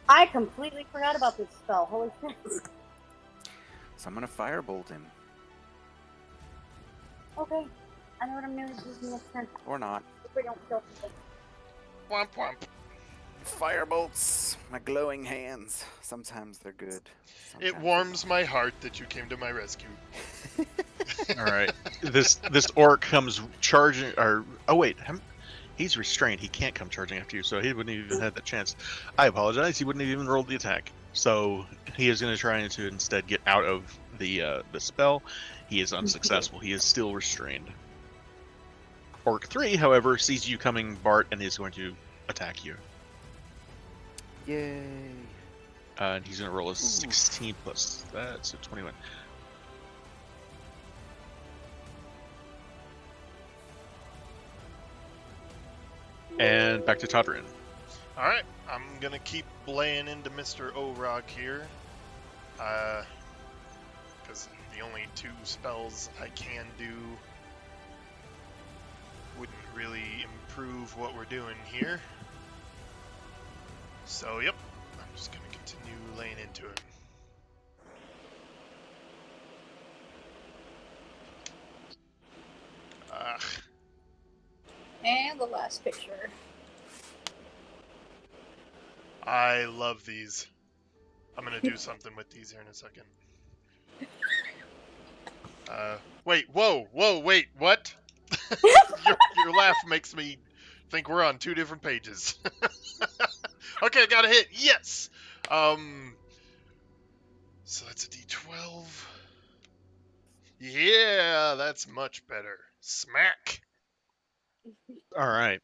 I completely forgot about this spell. Holy shit. So I'm gonna firebolt him, Okay. I know what I'm going to do next turn. or not. If we don't kill people. Womp womp. Firebolts, my glowing hands. Sometimes they're good. It sometimes warms my heart that you came to my rescue. All right. This orc comes charging, or oh wait, he's restrained. He can't come charging after you, so he wouldn't have even had that chance. I apologize. He wouldn't have even rolled the attack. So he is going to try to instead get out of the spell. He is unsuccessful. He is still restrained. Orc 3, however, sees you coming, Bart, and is going to attack you. Yay! And he's going to roll a 16 plus that, so 21. And back to Todrin. Alright, I'm gonna keep laying into Mr. Orog here. Because the only two spells I can do wouldn't really improve what we're doing here. So, yep, I'm just gonna continue laying into him. And the last picture. I love these. I'm gonna do something with these here in a second. Wait, whoa, wait, what? your laugh makes me think we're on two different pages. Okay, got a hit. Yes. So that's a D12. Yeah, that's much better. Smack. All right.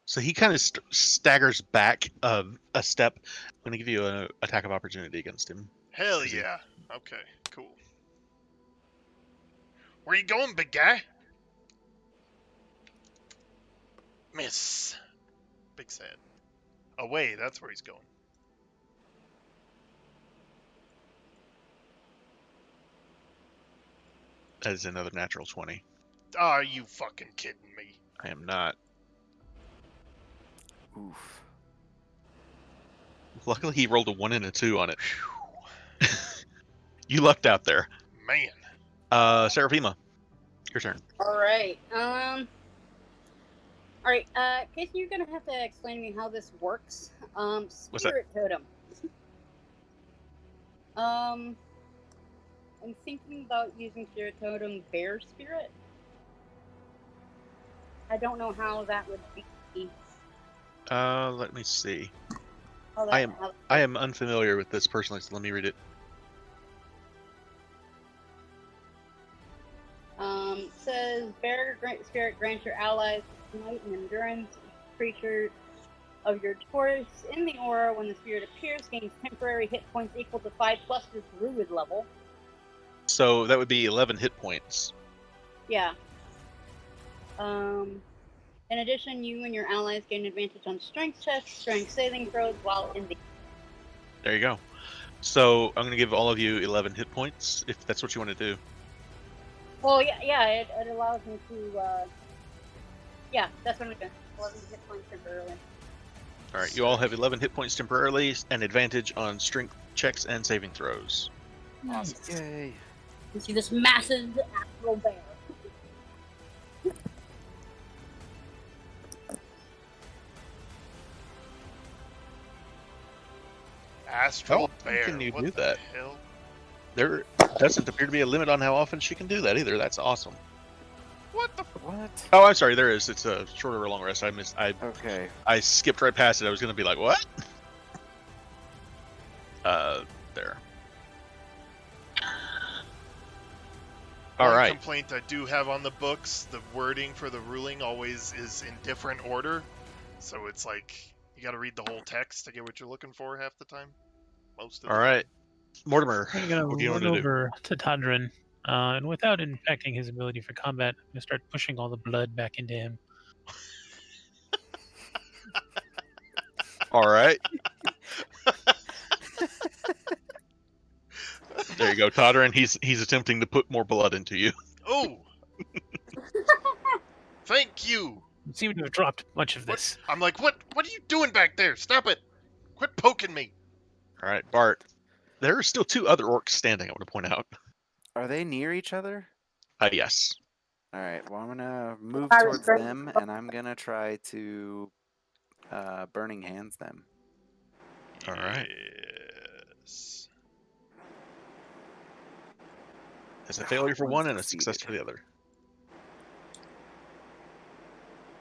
So he kind of staggers back a step. I'm going to give you an attack of opportunity against him. Hell Is he- yeah. Okay, cool. Where you going, big guy? Miss. Big sad. Away, that's where he's going. That is another natural 20. Are you fucking kidding me? I am not. Oof. Luckily, he rolled a 1 and a 2 on it. You lucked out there. Man. Seraphima, your turn. All right. All right. Casey, you're gonna have to explain to me how this works. What's that? Spirit totem. I'm thinking about using spirit totem bear spirit. I don't know how that would be. Let me see. How that, I am- how- I am unfamiliar with this personally, so let me read it. Says bear spirit grants your allies might and endurance. Creature of your choice in the aura when the spirit appears gains temporary hit points equal to 5 plus your druid level. So that would be 11 hit points. Yeah. In addition, you and your allies gain advantage on strength checks, strength saving throws while in the. There you go. So I'm going to give all of you 11 hit points, if that's what you want to do. Well, yeah, it allows me to. Yeah, that's what I'm doing. 11 hit points temporarily. All right, you all have 11 hit points temporarily and advantage on strength checks and saving throws. Awesome. Yay. You see this massive astral bear. Astral How bear. can you what do the that? hell? There doesn't appear to be a limit on how often she can do that either. That's awesome. What the? What? Oh, I'm sorry. There is. It's a shorter or long rest. Okay. I skipped right past it. I was going to be like, what? There. All One right. complaint I do have on the books, the wording for the ruling always is in different order. So it's like, you gotta read the whole text to get what you're looking for half the time. Most of the All right. Mortimer, I'm gonna what do you want run to do? over to Tadrin, and without impacting his ability for combat, I'm gonna start pushing all the blood back into him. All right. There you go, Todderin. He's attempting to put more blood into you. Oh! Thank you! You seem to have dropped much of What? this. I'm like, what are you doing back there? Stop it! Quit poking me! All right, Bart. There are still 2 other orcs standing, I want to point out. Are they near each other? Yes. All right. Well, I'm gonna move I towards restrain- them, and I'm gonna try to burning hands them. All right. Yes. It's a failure for One one and a success succeeded. for the other.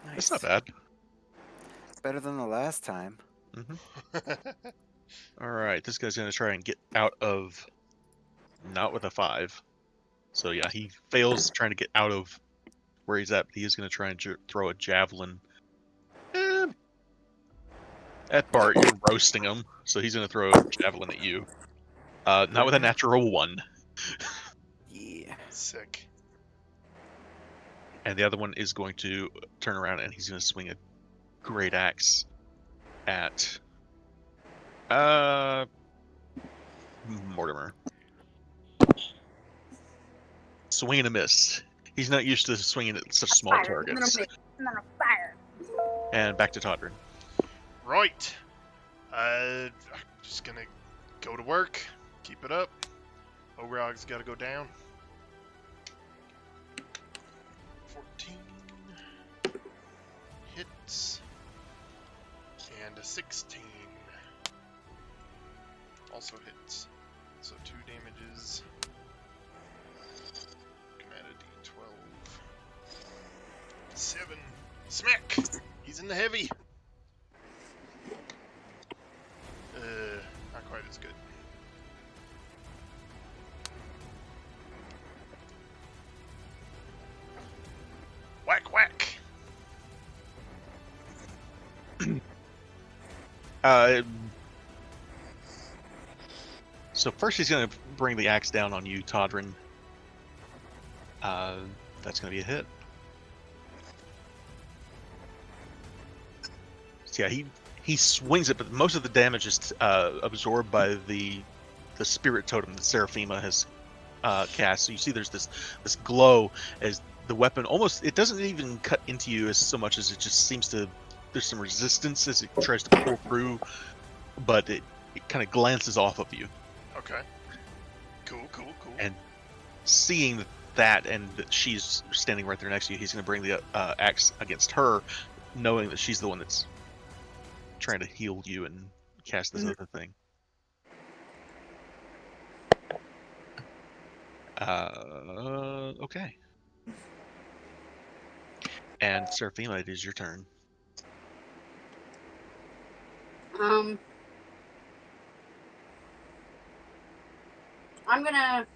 Nice. That's not bad. Better than the last time. All right, this guy's going to try and get out of... Not with a 5. So yeah, he fails trying to get out of where he's at, but he is going to try and throw a javelin. At Bart, you're roasting him, so he's going to throw a javelin at you. Not with a natural 1. Yeah. Sick. And the other one is going to turn around and he's going to swing a great axe at Mortimer. Swing and a miss. He's not used to swinging at such small Fire. targets. I'm gonna fire. And back to Todrin. Right. I'm just gonna go to work. Keep it up. Ogrog's gotta go down. 14 hits. And a 16. Also hits. So 2 damages. Looking at a D12. 7. Smack! He's in the heavy. Not quite as good. Whack, whack. So first he's going to bring the axe down on you, Todrin. That's going to be a hit. So yeah, he swings it, but most of the damage is absorbed by the spirit totem that Seraphima has cast. So you see there's this glow as the weapon almost, it doesn't even cut into you as so much as it just seems to, there's some resistance as it tries to pull through, but it kind of glances off of you. Okay. Cool. And seeing that and that she's standing right there next to you, he's going to bring the axe against her, knowing that she's the one that's trying to heal you and cast this other thing. Okay. And Seraphima, it is your turn. I'm gonna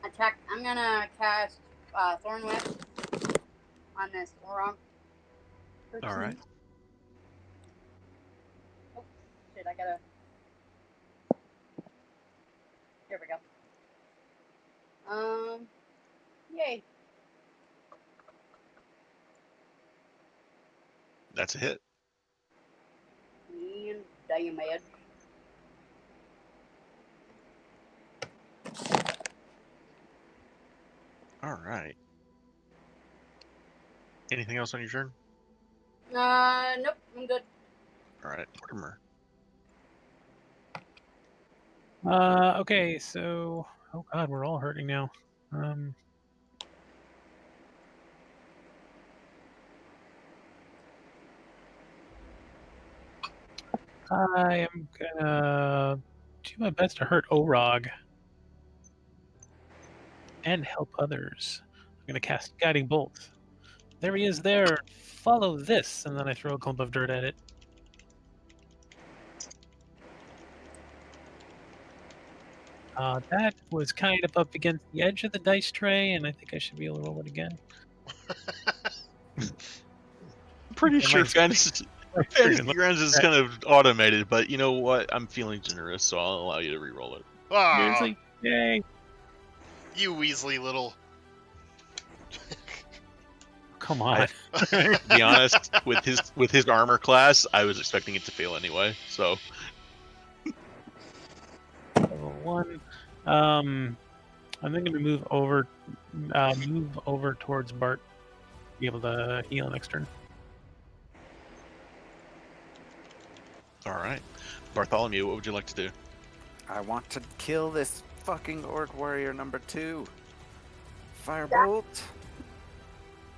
attack. I'm gonna cast Thorn Whip on this Auron. All right. Oh, shit, I gotta. Here we go. Yay. That's a hit. And damage. All right. Anything else on your turn? Nope, I'm good. All right, Mortimer. Okay, so oh god, we're all hurting now. I am gonna do my best to hurt Orog and help others. I'm gonna cast Guiding Bolt. There he is there. Follow this, and then I throw a clump of dirt at it. That was kind of up against the edge of the dice tray, and I think I should be able to roll it again. Pretty Yeah, sure mine's- Fantasy Grounds is kind of automated, but you know what? I'm feeling generous, so I'll allow you to re-roll it. Ah, Seriously? Yay! you Weasley little. Come on. To be honest, with his armor class, I was expecting it to fail anyway. So Level 1. I'm then going to move over towards Bart. Be able to heal next turn. all right, Bartholomew, what would you like to do? I want to kill this fucking Orc Warrior number 2. Firebolt.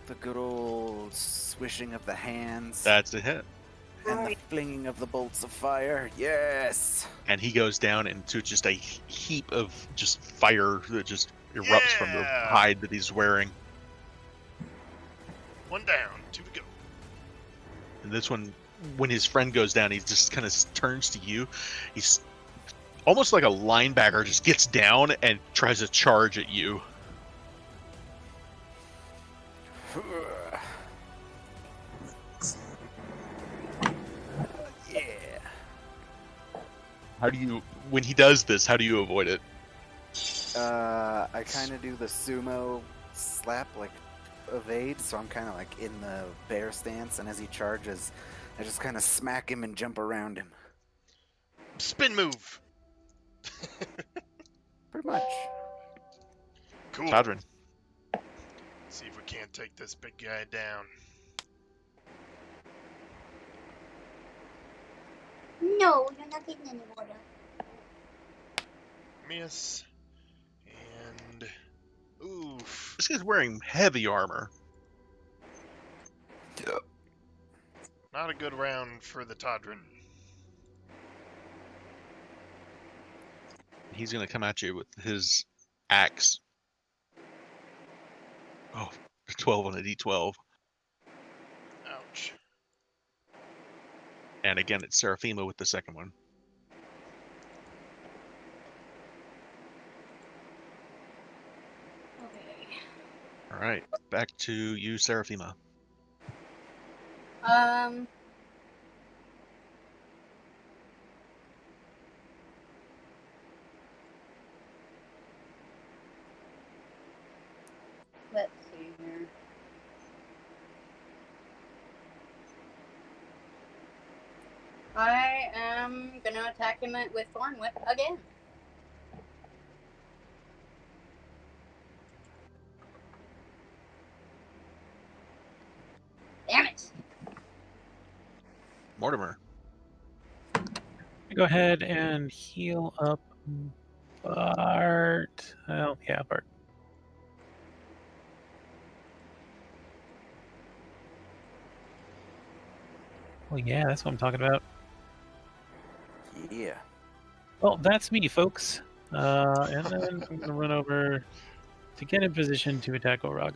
The good old swishing of the hands. That's a hit. And the flinging of the bolts of fire. Yes! And he goes down into just a heap of just fire that just erupts from the Yeah. hide that he's wearing. 1 down, 2 to go. And this one, when his friend goes down, he just kind of turns to you. He's almost like a linebacker, just gets down and tries to charge at you. Yeah. How do you, when he does this, how do you avoid it? I kind of do the sumo slap, like evade, so I'm kind of like in the bear stance, and as he charges, I just kind of smack him and jump around him. Spin move. Pretty much. Cool. Todrin. See if we can't take this big guy down. No, you're not getting any water. Miss. And... oof. This guy's wearing heavy armor. Not a good round for the Todrin. He's going to come at you with his axe. Oh, 12 on a d12. Ouch. And again, it's Seraphima with the second one. Okay. All right, back to you, Seraphima. Let's see here. I am gonna attack him with Thorn Whip again. Damn it! Mortimer. Go ahead and heal up Bart. Oh, yeah, Bart. Oh, yeah, that's what I'm talking about. Yeah. Well, that's me, folks. And then I'm going to run over to get in position to attack Orog.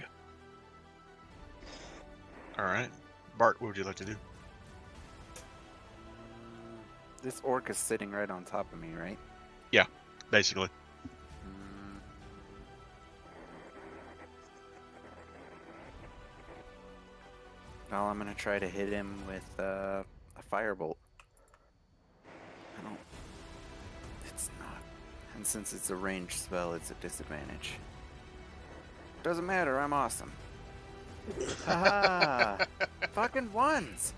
All right. Bart, what would you like to do? This orc is sitting right on top of me, right? Basically. Well, I'm gonna try to hit him with a firebolt. It's not. And since it's a ranged spell, it's a disadvantage. Doesn't matter, I'm awesome. Haha! Fucking ones!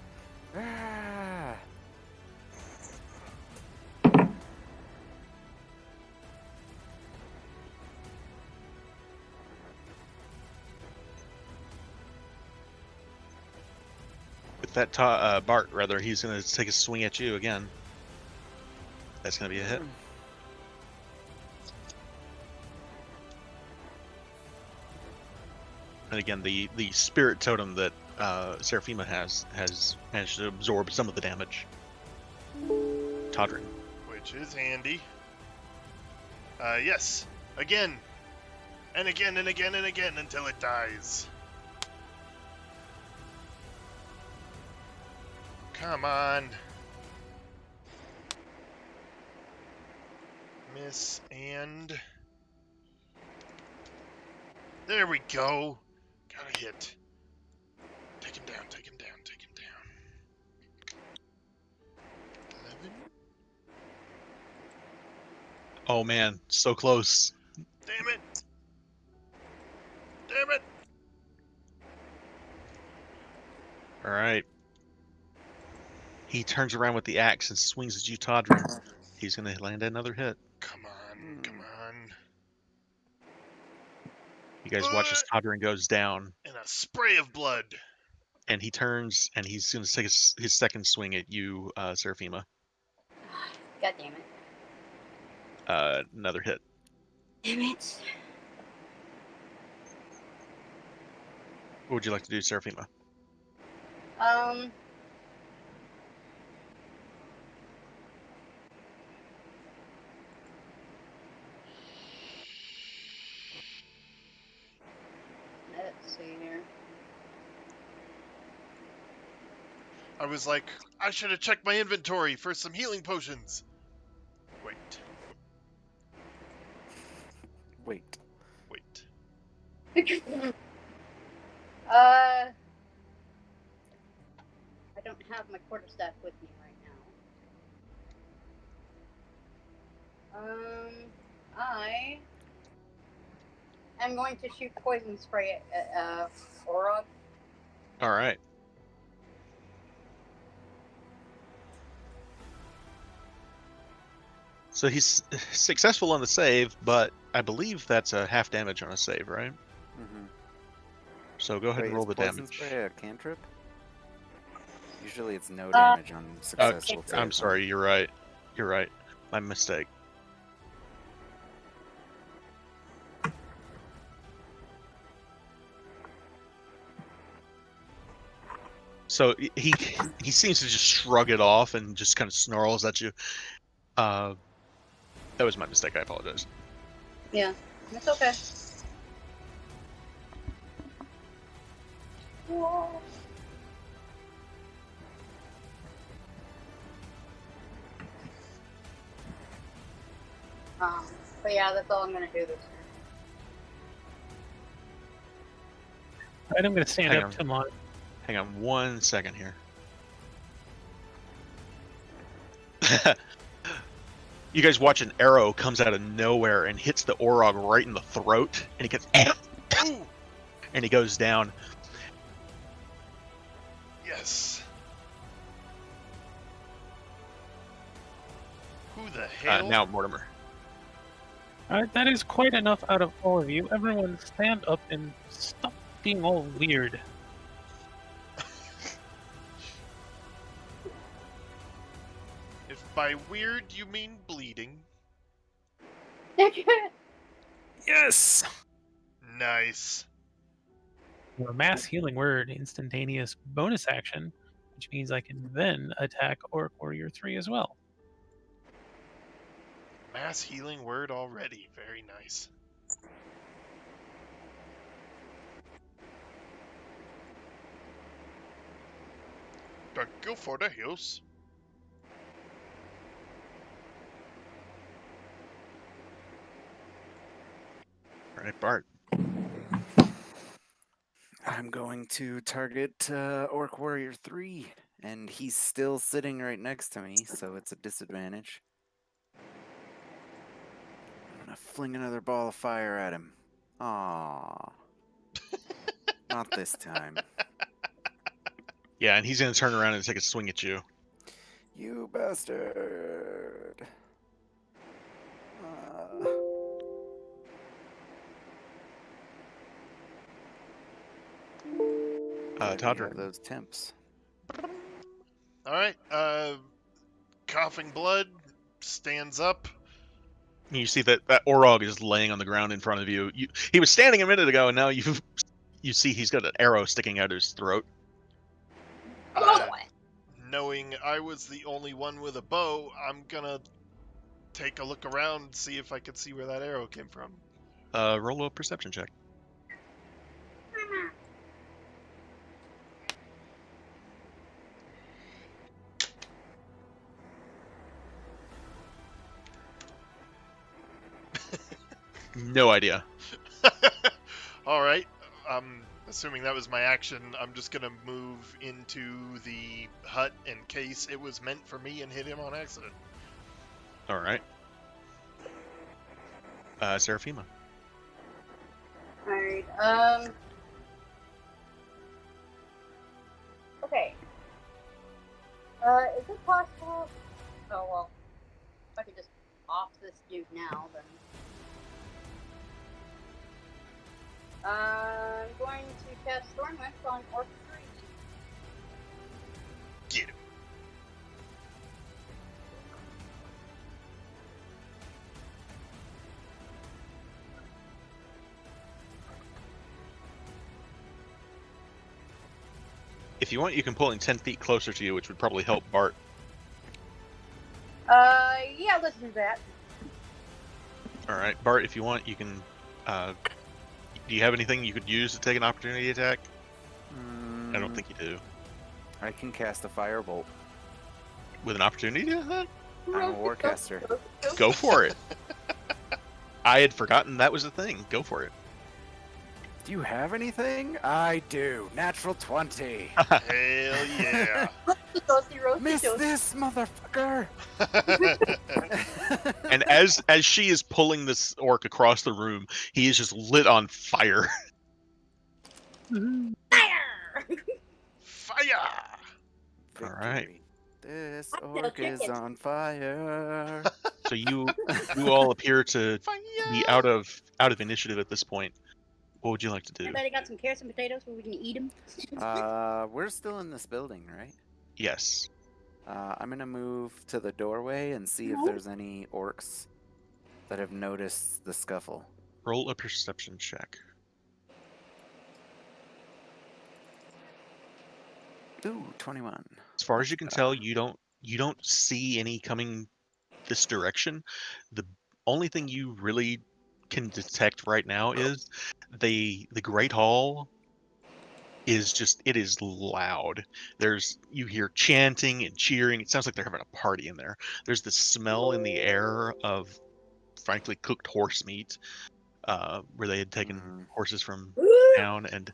Ah. With that Bart, rather, he's going to take a swing at you again. That's going to be a hit. And again, the spirit totem that Seraphima has managed to absorb some of the damage. Todrin. Which is handy. Yes. Again. And again and again and again until it dies. Come on. Miss and... There we go. Got a hit. Take him down, take him down, take him down. 11? Oh man, so close. Damn it! Damn it! All right. He turns around with the axe and swings at you, Todrin. He's going to land another hit. Come on, come on. You guys watch as Todrin goes down, And a spray of blood. and he turns, and he's going to take his second swing at you, Seraphima. God damn it. Another hit. Damn it. What would you like to do, Seraphima? Let's see here. I was like, I should have checked my inventory for some healing potions. Wait. I don't have my quarterstaff with me right now. I am going to shoot poison spray at Orog. All right. So he's successful on the save, but I believe that's a half damage on a save, right? Mm-hmm. So go ahead and roll the damage. Spray a cantrip? Usually it's no damage on successful save. I'm sorry, you're right. You're right. My mistake. So he seems to just shrug it off and just kind of snarls at you. That was my mistake. I apologize. Yeah, it's okay. Whoa. But yeah, that's all I'm gonna do this turn. Right, I'm going to stand Hang up on. to Mon. Hang on 1 second here. You guys watch an arrow comes out of nowhere and hits the Orog right in the throat, and he gets and he goes down. Yes. Who the hell? Now Mortimer. All right, that is quite enough out of all of you. Everyone stand up and stop being all weird. If by weird you mean bleeding. Yes! Nice. A mass healing word, instantaneous bonus action, which means I can then attack Orc Warrior 3 as well. Mass healing word already. Very nice. Thank you for the heals. All right, Bart. I'm going to target Orc Warrior 3, and he's still sitting right next to me, so it's a disadvantage. I'm gonna fling another ball of fire at him. Aww. Not this time. Yeah, and he's gonna turn around and take a swing at you. You bastard. Glad we have Todrick. those temps. Alright, coughing blood, stands up. You see that Orog is laying on the ground in front of you. He was standing a minute ago, and now you see he's got an arrow sticking out of his throat. Knowing I was the only one with a bow, I'm gonna take a look around, see if I can see where that arrow came from. Roll a perception check. No idea. Alright, assuming that was my action, I'm just gonna move into the hut in case it was meant for me and hit him on accident. All right. Seraphima. Alright, okay. Is it possible? Oh, well, if I could just off this dude now, then. I'm going to cast Stormwind on Orc 3. Get him. If you want, you can pull him 10 feet closer to you, which would probably help Bart. Yeah, let's do that. All right, Bart. If you want, you can. Do you have anything you could use to take an opportunity attack? I don't think you do. I can cast a firebolt. With an opportunity attack? I'm a warcaster. Go for it. I had forgotten that was a thing. Go for it. Do you have anything? I do. Natural 20. Hell yeah. Miss this, motherfucker! And as she is pulling this orc across the room, he is just lit on fire. Fire! Fire! All right. This orc is on fire. So you all appear to Fire! be out of initiative at this point. What would you like to do? Anybody got some carrots and potatoes where we can eat them? We're still in this building, right? Yes. I'm gonna move to the doorway and see if there's any orcs that have noticed the scuffle. Roll a perception check. Ooh, 21. As far as you can tell, you don't see any coming this direction. The only thing you really can detect right now is the Great Hall it is loud. You hear chanting and cheering. It sounds like they're having a party in there. There's the smell in the air of frankly cooked horse meat, where they had taken horses from town, and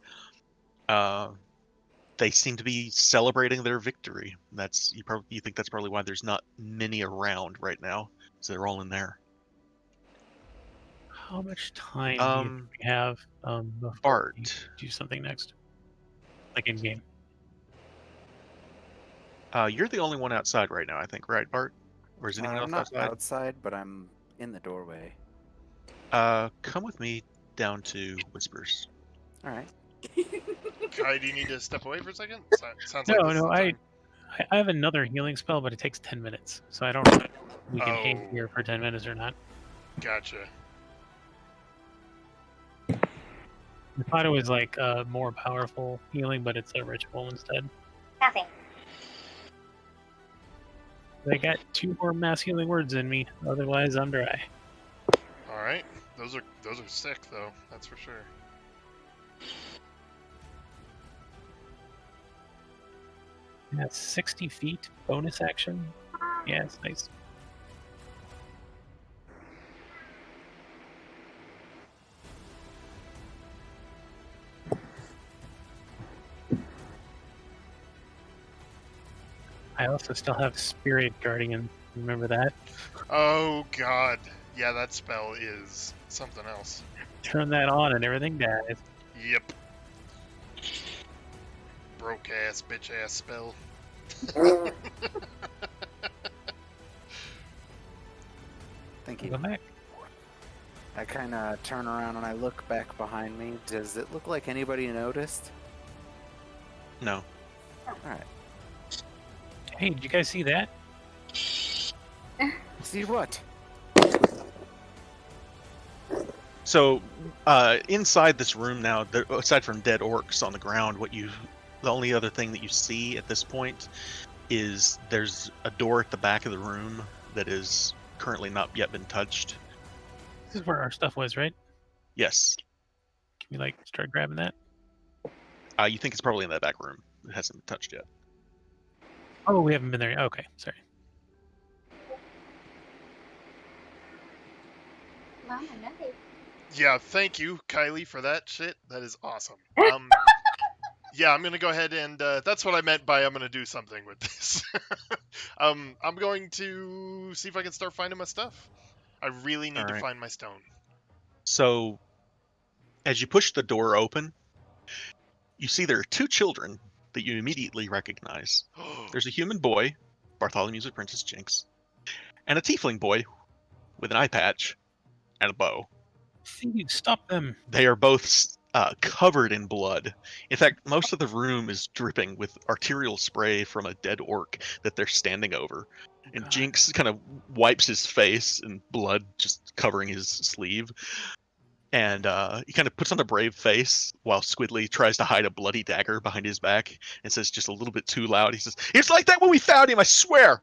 they seem to be celebrating their victory. You think that's probably why there's not many around right now, so they're all in there. How much time do you think we have before Bart, we do something next? Like in game. you're the only one outside right now, I think, right, Bart? Or is anyone else I'm not outside? outside, but I'm in the doorway. Come with me down to Whispers. All right. Kai, do you need to step away for a second? Sounds No, like this is no, the time. I have another healing spell, but it takes 10 minutes, so I don't know if we can hang Oh. here for 10 minutes or not. Gotcha. I thought it was like a more powerful healing, but it's a ritual instead. Nothing. I got 2 more mass healing words in me, otherwise I'm dry. All right. Those are sick though. That's for sure. Yeah, 60 feet bonus action. Yeah, it's nice. I also still have Spirit Guardian. Remember that? Oh god. Yeah, that spell is something else. Turn that on and everything dies. Yep. Broke ass, bitch ass spell. Thank you. Go back. I kind of turn around and I look back behind me. Does it look like anybody noticed? No. All right. Hey, did you guys see that? See what? So, inside this room now, aside from dead orcs on the ground, the only other thing that you see at this point is there's a door at the back of the room that is currently not yet been touched. This is where our stuff was, right? Yes. Can we start grabbing that? You think it's probably in that back room. It hasn't been touched yet. Oh, we haven't been there. Okay, sorry. Mama, nothing. Yeah, thank you, Kylie, for that shit. That is awesome. Yeah, I'm gonna go ahead and that's what I meant by I'm gonna do something with this. I'm going to see if I can start finding my stuff. I really need to Alright. find my stone. So, as you push the door open, you see there are 2 children that you immediately recognize. There's a human boy, Bartholomew's with Princess Jinx, and a tiefling boy with an eye patch and a bow. Steve, stop them. They are both covered in blood. In fact, most of the room is dripping with arterial spray from a dead orc that they're standing over. And God. Jinx kind of wipes his face and blood just covering his sleeve. And he kind of puts on a brave face while Squidly tries to hide a bloody dagger behind his back and says just a little bit too loud, he says, "It's like that when we found him, I swear!"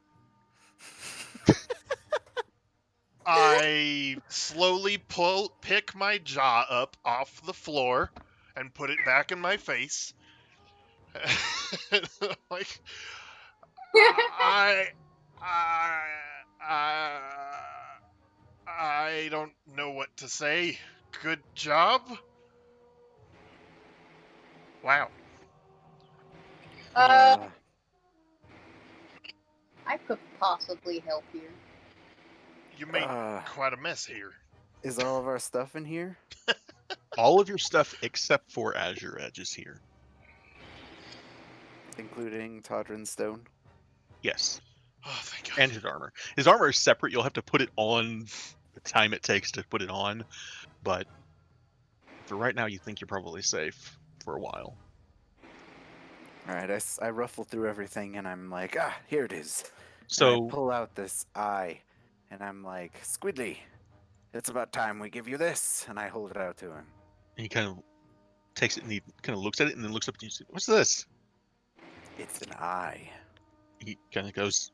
I slowly pick my jaw up off the floor and put it back in my face. Like, I don't know what to say. Good job. Wow. I could possibly help you. You made quite a mess here. Is all of our stuff in here? All of your stuff except for Azure Edge is here. Including Todrin's stone? Yes. Oh, thank God. And his armor. His armor is separate. You'll have to put it on the time it takes to put it on. But for right now, you think you're probably safe for a while. Alright, I ruffle through everything and I'm like, here it is. So And I pull out this eye and I'm like, Squidly, it's about time we give you this. And I hold it out to him. he kind of takes it and he kind of looks at it and then looks up and you say, "What's this?" It's an eye. He kind of goes,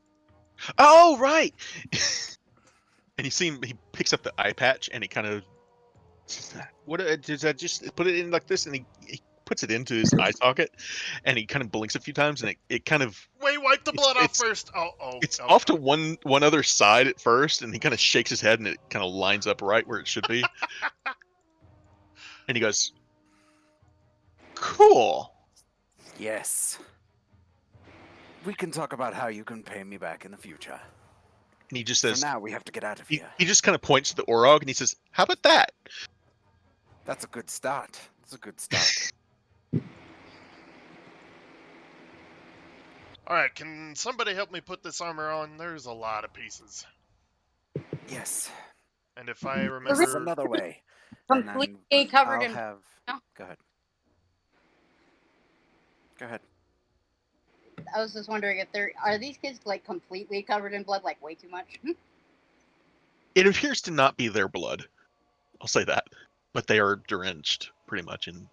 "Oh, right!" And he picks up the eye patch and he kind of, "What does that just put it in like this?" And he puts it into his eye socket, and he kind of blinks a few times, and it kind of Wait, wipe the blood off it's first. it's Oh, off to God. one other side at first, and he kind of shakes his head, and it kind of lines up right where it should be. And he goes, "Cool." Yes. We can talk about how you can pay me back in the future. And he just For says, now, we have to get out of here. he just kind of points to the Orog, and he says, "How about that?" That's a good start. That's a good start. All right, can somebody help me put this armor on? There's a lot of pieces. Yes. And if I There's remember... another way. And Completely then covered I'll in. have... No. Go ahead. Go ahead. I was just wondering if are these kids like completely covered in blood, like way too much. It appears to not be their blood. I'll say that, but they are drenched pretty much in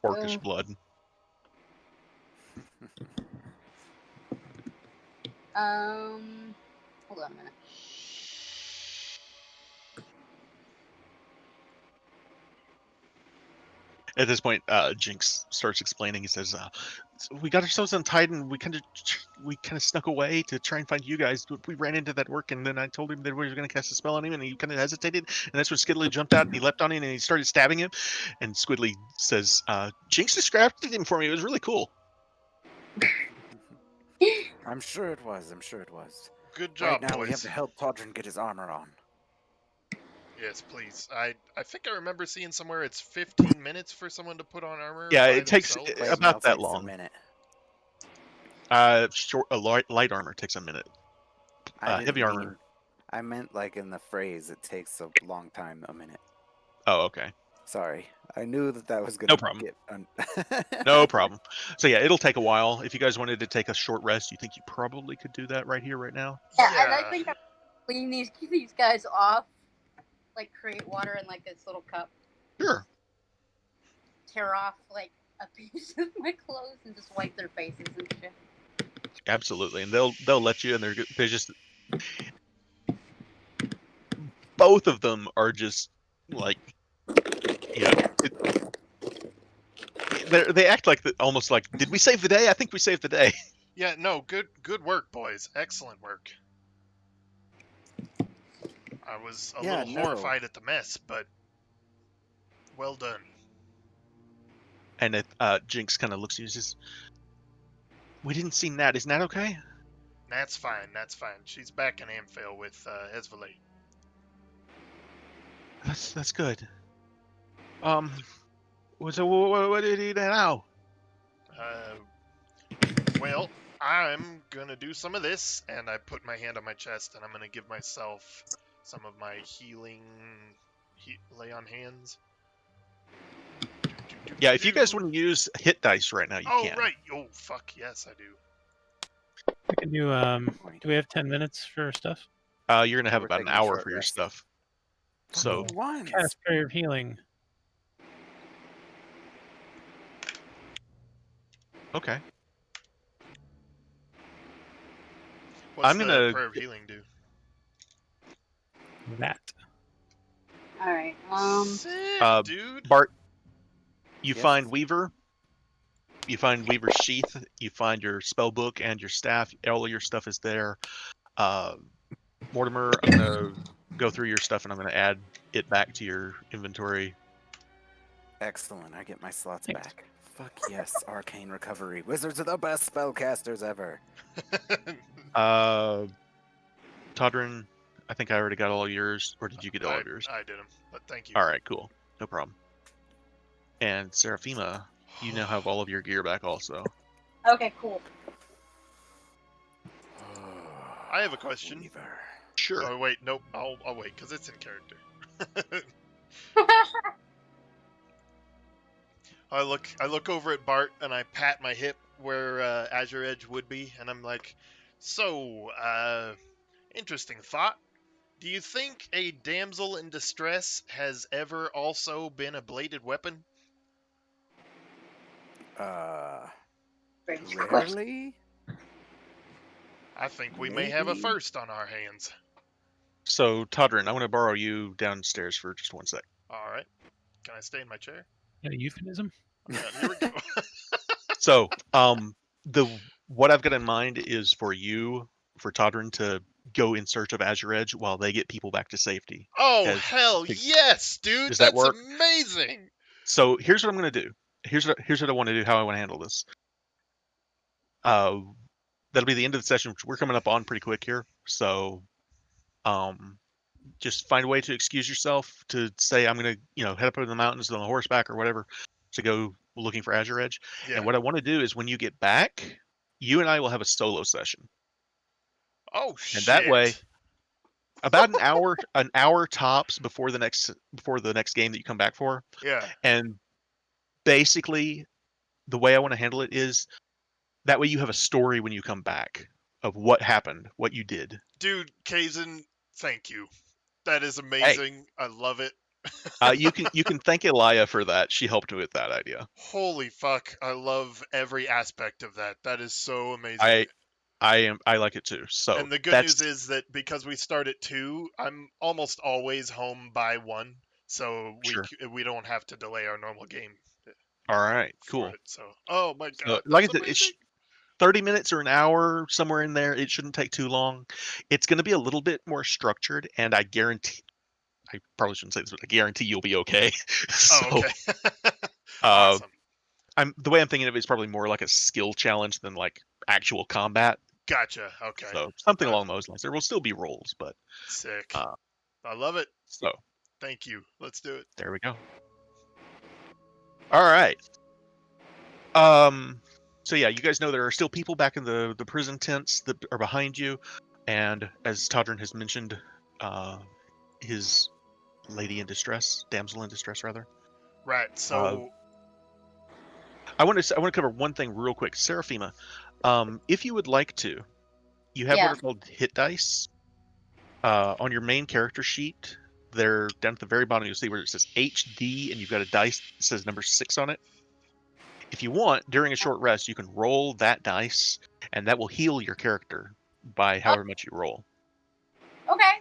orcish blood. Hold on a minute. At this point, Jinx starts explaining. He says, "So we got ourselves untied, and we kind of snuck away to try and find you guys. We ran into that work, and then I told him that we were going to cast a spell on him, and he kind of hesitated. And that's when Skiddly jumped out, and he leapt on him, and he started stabbing him. And Squidly says, Jinx described him for me. It was really cool." I'm sure it was. I'm sure it was. Good job, Right now, boys. we have to help Todrin get his armor on. Yes, please. I think I remember seeing somewhere it's 15 minutes for someone to put on armor. Yeah, by it takes themselves. Plate about mail that takes long. A minute. Light armor takes a minute. I Heavy didn't armor. mean- I meant like in the phrase, it takes a long time, a minute. Oh, okay. Sorry. I knew that was going No to problem. get... No problem. So yeah, it'll take a while. If you guys wanted to take a short rest, you think you probably could do that right here, right now? Yeah, and I think I'm clean these guys off. Like create water in like this little cup. Sure. Tear off like a piece of my clothes and just wipe their faces and shit. Absolutely, and they'll let you, and they're just both of them are just like, you know, they act like almost like, did we save the day? I think we saved the day. Yeah, no, good work, boys. Excellent work. I was a little horrified at the mess, but well done. And Jinx kind of looks at you and says, "We didn't see Nat. Is Nat okay?" Nat's fine. Nat's fine. She's back in Amphale with Esvalate. That's good. So what did he do now? Well, I'm gonna do some of this, and I put my hand on my chest, and I'm gonna give myself some of my healing lay on hands. Yeah, if you guys want to use hit dice right now, you can. Oh, right. Oh, fuck. Yes, I do. We can do. Do we have 10 minutes for stuff? You're gonna have We're about an taking a hour short for your rest. stuff. So Cast Prayer of Healing. okay. What's I'm gonna the Prayer of Healing do? That. All right. Sick, dude. Bart, you Yes? find Weaver. You find Weaver's sheath. You find your spell book and your staff. All of your stuff is there. Mortimer, I'm gonna go through your stuff and I'm gonna add it back to your inventory. Excellent. I get my slots Thanks. back. Fuck yes, Arcane Recovery. Wizards are the best spellcasters ever. Todrin, I think I already got all yours, or did you get all of yours? I did them, but thank you. All right, cool, no problem. And Seraphima, you now have all of your gear back, also. Okay, cool. I have a question. Weaver. Sure. Oh wait, nope. I'll wait because it's in character. I look over at Bart and I pat my hip where Azure Edge would be, and I'm like, so interesting thought. Do you think a damsel in distress has ever also been a bladed weapon? Strange question. Rarely? I think we may have a Maybe. first on our hands. So, Todrin, I want to borrow you downstairs for just 1 sec. All right. Can I stay in my chair? A euphemism? Yeah, here we go. So, what I've got in mind is for Todrin to go in search of Azure Edge while they get people back to safety. Oh, As- hell yes, dude. Does that That's work? amazing. So here's what I'm going to do. Here's what I want to do. How I want to handle this. That'll be the end of the session, which we're coming up on pretty quick here. So, just find a way to excuse yourself to say I'm going to, head up into the mountains on the horseback or whatever to go looking for Azure Edge. Yeah. And what I want to do is when you get back, you and I will have a solo session. Oh shit. And that way, about an hour tops before the next game that you come back for. Yeah. And basically, the way I want to handle it is that way you have a story when you come back of what happened, what you did. Dude, Kazin, thank you. That is amazing. I love it. You can thank Elia for that. She helped me with that idea. Holy fuck! I love every aspect of that. That is so amazing. I like it too. So and the good news is that because we start at 2, I'm almost always home by 1, so we don't have to delay our normal game. All right, cool. So, oh my god, so, like I said, it's 30 minutes or an hour, somewhere in there. It shouldn't take too long. It's going to be a little bit more structured, and I probably shouldn't say this, but I guarantee you'll be okay. So, oh, okay. Awesome. The way I'm thinking of it is probably more like a skill challenge than like actual combat. Gotcha. Okay. So something along those lines. There will still be rolls, but sick. I love it. So thank you. Let's do it. There we go. All right. So yeah, you guys know there are still people back in the prison tents that are behind you, and as Todrin has mentioned, his damsel in distress rather. Right. So I want to cover one thing real quick, Seraphima. If you would like to, you have what are called hit dice. On your main character sheet, they're down at the very bottom. You'll see where it says HD, and you've got a dice that says number 6 on it. If you want, during a short rest, you can roll that dice, and that will heal your character by however much you roll. Okay.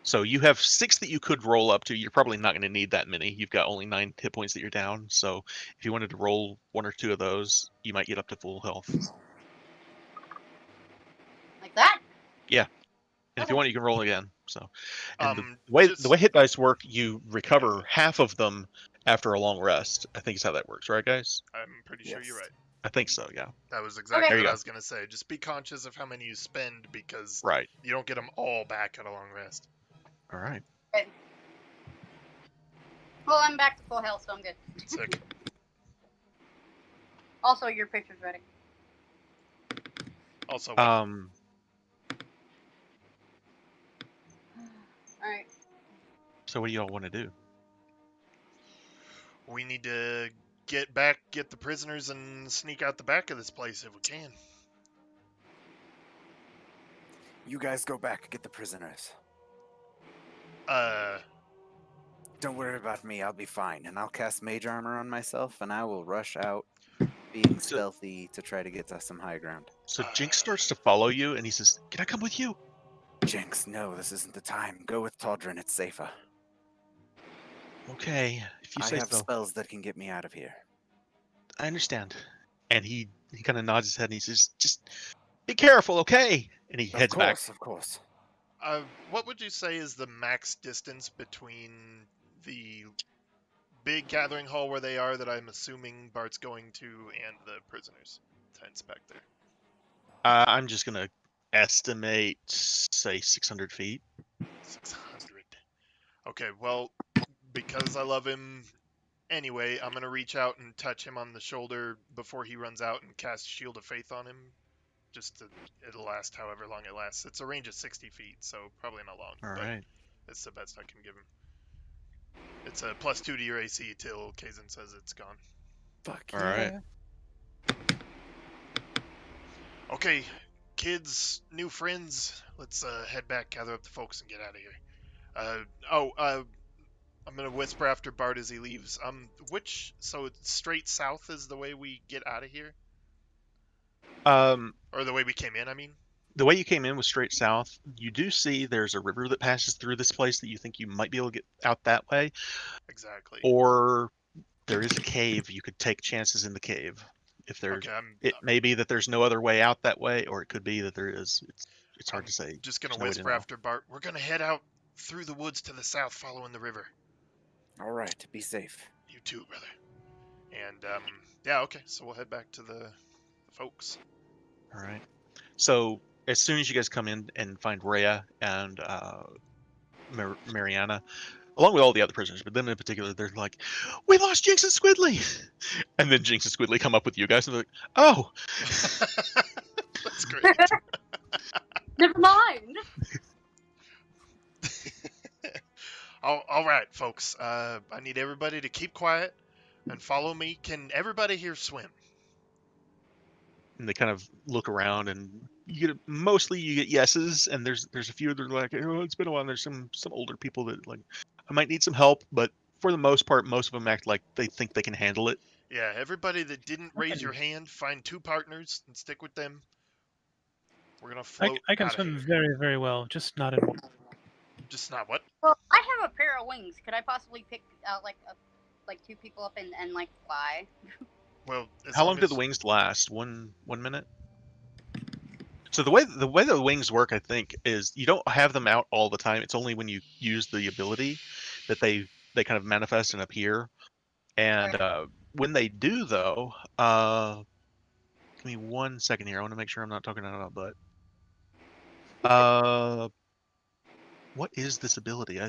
So you have 6 that you could roll up to. You're probably not going to need that many. You've got only 9 hit points that you're down. So if you wanted to roll 1 or 2 of those, you might get up to full health. Like that? Yeah. And if you want, you can roll again. So, and the just- way hit dice work, you recover half of them after a long rest. I think is how that works, right, guys? I'm pretty sure you're right. I think so. Yeah. That was exactly There you what I go. was gonna say. Just be conscious of how many you spend because Right. you don't get them all back at a long rest. All right. Okay. Well, I'm back to full health, so I'm good. Sick. Also, your picture's ready. Also, All right. So what do y'all want to do? we need to get the prisoners, and sneak out the back of this place if we can. You guys go back, get the prisoners. Don't worry about me, I'll be fine. And I'll cast mage armor on myself, and I will rush out, being stealthy to try to get to some high ground. So Jinx starts to follow you, and he says, "Can I come with you?" Jinx, no, this isn't the time. Go with Todrin, it's safer. Okay, if you I say have so. spells that can get me out of here. I understand. And he kind of nods his head, and he says, "Just be careful, okay?" And he heads back. Of course. What would you say is the max distance between the big gathering hall where they are, that I'm assuming Bart's going to, and the prisoners' tents back there? I'm just gonna estimate, say, 600 feet. 600. Okay, well, because I love him anyway, I'm gonna reach out and touch him on the shoulder before he runs out and cast Shield of Faith on him. It'll last however long it lasts. It's a range of 60 feet, so probably not long. All right. It's the best I can give him. It's a +2 to your AC till Kazin says it's gone. Fuck All right. Okay, kids, new friends. Let's head back, gather up the folks, and get out of here. I'm gonna whisper after Bart as he leaves. So it's straight south is the way we get out of here? Or the way we came in, I mean? The way you came in was straight south. You do see there's a river that passes through this place that you think you might be able to get out that way. Exactly. Or there is a cave. You could take chances in the cave. If there's, Okay, it may be that there's no other way out that way, or it could be that there is. It's hard I'm to say. just gonna There's no way to whisper know. after Bart. We're gonna head out through the woods to the south, following the river. All right, be safe. You too, brother. And yeah, okay. So we'll head back to the folks. All right. So as soon as you guys come in and find Rhea and Mariana, along with all the other prisoners, but them in particular, they're like, "We lost Jinx and Squidly," and then Jinx and Squidly come up with you guys and they're like, "Oh." That's great. Never mind. All right, folks. I need everybody to keep quiet and follow me. Can everybody here swim? And they kind of look around, and mostly you get yeses, and there's a few that are like, "Oh, it's been a while." And there's some older people that like, "I might need some help," but for the most part, most of them act like they think they can handle it. Yeah, everybody that didn't raise your hand, find 2 partners and stick with them. We're gonna float I can out of swim here. very, very well, just not in water. Just not what? Well, I have a pair of wings. Could I possibly pick like 2 people up and like fly? Well, as How long do as- the wings last? 1 minute? So the way the wings work, I think, is you don't have them out all the time. It's only when you use the ability that they kind of manifest and appear. And when they do, though, give me 1 second here. I want to make sure I'm not talking out of my butt. What is this ability?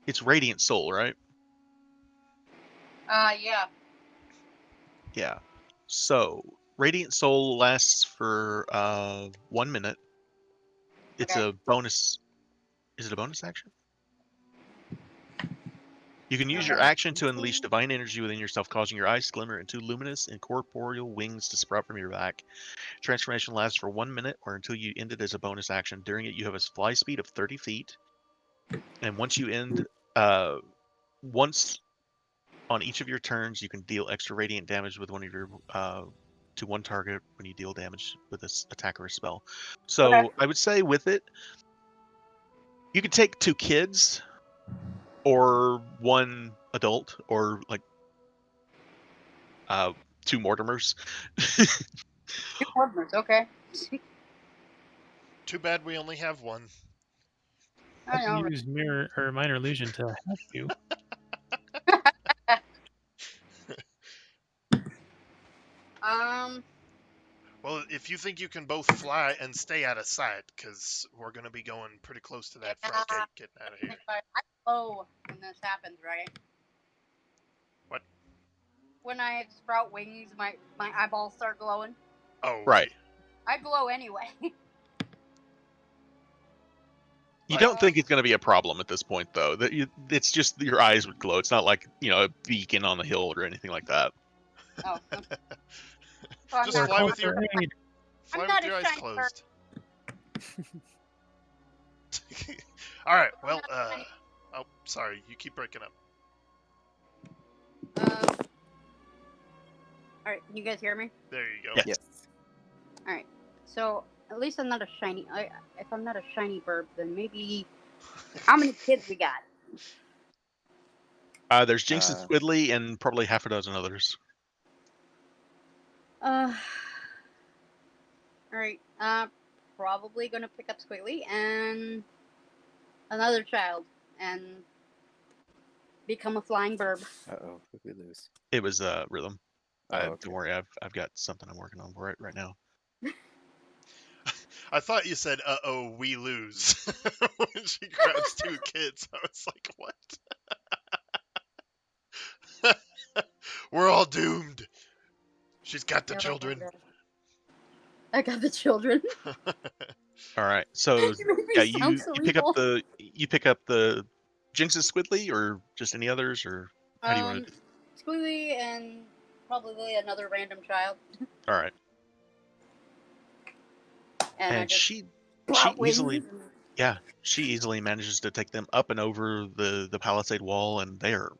It's Radiant Soul, right? Yeah. Yeah. So Radiant Soul lasts for 1 minute. It's Okay. a bonus. Is it a bonus action? You can use your action to unleash divine energy within yourself, causing your eyes to glimmer and 2 luminous incorporeal wings to sprout from your back. Transformation lasts for 1 minute or until you end it as a bonus action. During it, you have a fly speed of 30 feet. And once you end, once on each of your turns, you can deal extra radiant damage with one of your to one target when you deal damage with this attack or a spell. So Okay. I would say with it, you could take 2 kids or 1 adult or like 2 Mortimers. 2 partners. Okay. Too bad we only have 1. I I can know. use mirror or minor illusion to help you. Well, if you think you can both fly and stay out of sight, because we're going to be going pretty close to that front gate getting out of here. I glow when this happens, right? What? When I sprout wings, my eyeballs start glowing. Oh. Right. I glow anyway. You don't think it's going to be a problem at this point, though. It's just your eyes would glow. It's not like, a beacon on the hill or anything like that. Oh. Okay. Well, Just I'm fly not, with your- aid. Fly I'm not with your a eyes shiny closed. All right. Well, oh, sorry. You keep breaking up. All right, can you guys hear me? There you go. Yes. Yes. All right. So at least I'm not a shiny. If I'm not a shiny burb, then maybe. How many kids we got? There's Jinx and Squidly and probably half a dozen others. All right. Probably gonna pick up Squidly and another child and become a flying burb. Uh-oh, who did we lose? It was Rhythm. Oh, okay. Don't worry, I've got something I'm working on for it right now. I thought you said, "Uh-oh, we lose," when she grabs 2 kids. I was like, what? We're all doomed. She's got the children. I got the children. All right, so You make me yeah, you sound so pick up evil. the Jinx and Squidly, or just any others, or how do you want to? Squidly and probably another random child. All right, And I and just she sprout wings. easily manages to take them up and over the palisade wall, and they're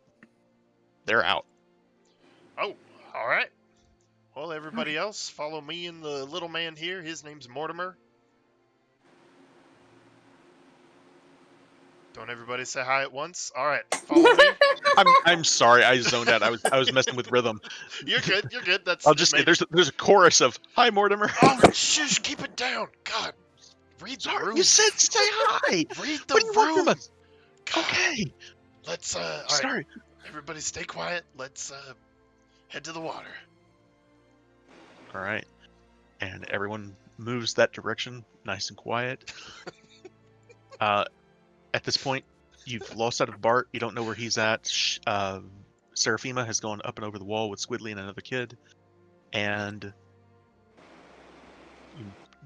out. Oh, all right. Well, everybody else, follow me and the little man here. His name's Mortimer. Don't everybody say hi at once. All right, follow me. I'm sorry, I zoned out. I was messing with rhythm. You're good. You're good. That's. I'll just say there's a chorus of "Hi, Mortimer." Oh, shush! Keep it down. God, read the Sorry, room. you said say hi. Read the What do you want room. from us? God. Okay. Let's. All right. Sorry. Everybody, stay quiet. Let's head to the water. All right. And everyone moves that direction, nice and quiet. At this point, you've lost sight of Bart. You don't know where he's at. Seraphima has gone up and over the wall with Squidly and another kid. And you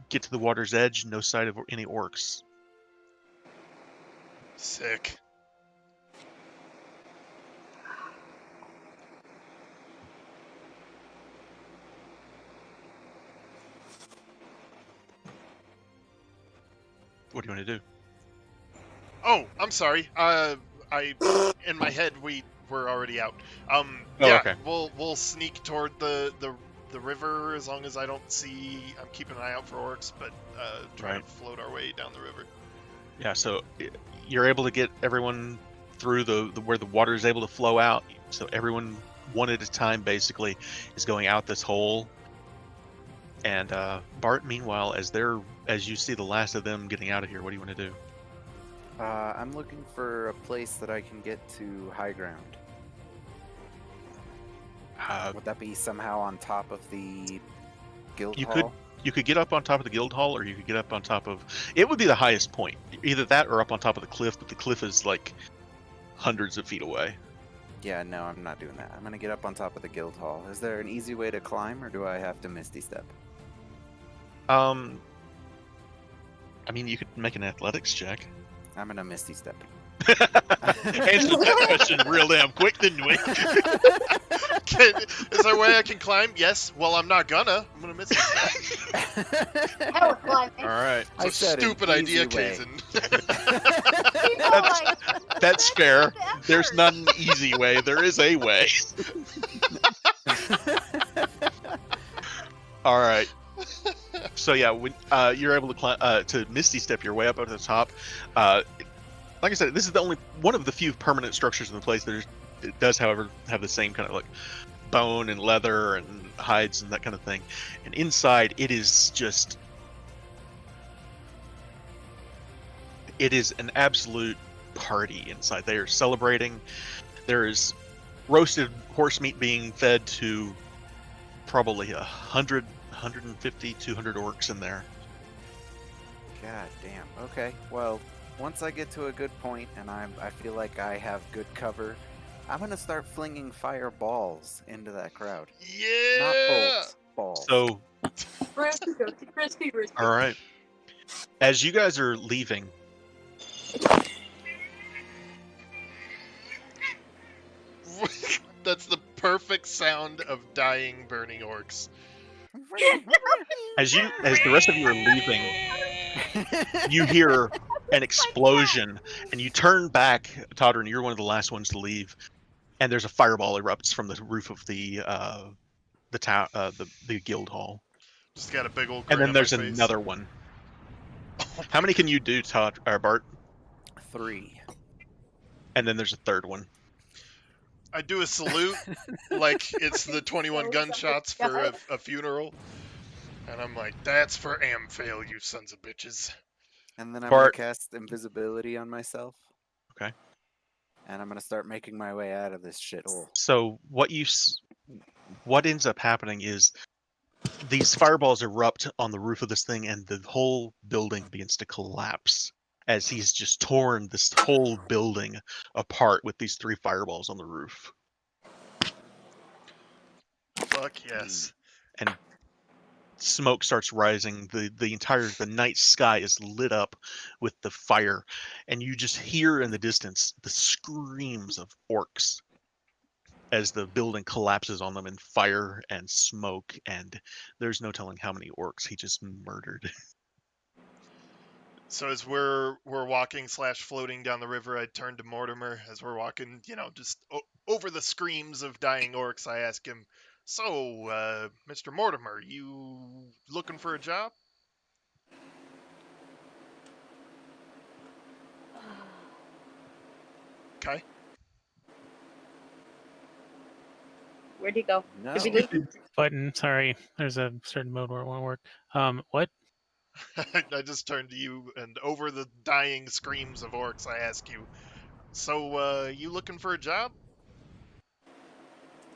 get to the water's edge, no sight of any orcs. Sick. What do you want to do? Oh, I'm sorry. In my head we're already out. Oh, Yeah, okay. we'll sneak toward the river as long as I don't see. I'm keeping an eye out for orcs, but try Right. to float our way down the river. Yeah, so you're able to get everyone through the where the water is able to flow out. So everyone one at a time basically is going out this hole. And Bart, meanwhile, as you see the last of them getting out of here, what do you want to do? I'm looking for a place that I can get to high ground. Would that be somehow on top of the guild hall? You could get up on top of the guild hall, or you could get up on top of. It would be the highest point, either that or up on top of the cliff. But the cliff is like hundreds of feet away. Yeah, no, I'm not doing that. I'm gonna get up on top of the guild hall. Is there an easy way to climb, or do I have to Misty Step? I mean, you could make an athletics check. I'm gonna Misty Step. Answer that question real damn quick, didn't we? Is there a way I can climb? Yes. Well, I'm not gonna. I'm gonna miss it. Hell with climbing. All right, I It's a said an stupid idea, easy way. Kaizen. You know, like, that's fair. the effort. There's not an easy way. There is a way. All right. So yeah, when you're able to climb to Misty Step your way up to the top. Like I said, this is the only one of the few permanent structures in the place that it does, however, have the same kind of like bone and leather and hides and that kind of thing. And inside, it is an absolute party inside. They are celebrating. There is roasted horse meat being fed to probably 100, 150, 200 orcs in there. God damn. Okay. Well, once I get to a good point and I feel like I have good cover, I'm gonna start flinging fireballs into that crowd. Yeah. Not bolts, balls. So, Crispy, crispy, crispy. all right. As you guys are leaving, That's the perfect sound of dying, burning orcs. as the rest of you are leaving, you hear an explosion, and you turn back, Toddern. You're one of the last ones to leave, and there's a fireball erupts from the roof of the guild hall, Just got a big old. and grin then on there's my face. another one. How many can you do, Todd or Bart? 3. And then there's a third one. I do a salute, like it's the 21 gunshots for a funeral, and I'm like, "That's for Amphail, you sons of bitches." And then I'm Bart. gonna cast invisibility on myself. Okay. And I'm gonna start making my way out of this shithole. So what ends up happening is these fireballs erupt on the roof of this thing, and the whole building begins to collapse as he's just torn this whole building apart with these 3 fireballs on the roof. Fuck yes. And smoke starts rising. The night sky is lit up with the fire, and you just hear in the distance the screams of orcs as the building collapses on them in fire and smoke, and there's no telling how many orcs he just murdered. So as we're walking / floating down the river, I turn to Mortimer as we're walking, just over the screams of dying orcs. I ask him, "So, Mr. Mortimer, you looking for a job?" Okay. Where'd he go? No. Did we lose him? Button. Sorry, there's a certain mode where it won't work. What? I just turned to you, and over the dying screams of orcs, I ask you, so, you looking for a job?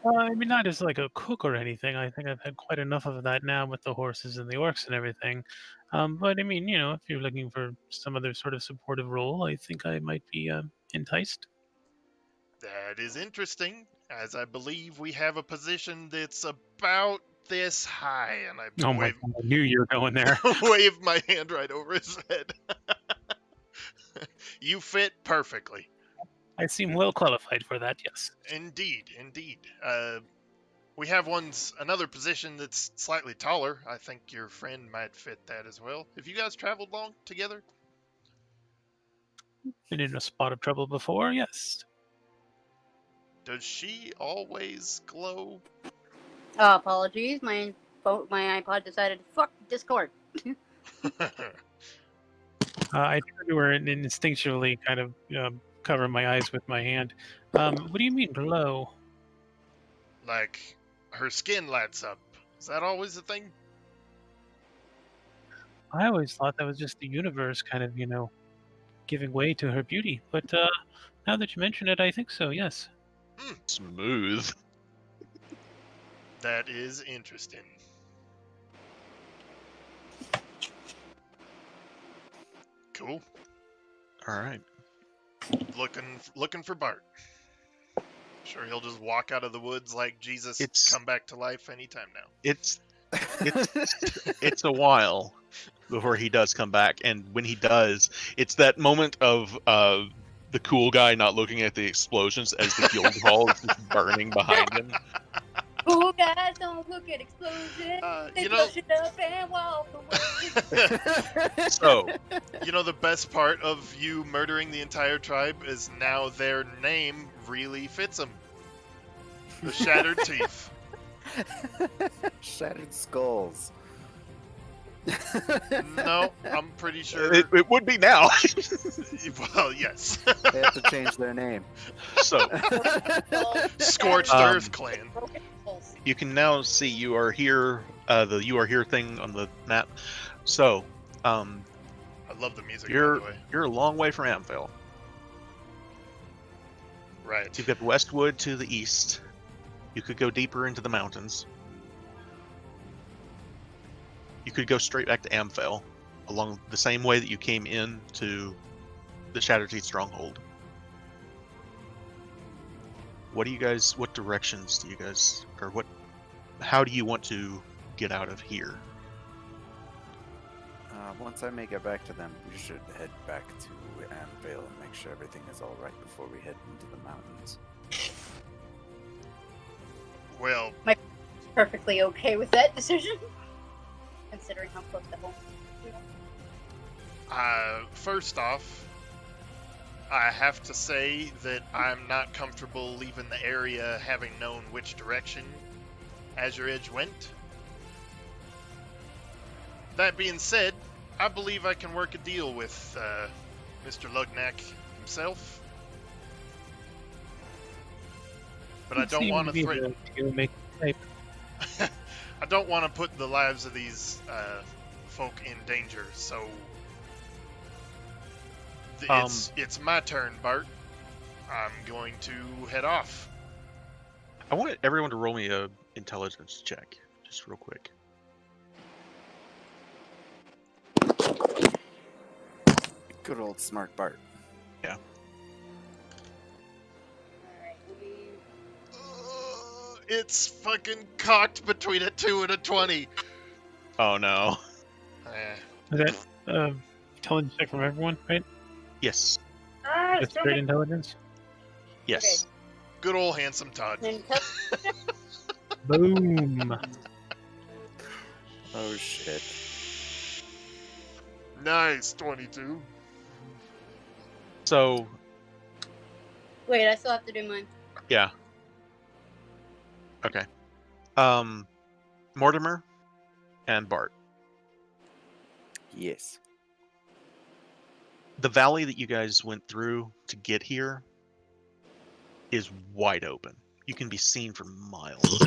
I mean, not as like a cook or anything. I think I've had quite enough of that now with the horses and the orcs and everything. But I mean, if you're looking for some other sort of supportive role, I think I might be enticed. That is interesting, as I believe we have a position that's about this high, and I Oh my wave, God, I knew you were going there. wave my hand right over his head. You fit perfectly. I seem well qualified for that. Yes. Indeed, indeed. We have another position that's slightly taller. I think your friend might fit that as well. Have you guys traveled long together? Been in a spot of trouble before. Yes. Does she always glow? Apologies. My iPod decided to fuck Discord. I turn to her and instinctually kind of cover my eyes with my hand. What do you mean glow? Like, her skin lights up. Is that always a thing? I always thought that was just the universe kind of, giving way to her beauty. But now that you mention it, I think so, yes. Smooth. That is interesting. Cool. All right. Looking for Bart. Sure, he'll just walk out of the woods like Jesus, come back to life anytime now. It's a while before he does come back, and when he does, it's that moment of the cool guy not looking at the explosions as the guild hall is just burning behind him. Cool guys don't look at explosions. They push it up and walk away. So, the best part of you murdering the entire tribe is now their name really fits them. The Shattered Teeth. Shattered Skulls. No, I'm pretty sure. It would be now. Well, yes. They have to change their name. So, Scorched Earth Clan. you can now see you are here, the "you are here" thing on the map. So, I love the music, by the way. you're a long way from Amvale. Right. So you've got Westwood to the east. You could go deeper into the mountains. You could go straight back to Amphale along the same way that you came in to the Shattered Teeth Stronghold. What directions do you guys, how do you want to get out of here? Once I make it back to them, we should head back to Anvale and make sure everything is all right before we head into the mountains. Well, Perfectly okay with that decision, considering how close to home. first off, I have to say that I'm not comfortable leaving the area having known which direction Azure Edge went. That being said, I believe I can work a deal with Mr. Lugnack himself. But I don't want to threaten. I don't want to put the lives of these folk in danger. So it's my turn, Bart. I'm going to head off. I want everyone to roll me a intelligence check, just real quick. Good old smart Bart. Yeah. It's fucking cocked between a 2 and a 20. Oh no. Is that intelligence check from everyone, right? Yes. Just straight intelligence? Yes. Good old handsome Todd. Boom. Oh shit. Nice, 22. So, Wait, I still have to do mine. yeah. Okay. Mortimer and Bart. Yes. The valley that you guys went through to get here is wide open. you can be seen for miles.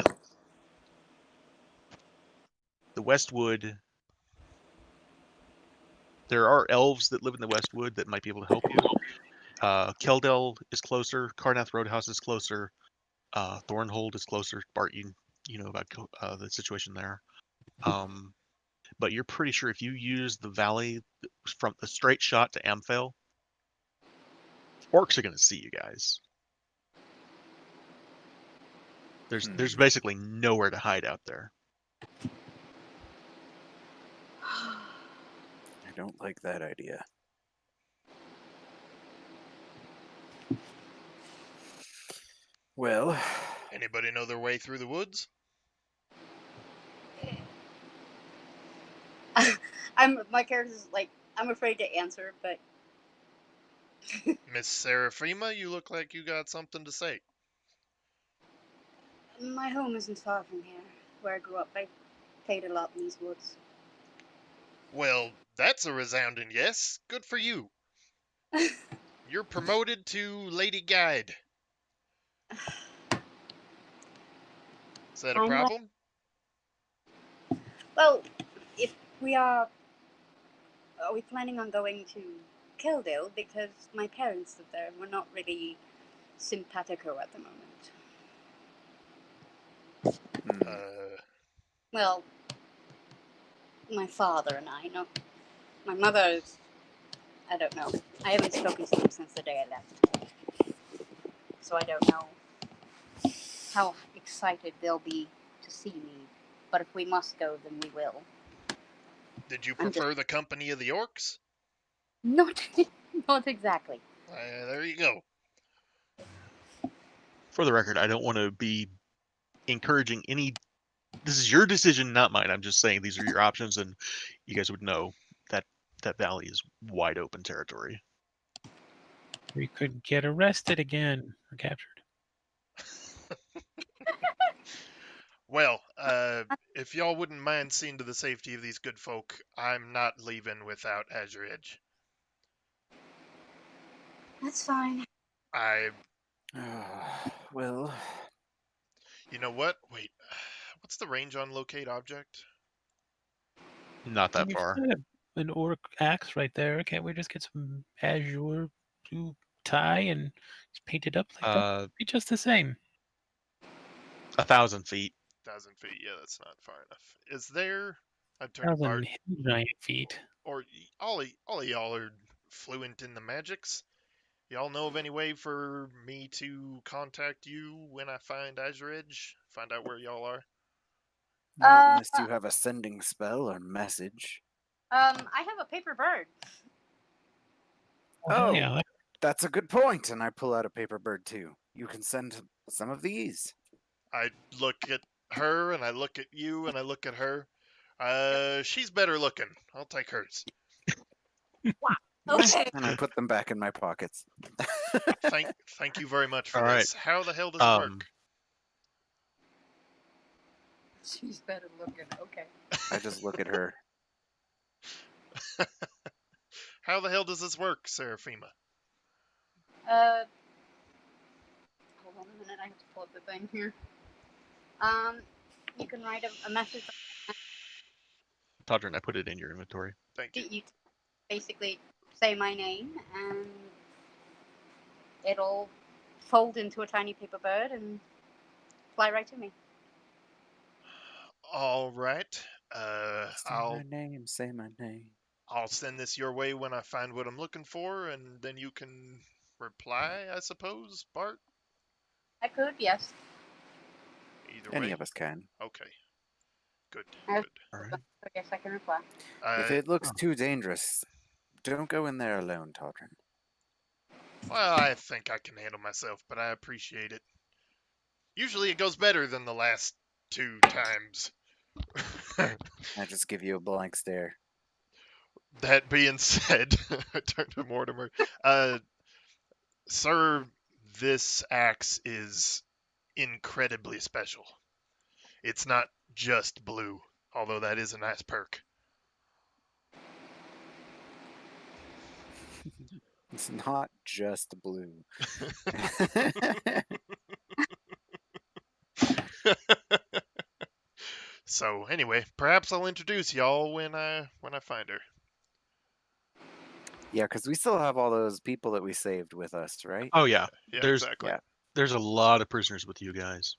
The Westwood. There are elves that live in the Westwood that might be able to help you. Keldell is closer. Carnath Roadhouse is closer. Thornhold is closer. Bart, you know about the situation there. But you're pretty sure if you use the valley from the straight shot to Amphale, orcs are going to see you guys. There's basically nowhere to hide out there. I don't like that idea. Well, Anybody know their way through the woods? My character's like, I'm afraid to answer, but Miss Seraphima, you look like you got something to say. my home isn't far from here, where I grew up. I played a lot in these woods. Well, that's a resounding yes. Good for you. You're promoted to Lady Guide. Is that a I'm like- problem? Well, if we are we planning on going to Kildale? Because my parents live there and we're not really simpatico at the moment. Well, my father and I, not my mother's. I don't know. I haven't spoken to them since the day I left. So I don't know how excited they'll be to see me. But if we must go, then we will. Did you prefer the company of the orcs? Not exactly. There you go. For the record, I don't want to be encouraging any. This is your decision, not mine. I'm just saying these are your options, and you guys would know that that valley is wide open territory. We could get arrested again or captured. Well, if y'all wouldn't mind seeing to the safety of these good folk, I'm not leaving without Azure Edge. That's fine. Well, You know what? Wait, what's the range on locate object? Not that We've far. got an orc axe right there. Can't we just get some azure to tie and just paint it up like that? Be just the same. 1,000 feet. 1,000 feet. Yeah, that's not far enough. Is there? I'd turn to 1,000 Bart. giant feet. Or all of y'all are fluent in the magics. Y'all know of any way for me to contact you when I find Azure Edge? Find out where y'all are? not unless you have a sending spell or message. I have a paper bird. Oh, yeah. That's a good point. And I pull out a paper bird too. You can send some of these. I look at her and I look at you and I look at her. She's better looking. I'll take hers. Okay. And I put them back in my pockets. Thank you very much for All right. this. How the hell does it work? She's better looking. Okay. I just look at her. How the hell does this work, Seraphima? Hold on a minute. I have to pull up the thing here. You can write a message. Todrin, I put it in your inventory. Thank you. You basically say my name, and it'll fold into a tiny paper bird and fly right to me. All right. Say my name. I'll send this your way when I find what I'm looking for, and then you can reply, I suppose, Bart? I could, yes. Either Any way. of us can. Okay. Good. Good. All right. I guess I can reply. If it looks too dangerous, don't go in there alone, Todrin. Well, I think I can handle myself, but I appreciate it. Usually it goes better than the last 2 times. I just give you a blank stare. That being said, I turn to Mortimer. Sir, this axe is incredibly special. It's not just blue, although that is a nice perk. It's not just blue. So anyway, perhaps I'll introduce y'all when I find her. Yeah, because we still have all those people that we saved with us, right? Oh yeah, Yeah, there's exactly. Yeah. there's a lot of prisoners with you guys.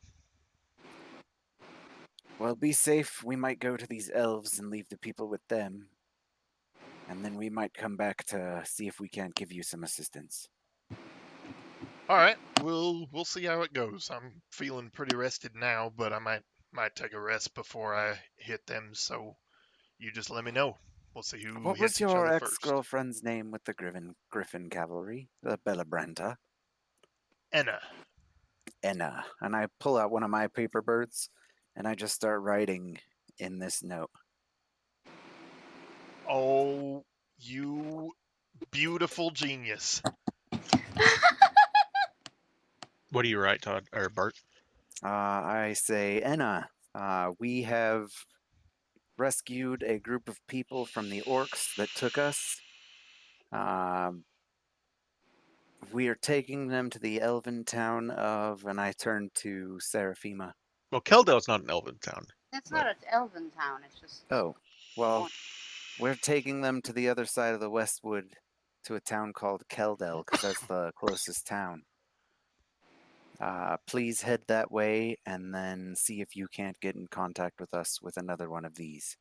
Well, be safe. We might go to these elves and leave the people with them. And then we might come back to see if we can't give you some assistance. All right, we'll see how it goes. I'm feeling pretty rested now, but I might take a rest before I hit them. So you just let me know. We'll see who What hits was each your other first. ex-girlfriend's name with the Griffin Cavalry? The Bellabranta? Enna. Enna. And I pull out one of my paper birds, and I just start writing in this note. Oh, you beautiful genius. What do you write, Todd or Bart? I say, Enna, we have rescued a group of people from the orcs that took us. We are taking them to the elven town of, and I turn to Seraphima. Well, Keldale's not an elven town. It's But- not an elven town. It's just. Oh, well, we're taking them to the other side of the Westwood to a town called Keldale, because that's the closest town. Please head that way and then see if you can't get in contact with us with another one of these.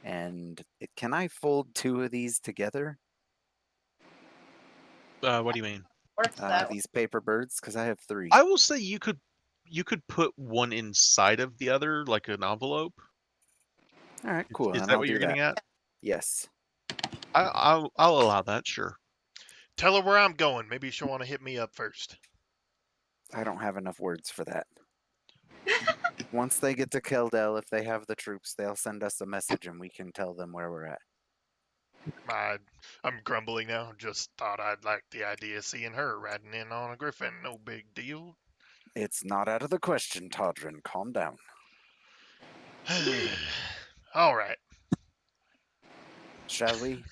And can I fold two of these together? What do you mean? Works that way. These paper birds, because I have three. I will say you could put one inside of the other, like an envelope. All right, cool. Is Then that I'll what do you're that. getting at? Yes. I'll allow that. Sure. Tell her where I'm going. Maybe she'll want to hit me up first. I don't have enough words for that. Once they get to Keldale, if they have the troops, they'll send us a message and we can tell them where we're at. I'm grumbling now. Just thought I'd like the idea of seeing her riding in on a griffin. No big deal. It's not out of the question, Todrin. Calm down. All right. Shall we?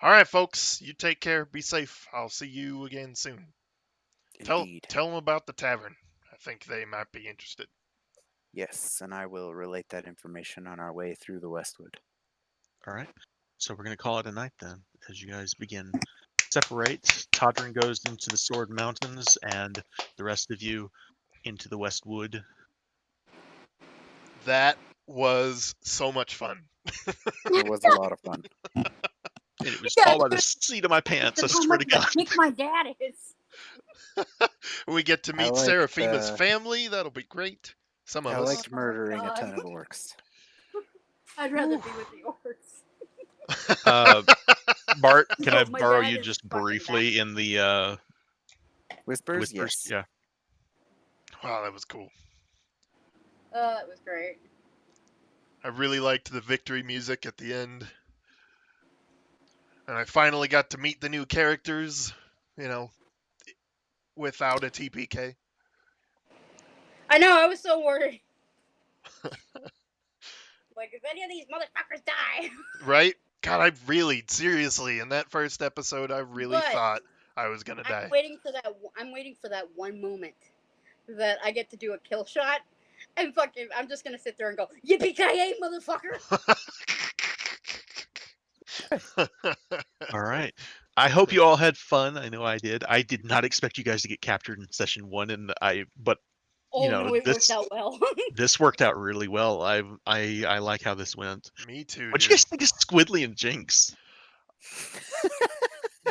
All right, folks. You take care. Be safe. I'll see you again soon. Indeed. Tell them about the tavern. I think they might be interested. Yes, and I will relate that information on our way through the Westwood. All right. So we're gonna call it a night then, as you guys begin separate. Todrin goes into the Sword Mountains, and the rest of you into the Westwood. That was so much fun. It was a lot of fun. And it was Yeah, all by the seat of my pants. I That's how swear to much of a God. kick my dad is. We get to I meet like Seraphima's the- family. That'll be great. Some of I us. liked murdering a God. ton of orcs. I'd rather be with the orcs. Bart, can I No, my borrow dad you is just fucking briefly in the Whispers? whispers? Yes. Yeah. Wow, that was cool. It was great. I really liked the victory music at the end. And I finally got to meet the new characters, without a TPK. I know. I was so worried. Like, if any of these motherfuckers die. Right? God, I really, seriously, in that first episode, I really But thought I was gonna die. I'm waiting for that one moment that I get to do a kill shot, and fucking, I'm just gonna sit there and go, yippee-ki-yay, motherfucker! All right. I hope you all had fun. I know I did. I did not expect you guys to get captured in session 1, but Oh you know, no, it this worked out well. this worked out really well. I like how this went. Me too, What you dude. guys think of Squidly and Jinx?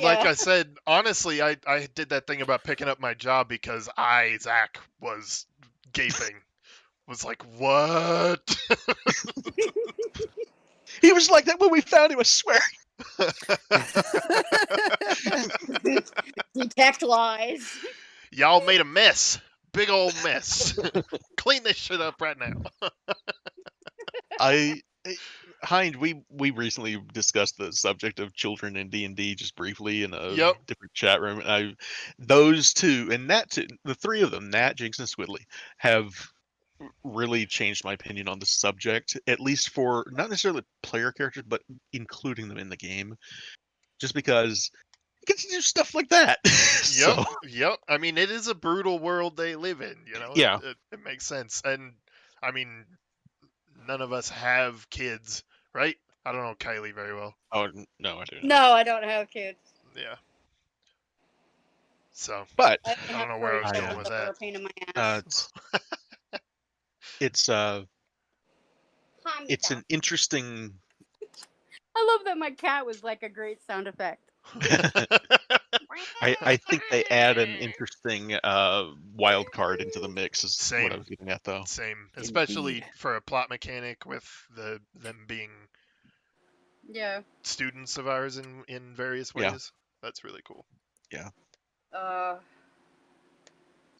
Like Yeah. I said, honestly, I did that thing about picking up my job because Zach, was gaping. Was like, what? He was like that when we found him, I swear. Detect lies. Y'all made a mess. Big old mess. Clean this shit up right now. Hind, we recently discussed the subject of children in D&D just briefly in a Yep. different chat room. And those two, and the three of them, Nat, Jinx, and Squidly, have really changed my opinion on the subject, at least for not necessarily player characters, but including them in the game. Just because get to do stuff like that. So, Yep. I mean, it is a brutal world they live in. Yeah. It makes sense. And I mean, none of us have kids, right? I don't know Kylie very well. Oh no, I don't. No, I don't have kids. Yeah. So But I I don't know where I was going with They're a that. pain in my ass. it's an interesting. I love that my cat was like a great sound effect. I think they add an interesting wild card into the mix. Is what I Same. was getting at, though. Same, especially Indeed. for a plot mechanic with them being Yeah. students of ours in various ways. Yeah. That's really cool.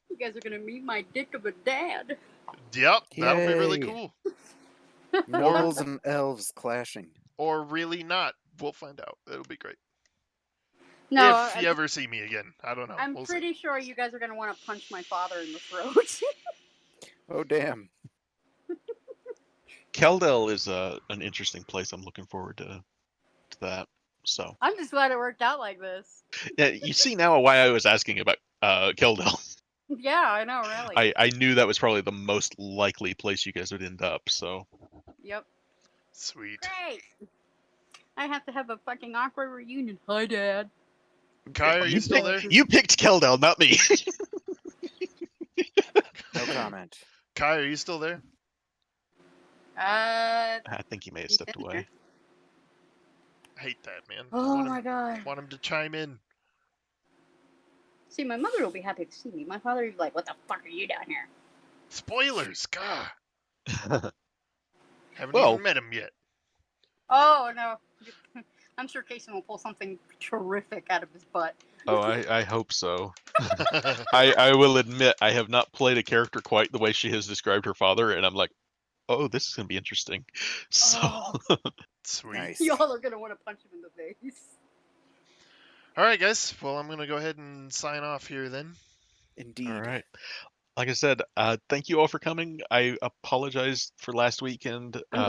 You guys are gonna meet my dick of a dad. Yep, that'll be really Yay. cool. Nobles and elves clashing. Or really not. We'll find out. It'll be great. No, If you ever see me again. I don't know. I'm We'll pretty see. sure you guys are gonna want to punch my father in the throat. Oh, damn. Keldell is an interesting place. I'm looking forward to that. So I'm just glad it worked out like this. yeah, you see now why I was asking about Keldell. Yeah, I know, really. I knew that was probably the most likely place you guys would end up. So Yep. Sweet. Great. I have to have a fucking awkward reunion. Hi, Dad. Kai, are you still there? You picked Keldell, not me. No comment. Kai, are you still there? I think he may have stepped in away. there. I hate that, man. Oh my god. Want him to chime in. See, my mother will be happy to see me. My father will be like, what the fuck are you down here? Spoilers, God. Haven't Well- even met him yet. Oh, no. I'm sure Kason will pull something terrific out of his butt. Oh, I hope so. I will admit I have not played a character quite the way she has described her father, and I'm like, oh, this is gonna be interesting. So Oh, Sweet. Nice. y'all are going to want to punch him in the face. All right, guys. Well, I'm going to go ahead and sign off here then. Indeed. all right. Like I said, thank you all for coming. I apologize for last week, and I'm glad